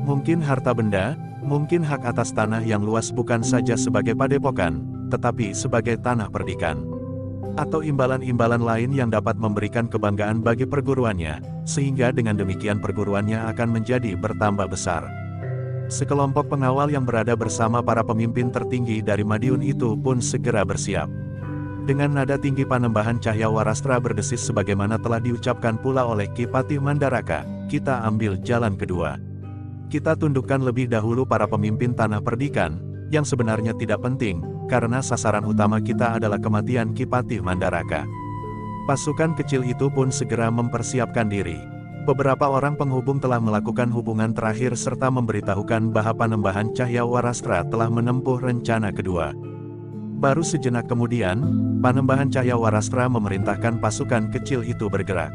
Mungkin harta benda, mungkin hak atas tanah yang luas bukan saja sebagai padepokan, tetapi sebagai Tanah Perdikan. atau imbalan-imbalan lain yang dapat memberikan kebanggaan bagi perguruannya, sehingga dengan demikian perguruannya akan menjadi bertambah besar. Sekelompok pengawal yang berada bersama para pemimpin tertinggi dari Madiun itu pun segera bersiap. Dengan nada tinggi Panembahan Cahyawarastra berdesis sebagaimana telah diucapkan pula oleh Ki Patih Mandaraka, kita ambil jalan kedua. Kita tundukkan lebih dahulu para pemimpin Tanah Perdikan, yang sebenarnya tidak penting, karena sasaran utama kita adalah kematian Ki Patih Mandaraka. Pasukan kecil itu pun segera mempersiapkan diri. Beberapa orang penghubung telah melakukan hubungan terakhir serta memberitahukan bahwa Panembahan Cahyawarastra telah menempuh rencana kedua. Baru sejenak kemudian, Panembahan Cahyawarastra memerintahkan pasukan kecil itu bergerak.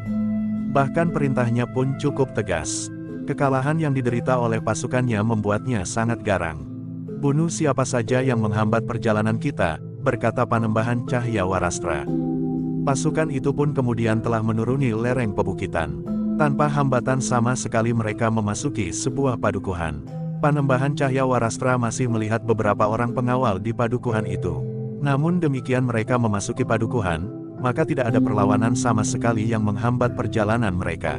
Bahkan perintahnya pun cukup tegas. Kekalahan yang diderita oleh pasukannya membuatnya sangat garang. "Bunuh siapa saja yang menghambat perjalanan kita," berkata Panembahan Cahyawarastra. Pasukan itu pun kemudian telah menuruni lereng pebukitan. Tanpa hambatan sama sekali mereka memasuki sebuah padukuhan. Panembahan Cahyawarastra masih melihat beberapa orang pengawal di padukuhan itu. Namun demikian mereka memasuki padukuhan, maka tidak ada perlawanan sama sekali yang menghambat perjalanan mereka.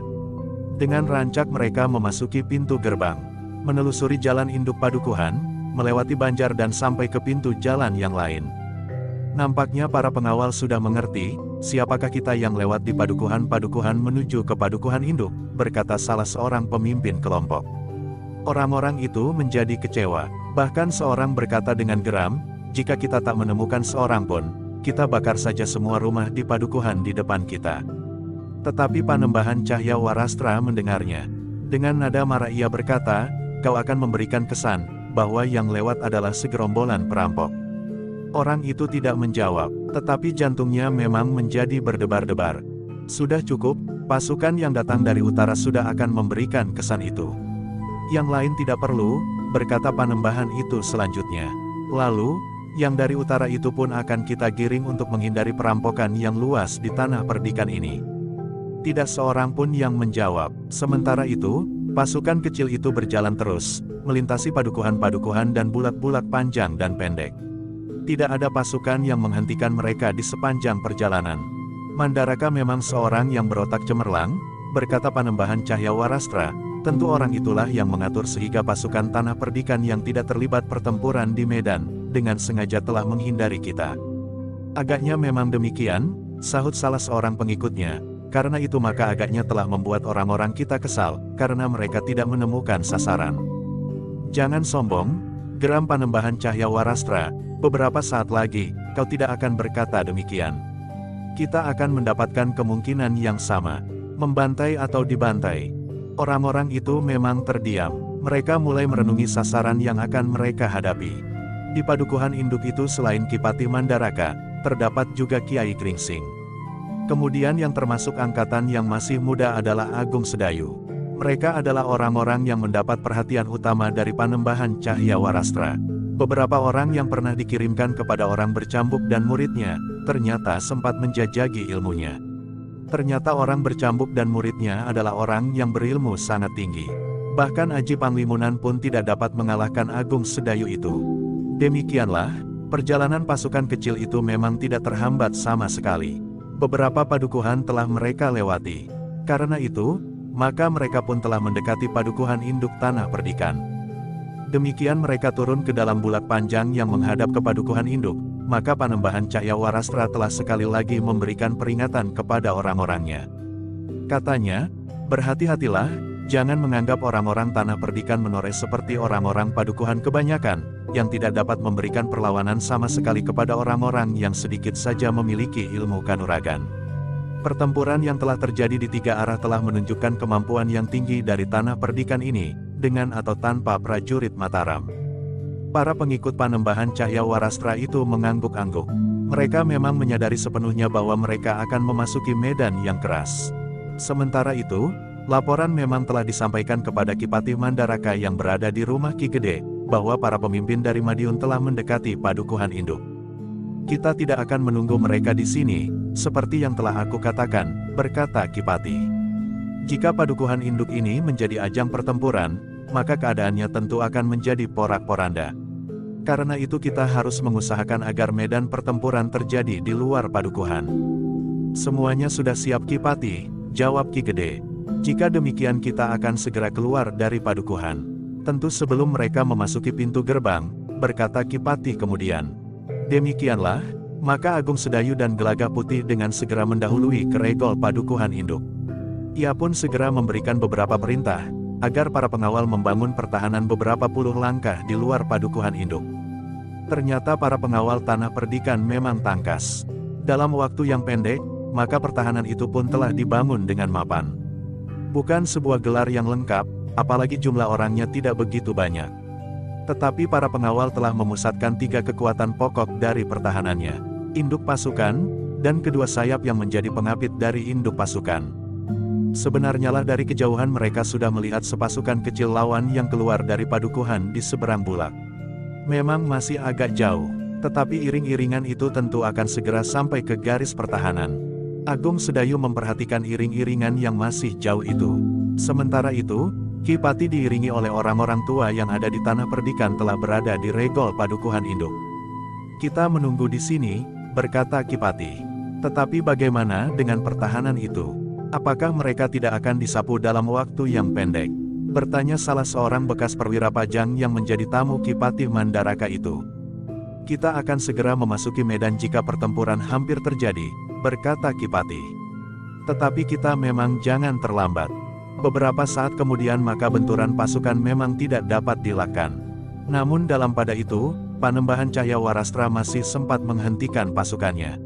Dengan rancak mereka memasuki pintu gerbang, menelusuri jalan induk padukuhan, melewati banjar dan sampai ke pintu jalan yang lain. Nampaknya para pengawal sudah mengerti, siapakah kita yang lewat di padukuhan-padukuhan menuju ke padukuhan induk, berkata salah seorang pemimpin kelompok. Orang-orang itu menjadi kecewa, bahkan seorang berkata dengan geram, "Jika kita tak menemukan seorang pun, kita bakar saja semua rumah di padukuhan di depan kita." Tetapi Panembahan Cahyawarastra mendengarnya. Dengan nada marah ia berkata, "Kau akan memberikan kesan bahwa yang lewat adalah segerombolan perampok." Orang itu tidak menjawab, tetapi jantungnya memang menjadi berdebar-debar. Sudah cukup, pasukan yang datang dari utara sudah akan memberikan kesan itu. Yang lain tidak perlu, berkata Panembahan itu selanjutnya. Lalu, yang dari utara itu pun akan kita giring untuk menghindari perampokan yang luas di Tanah Perdikan ini. Tidak seorang pun yang menjawab. Sementara itu, pasukan kecil itu berjalan terus, melintasi padukuhan-padukuhan dan bulak-bulak panjang dan pendek. Tidak ada pasukan yang menghentikan mereka di sepanjang perjalanan. "Mandaraka memang seorang yang berotak cemerlang," berkata Panembahan Cahyawarastra. "Tentu orang itulah yang mengatur sehingga pasukan Tanah Perdikan yang tidak terlibat pertempuran di medan, dengan sengaja telah menghindari kita." "Agaknya memang demikian," sahut salah seorang pengikutnya. "Karena itu maka agaknya telah membuat orang-orang kita kesal, karena mereka tidak menemukan sasaran." "Jangan sombong," geram Panembahan Cahyawarastra. "Beberapa saat lagi, kau tidak akan berkata demikian. Kita akan mendapatkan kemungkinan yang sama, membantai atau dibantai." Orang-orang itu memang terdiam. Mereka mulai merenungi sasaran yang akan mereka hadapi. Di padukuhan induk itu selain Ki Patih Mandaraka, terdapat juga Kiai Gringsing. Kemudian yang termasuk angkatan yang masih muda adalah Agung Sedayu. Mereka adalah orang-orang yang mendapat perhatian utama dari Panembahan Cahyawarastra. Beberapa orang yang pernah dikirimkan kepada orang bercambuk dan muridnya, ternyata sempat menjajaki ilmunya. Ternyata orang bercambuk dan muridnya adalah orang yang berilmu sangat tinggi. Bahkan Aji Panglimunan pun tidak dapat mengalahkan Agung Sedayu itu. Demikianlah, perjalanan pasukan kecil itu memang tidak terhambat sama sekali. Beberapa padukuhan telah mereka lewati. Karena itu, maka mereka pun telah mendekati padukuhan induk Tanah Perdikan. Demikian mereka turun ke dalam bulak panjang yang menghadap ke padukuhan induk, maka Panembahan Cahyawarastra telah sekali lagi memberikan peringatan kepada orang-orangnya. Katanya, "Berhati-hatilah, jangan menganggap orang-orang Tanah Perdikan menores seperti orang-orang padukuhan kebanyakan, yang tidak dapat memberikan perlawanan sama sekali kepada orang-orang yang sedikit saja memiliki ilmu kanuragan." Pertempuran yang telah terjadi di tiga arah telah menunjukkan kemampuan yang tinggi dari Tanah Perdikan ini, dengan atau tanpa prajurit Mataram. Para pengikut Panembahan Cahyawarastra itu mengangguk-angguk. Mereka memang menyadari sepenuhnya bahwa mereka akan memasuki medan yang keras. Sementara itu, laporan memang telah disampaikan kepada Ki Patih Mandaraka yang berada di rumah Ki Gede, bahwa para pemimpin dari Madiun telah mendekati padukuhan induk. "Kita tidak akan menunggu mereka di sini, seperti yang telah aku katakan," berkata Ki Patih. "Jika padukuhan induk ini menjadi ajang pertempuran, maka keadaannya tentu akan menjadi porak-poranda. Karena itu kita harus mengusahakan agar medan pertempuran terjadi di luar padukuhan. Semuanya sudah siap Ki Pati, jawab Ki Gede. Jika demikian kita akan segera keluar dari padukuhan. Tentu sebelum mereka memasuki pintu gerbang, berkata Ki Pati kemudian. Demikianlah, maka Agung Sedayu dan Gelagah Putih dengan segera mendahului ke regol padukuhan induk. Ia pun segera memberikan beberapa perintah, agar para pengawal membangun pertahanan beberapa puluh langkah di luar padukuhan induk. Ternyata para pengawal tanah perdikan memang tangkas. Dalam waktu yang pendek, maka pertahanan itu pun telah dibangun dengan mapan. Bukan sebuah gelar yang lengkap, apalagi jumlah orangnya tidak begitu banyak. Tetapi para pengawal telah memusatkan 3 kekuatan pokok dari pertahanannya. Induk pasukan, dan kedua sayap yang menjadi pengapit dari induk pasukan. Sebenarnya lah dari kejauhan mereka sudah melihat sepasukan kecil lawan yang keluar dari padukuhan di seberang bulak. Memang masih agak jauh, tetapi iring-iringan itu tentu akan segera sampai ke garis pertahanan. Agung Sedayu memperhatikan iring-iringan yang masih jauh itu. Sementara itu, Ki Pati diiringi oleh orang-orang tua yang ada di tanah perdikan telah berada di regol padukuhan induk. Kita menunggu di sini, berkata Ki Pati. Tetapi bagaimana dengan pertahanan itu? Apakah mereka tidak akan disapu dalam waktu yang pendek? Bertanya salah seorang bekas perwira pajang yang menjadi tamu Ki Pati Mandaraka itu. Kita akan segera memasuki medan jika pertempuran hampir terjadi, berkata Ki Pati. Tetapi kita memang jangan terlambat. Beberapa saat kemudian maka benturan pasukan memang tidak dapat dilakukan. Namun dalam pada itu, Panembahan Cahyawarastra masih sempat menghentikan pasukannya.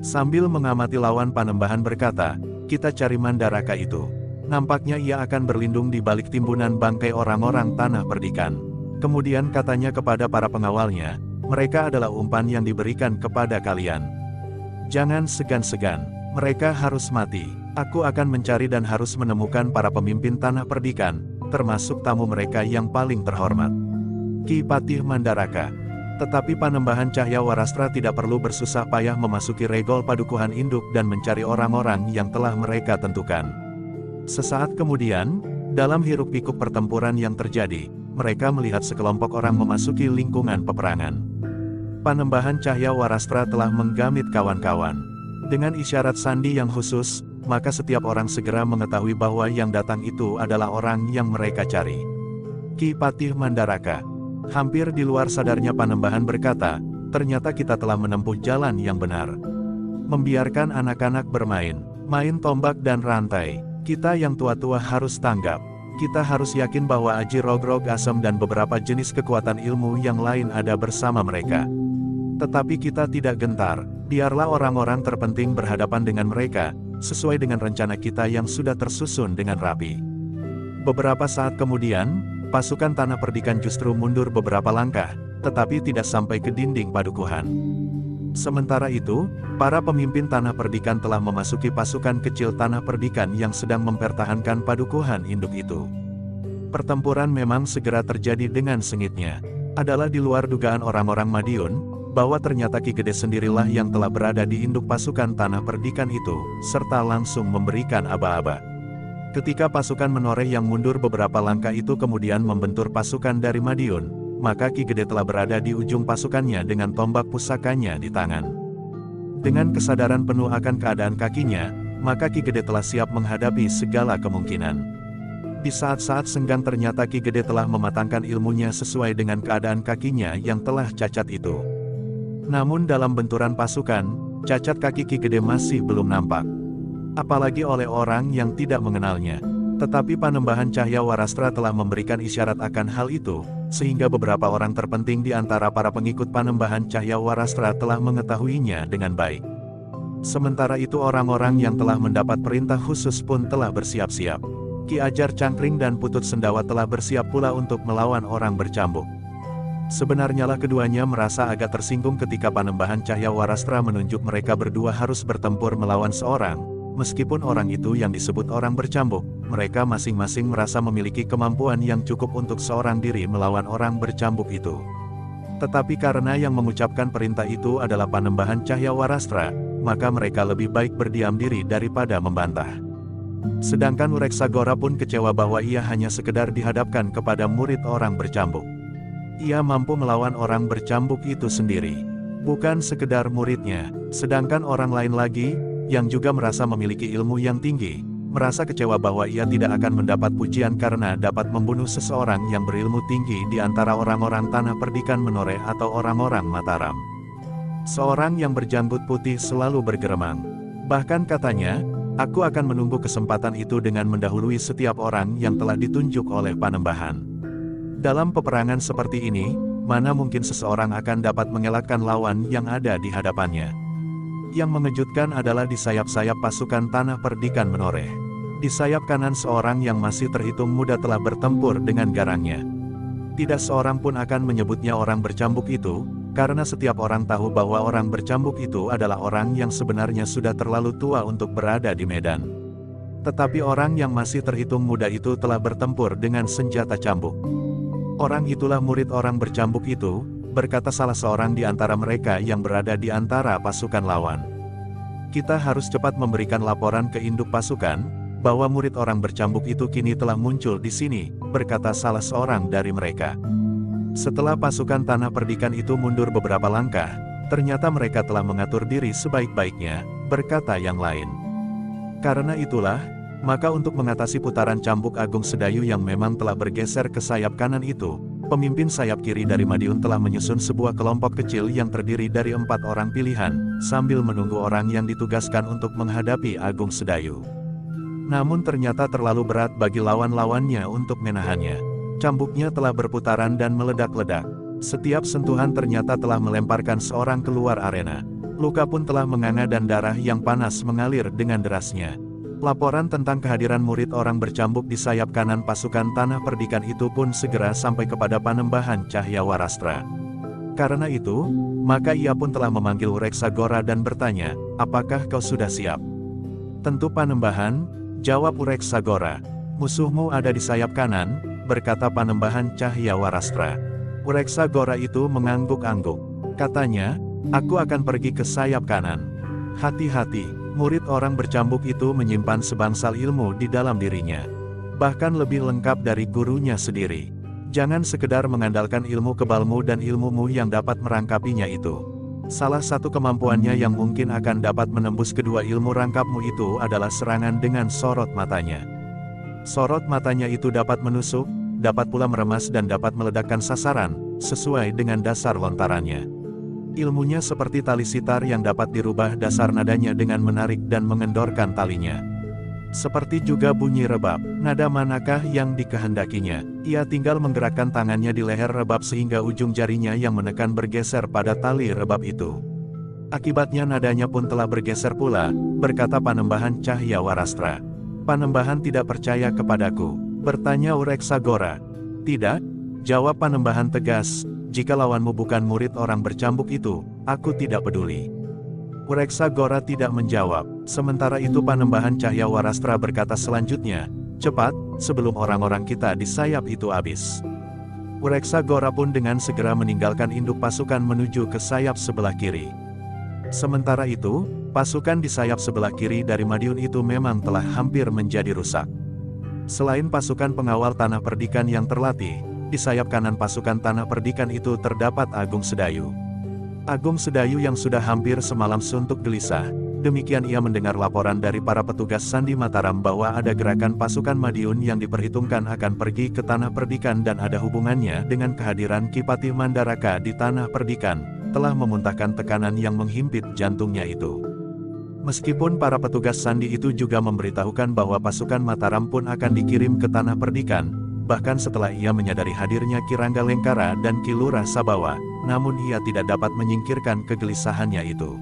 Sambil mengamati lawan, Panembahan berkata, kita cari Mandaraka itu. Nampaknya ia akan berlindung di balik timbunan bangkai orang-orang tanah perdikan. Kemudian katanya kepada para pengawalnya, mereka adalah umpan yang diberikan kepada kalian. Jangan segan-segan, mereka harus mati. Aku akan mencari dan harus menemukan para pemimpin tanah perdikan, termasuk tamu mereka yang paling terhormat. Ki Pati Mandaraka. Tetapi Panembahan Cahyawarastra tidak perlu bersusah payah memasuki regol padukuhan induk dan mencari orang-orang yang telah mereka tentukan. Sesaat kemudian, dalam hiruk-pikuk pertempuran yang terjadi, mereka melihat sekelompok orang memasuki lingkungan peperangan. Panembahan Cahyawarastra telah menggamit kawan-kawan. Dengan isyarat sandi yang khusus, maka setiap orang segera mengetahui bahwa yang datang itu adalah orang yang mereka cari. Ki Pati Mandaraka. Hampir di luar sadarnya Panembahan berkata, ternyata kita telah menempuh jalan yang benar. Membiarkan anak-anak bermain, main tombak dan rantai, kita yang tua-tua harus tanggap. Kita harus yakin bahwa Aji Rogrog Asem dan beberapa jenis kekuatan ilmu yang lain ada bersama mereka. Tetapi kita tidak gentar, biarlah orang-orang terpenting berhadapan dengan mereka, sesuai dengan rencana kita yang sudah tersusun dengan rapi. Beberapa saat kemudian, pasukan tanah perdikan justru mundur beberapa langkah, tetapi tidak sampai ke dinding padukuhan. Sementara itu, para pemimpin tanah perdikan telah memasuki pasukan kecil tanah perdikan yang sedang mempertahankan padukuhan induk itu. Pertempuran memang segera terjadi dengan sengitnya. Adalah di luar dugaan orang-orang Madiun, bahwa ternyata Ki Gede sendirilah yang telah berada di induk pasukan tanah perdikan itu, serta langsung memberikan aba-aba. Ketika pasukan Menoreh yang mundur beberapa langkah itu kemudian membentur pasukan dari Madiun, maka Ki Gede telah berada di ujung pasukannya dengan tombak pusakanya di tangan. Dengan kesadaran penuh akan keadaan kakinya, maka Ki Gede telah siap menghadapi segala kemungkinan. Di saat-saat senggang ternyata Ki Gede telah mematangkan ilmunya sesuai dengan keadaan kakinya yang telah cacat itu. Namun dalam benturan pasukan, cacat kaki Ki Gede masih belum nampak. Apalagi oleh orang yang tidak mengenalnya. Tetapi Panembahan Cahyawarastra telah memberikan isyarat akan hal itu, sehingga beberapa orang terpenting di antara para pengikut Panembahan Cahyawarastra telah mengetahuinya dengan baik. Sementara itu orang-orang yang telah mendapat perintah khusus pun telah bersiap-siap. Ki Ajar Cangkring dan Putut Sendawa telah bersiap pula untuk melawan orang bercambuk. Sebenarnya lah keduanya merasa agak tersinggung ketika Panembahan Cahyawarastra menunjuk mereka berdua harus bertempur melawan seorang. Meskipun orang itu yang disebut orang bercambuk, mereka masing-masing merasa memiliki kemampuan yang cukup untuk seorang diri melawan orang bercambuk itu. Tetapi karena yang mengucapkan perintah itu adalah Panembahan Cahyawarastra, maka mereka lebih baik berdiam diri daripada membantah. Sedangkan Ureksagora pun kecewa bahwa ia hanya sekedar dihadapkan kepada murid orang bercambuk. Ia mampu melawan orang bercambuk itu sendiri. Bukan sekedar muridnya, sedangkan orang lain lagi, yang juga merasa memiliki ilmu yang tinggi, merasa kecewa bahwa ia tidak akan mendapat pujian karena dapat membunuh seseorang yang berilmu tinggi di antara orang-orang Tanah Perdikan Menoreh atau orang-orang Mataram. Seorang yang berjanggut putih selalu bergeremang. Bahkan katanya, aku akan menunggu kesempatan itu dengan mendahului setiap orang yang telah ditunjuk oleh Panembahan. Dalam peperangan seperti ini, mana mungkin seseorang akan dapat mengelakkan lawan yang ada di hadapannya. Yang mengejutkan adalah di sayap-sayap pasukan Tanah Perdikan Menoreh. Di sayap kanan seorang yang masih terhitung muda telah bertempur dengan garangnya. Tidak seorang pun akan menyebutnya orang bercambuk itu, karena setiap orang tahu bahwa orang bercambuk itu adalah orang yang sebenarnya sudah terlalu tua untuk berada di medan. Tetapi orang yang masih terhitung muda itu telah bertempur dengan senjata cambuk. Orang itulah murid orang bercambuk itu, berkata salah seorang di antara mereka yang berada di antara pasukan lawan. Kita harus cepat memberikan laporan ke induk pasukan, bahwa murid orang bercambuk itu kini telah muncul di sini, berkata salah seorang dari mereka. Setelah pasukan Tanah Perdikan itu mundur beberapa langkah, ternyata mereka telah mengatur diri sebaik-baiknya, berkata yang lain. Karena itulah, maka untuk mengatasi putaran cambuk Agung Sedayu yang memang telah bergeser ke sayap kanan itu, pemimpin sayap kiri dari Madiun telah menyusun sebuah kelompok kecil yang terdiri dari 4 orang pilihan, sambil menunggu orang yang ditugaskan untuk menghadapi Agung Sedayu. Namun ternyata terlalu berat bagi lawan-lawannya untuk menahannya. Cambuknya telah berputaran dan meledak-ledak. Setiap sentuhan ternyata telah melemparkan seorang keluar arena. Luka pun telah menganga dan darah yang panas mengalir dengan derasnya. Laporan tentang kehadiran murid orang bercambuk di sayap kanan pasukan Tanah Perdikan itu pun segera sampai kepada Panembahan Cahyawarastra. Karena itu, maka ia pun telah memanggil Ureksagora dan bertanya, apakah kau sudah siap? Tentu Panembahan, jawab Ureksagora. Musuhmu ada di sayap kanan, berkata Panembahan Cahyawarastra. Ureksagora itu mengangguk-angguk. Katanya, aku akan pergi ke sayap kanan. Hati-hati, murid orang bercambuk itu menyimpan sebangsal ilmu di dalam dirinya. Bahkan lebih lengkap dari gurunya sendiri. Jangan sekedar mengandalkan ilmu kebalmu dan ilmumu yang dapat merangkapinya itu. Salah satu kemampuannya yang mungkin akan dapat menembus kedua ilmu rangkapmu itu adalah serangan dengan sorot matanya. Sorot matanya itu dapat menusuk, dapat pula meremas dan dapat meledakkan sasaran, sesuai dengan dasar lontarannya. Ilmunya seperti tali sitar yang dapat dirubah dasar nadanya dengan menarik dan mengendorkan talinya. Seperti juga bunyi rebab, nada manakah yang dikehendakinya, ia tinggal menggerakkan tangannya di leher rebab sehingga ujung jarinya yang menekan bergeser pada tali rebab itu. Akibatnya nadanya pun telah bergeser pula, berkata Panembahan Cahyawarastra. Panembahan tidak percaya kepadaku, bertanya Ureksagora. Tidak, jawab Panembahan tegas, jika lawanmu bukan murid orang bercambuk itu, aku tidak peduli. Ureksagora tidak menjawab, sementara itu Panembahan Cahyawarastra berkata selanjutnya, cepat, sebelum orang-orang kita di sayap itu habis. Ureksagora pun dengan segera meninggalkan induk pasukan menuju ke sayap sebelah kiri. Sementara itu, pasukan di sayap sebelah kiri dari Madiun itu memang telah hampir menjadi rusak. Selain pasukan pengawal Tanah Perdikan yang terlatih, di sayap kanan pasukan Tanah Perdikan itu terdapat Agung Sedayu. Agung Sedayu yang sudah hampir semalam suntuk gelisah, demikian ia mendengar laporan dari para petugas Sandi Mataram bahwa ada gerakan pasukan Madiun yang diperhitungkan akan pergi ke Tanah Perdikan dan ada hubungannya dengan kehadiran Kipati Mandaraka di Tanah Perdikan, telah memuntahkan tekanan yang menghimpit jantungnya itu. Meskipun para petugas Sandi itu juga memberitahukan bahwa pasukan Mataram pun akan dikirim ke Tanah Perdikan, bahkan setelah ia menyadari hadirnya Ki Rangga Lengkara dan Ki Lurah Sabawa, namun ia tidak dapat menyingkirkan kegelisahannya itu.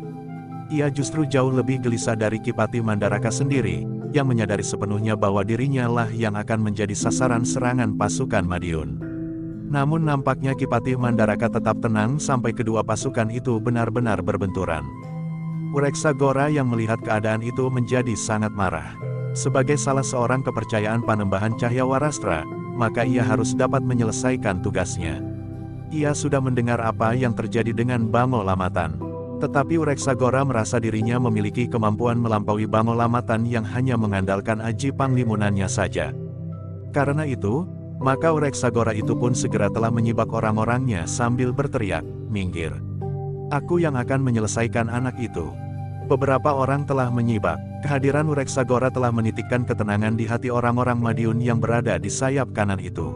Ia justru jauh lebih gelisah dari Kipati Mandaraka sendiri, yang menyadari sepenuhnya bahwa dirinya lah yang akan menjadi sasaran serangan pasukan Madiun. Namun nampaknya Kipati Mandaraka tetap tenang sampai kedua pasukan itu benar-benar berbenturan. Ureksagora yang melihat keadaan itu menjadi sangat marah. Sebagai salah seorang kepercayaan Panembahan Cahyawarastra, maka ia harus dapat menyelesaikan tugasnya. Ia sudah mendengar apa yang terjadi dengan Bango Lamatan. Tetapi Ureksagora merasa dirinya memiliki kemampuan melampaui Bango Lamatan yang hanya mengandalkan aji panglimunannya saja. Karena itu, Maka Ureksagora itu pun segera telah menyibak orang-orangnya sambil berteriak, "Minggir! Aku yang akan menyelesaikan anak itu." Beberapa orang telah menyibak. Kehadiran Ureksagora telah menitikkan ketenangan di hati orang-orang Madiun yang berada di sayap kanan itu.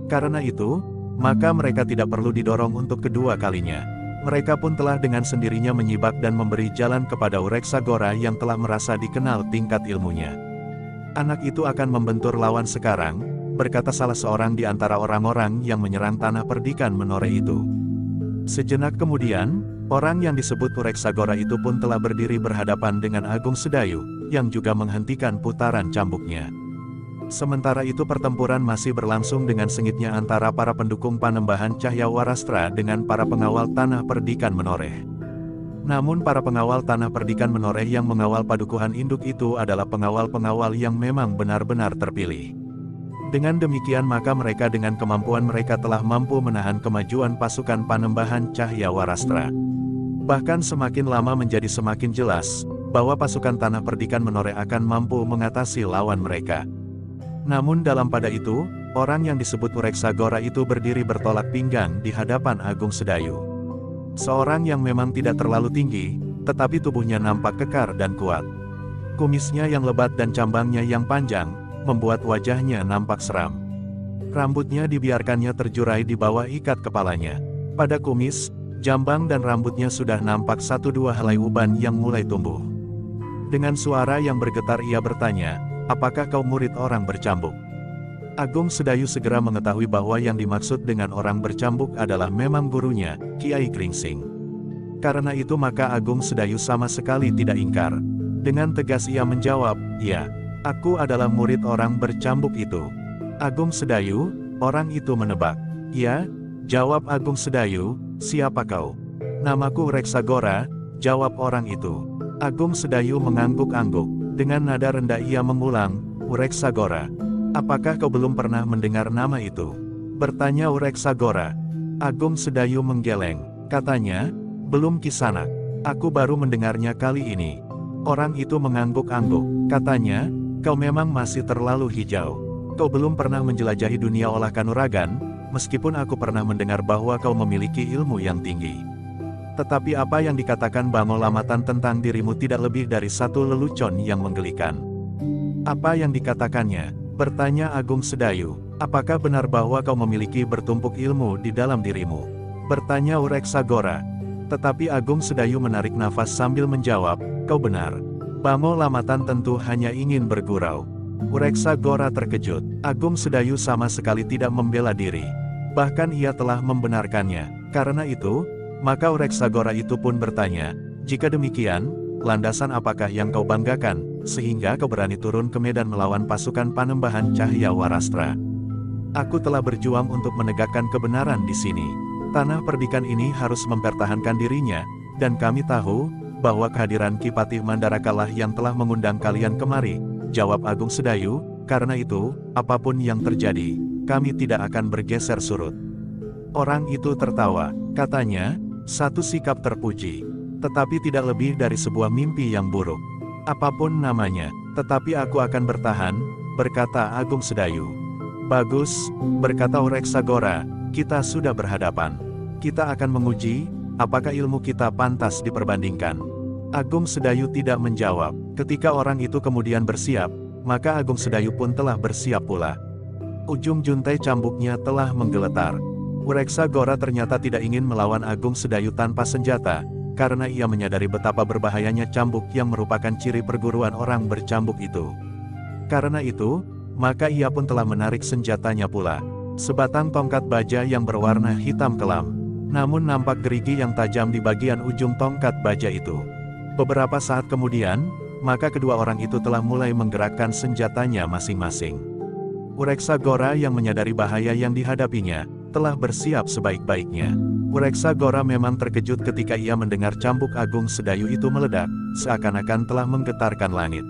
Karena itu, maka mereka tidak perlu didorong untuk kedua kalinya. Mereka pun telah dengan sendirinya menyibak dan memberi jalan kepada Ureksagora yang telah merasa dikenal tingkat ilmunya. "Anak itu akan membentur lawan sekarang," berkata salah seorang di antara orang-orang yang menyerang tanah perdikan Menore itu. Sejenak kemudian, orang yang disebut Ureksagora itu pun telah berdiri berhadapan dengan Agung Sedayu, yang juga menghentikan putaran cambuknya. Sementara itu pertempuran masih berlangsung dengan sengitnya antara para pendukung Panembahan Cahyawarastra dengan para pengawal tanah perdikan Menoreh. Namun para pengawal tanah perdikan Menoreh yang mengawal padukuhan induk itu adalah pengawal-pengawal yang memang benar-benar terpilih. Dengan demikian maka mereka dengan kemampuan mereka telah mampu menahan kemajuan pasukan Panembahan Cahyawarastra. Bahkan semakin lama menjadi semakin jelas, bahwa pasukan tanah perdikan Menoreh akan mampu mengatasi lawan mereka. Namun dalam pada itu, orang yang disebut Ureksagora itu berdiri bertolak pinggang di hadapan Agung Sedayu. Seorang yang memang tidak terlalu tinggi, tetapi tubuhnya nampak kekar dan kuat. Kumisnya yang lebat dan cambangnya yang panjang, membuat wajahnya nampak seram. Rambutnya dibiarkannya terjurai di bawah ikat kepalanya. Pada kumis, jambang dan rambutnya sudah nampak satu dua helai uban yang mulai tumbuh. Dengan suara yang bergetar ia bertanya, "Apakah kau murid orang bercambuk?" Agung Sedayu segera mengetahui bahwa yang dimaksud dengan orang bercambuk adalah memang gurunya, Kiai Gringsing. Karena itu maka Agung Sedayu sama sekali tidak ingkar. Dengan tegas ia menjawab, "Ya, aku adalah murid orang bercambuk itu." Agung Sedayu, orang itu menebak. "Ya," jawab Agung Sedayu, "siapa kau?" "Namaku Ureksagora," jawab orang itu. Agung Sedayu mengangguk-angguk. Dengan nada rendah ia mengulang, "Ureksagora. Apakah kau belum pernah mendengar nama itu?" bertanya Ureksagora. Agung Sedayu menggeleng. Katanya, "Belum Kisanak. Aku baru mendengarnya kali ini." Orang itu mengangguk-angguk. Katanya, "Kau memang masih terlalu hijau. Kau belum pernah menjelajahi dunia olah kanuragan, meskipun aku pernah mendengar bahwa kau memiliki ilmu yang tinggi. Tetapi apa yang dikatakan Bango Lamatan tentang dirimu tidak lebih dari satu lelucon yang menggelikan." "Apa yang dikatakannya?" bertanya Agung Sedayu. "Apakah benar bahwa kau memiliki bertumpuk ilmu di dalam dirimu?" bertanya Ureksagora. Tetapi Agung Sedayu menarik nafas sambil menjawab, "Kau benar. Bango Lamatan tentu hanya ingin bergurau." Ureksagora terkejut. Agung Sedayu sama sekali tidak membela diri. Bahkan ia telah membenarkannya. Karena itu, maka Ureksagora itu pun bertanya, "Jika demikian, landasan apakah yang kau banggakan, sehingga kau berani turun ke medan melawan pasukan Panembahan Cahyawarastra?" "Aku telah berjuang untuk menegakkan kebenaran di sini. Tanah perdikan ini harus mempertahankan dirinya, dan kami tahu, bahwa kehadiran Ki Patih Mandarakalah yang telah mengundang kalian kemari," jawab Agung Sedayu. "Karena itu, apapun yang terjadi, kami tidak akan bergeser surut." Orang itu tertawa. Katanya, "Satu sikap terpuji. Tetapi tidak lebih dari sebuah mimpi yang buruk. Apapun namanya, tetapi aku akan bertahan," berkata Agung Sedayu. "Bagus," berkata Ureksagora, "kita sudah berhadapan. Kita akan menguji, apakah ilmu kita pantas diperbandingkan." Agung Sedayu tidak menjawab. Ketika orang itu kemudian bersiap, maka Agung Sedayu pun telah bersiap pula. Ujung juntai cambuknya telah menggeletar. Ureksagora ternyata tidak ingin melawan Agung Sedayu tanpa senjata, karena ia menyadari betapa berbahayanya cambuk yang merupakan ciri perguruan orang bercambuk itu. Karena itu, maka ia pun telah menarik senjatanya pula. Sebatang tongkat baja yang berwarna hitam kelam. Namun nampak gerigi yang tajam di bagian ujung tongkat baja itu. Beberapa saat kemudian, maka kedua orang itu telah mulai menggerakkan senjatanya masing-masing. Ureksagora yang menyadari bahaya yang dihadapinya, telah bersiap sebaik-baiknya. Ureksagora memang terkejut ketika ia mendengar cambuk Agung Sedayu itu meledak, seakan-akan telah menggetarkan langit.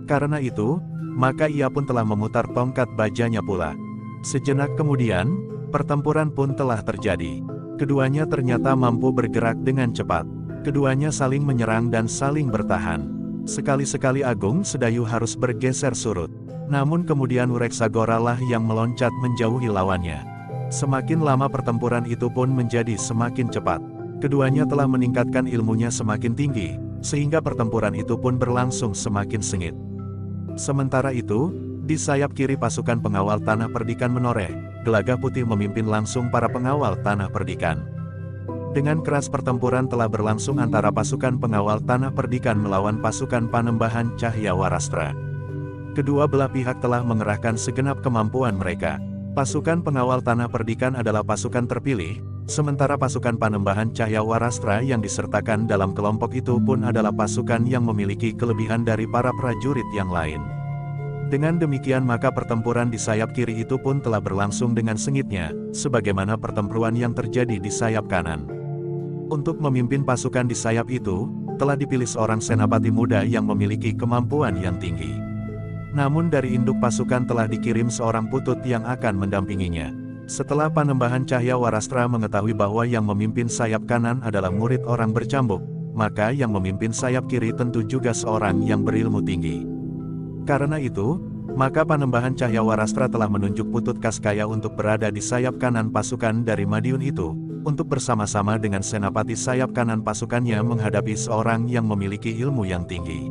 Karena itu, maka ia pun telah memutar tongkat bajanya pula. Sejenak kemudian, pertempuran pun telah terjadi. Keduanya ternyata mampu bergerak dengan cepat. Keduanya saling menyerang dan saling bertahan. Sekali-sekali Agung Sedayu harus bergeser surut. Namun kemudian Wreksagora lah yang meloncat menjauhi lawannya. Semakin lama pertempuran itu pun menjadi semakin cepat. Keduanya telah meningkatkan ilmunya semakin tinggi, sehingga pertempuran itu pun berlangsung semakin sengit. Sementara itu, di sayap kiri pasukan pengawal Tanah Perdikan menoreh, Gelagah Putih memimpin langsung para pengawal Tanah Perdikan. Dengan keras pertempuran telah berlangsung antara pasukan pengawal Tanah Perdikan melawan pasukan Panembahan Cahya Warastra. Kedua belah pihak telah mengerahkan segenap kemampuan mereka. Pasukan pengawal Tanah Perdikan adalah pasukan terpilih, sementara pasukan Panembahan Cahya Warastra yang disertakan dalam kelompok itu pun adalah pasukan yang memiliki kelebihan dari para prajurit yang lain. Dengan demikian maka pertempuran di sayap kiri itu pun telah berlangsung dengan sengitnya, sebagaimana pertempuran yang terjadi di sayap kanan. Untuk memimpin pasukan di sayap itu, telah dipilih seorang senapati muda yang memiliki kemampuan yang tinggi. Namun dari induk pasukan telah dikirim seorang putut yang akan mendampinginya. Setelah Panembahan Cahya Warastra mengetahui bahwa yang memimpin sayap kanan adalah murid orang bercambuk, maka yang memimpin sayap kiri tentu juga seorang yang berilmu tinggi. Karena itu, maka Panembahan Cahya Warastra telah menunjuk Putut Kaskaya untuk berada di sayap kanan pasukan dari Madiun itu, untuk bersama-sama dengan senapati sayap kanan pasukannya menghadapi seorang yang memiliki ilmu yang tinggi.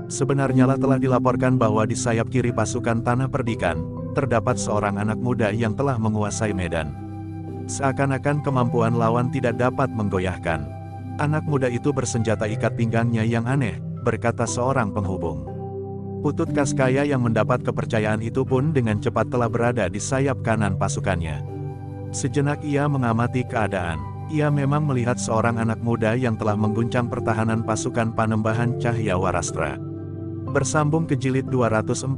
Sebenarnya telah dilaporkan bahwa di sayap kiri pasukan Tanah Perdikan, terdapat seorang anak muda yang telah menguasai medan. Seakan-akan kemampuan lawan tidak dapat menggoyahkan. Anak muda itu bersenjata ikat pinggangnya yang aneh, berkata seorang penghubung. Putut Kaskaya yang mendapat kepercayaan itu pun dengan cepat telah berada di sayap kanan pasukannya. Sejenak ia mengamati keadaan. Ia memang melihat seorang anak muda yang telah mengguncang pertahanan pasukan Panembahan Cahya Warastra. Bersambung ke jilid 244.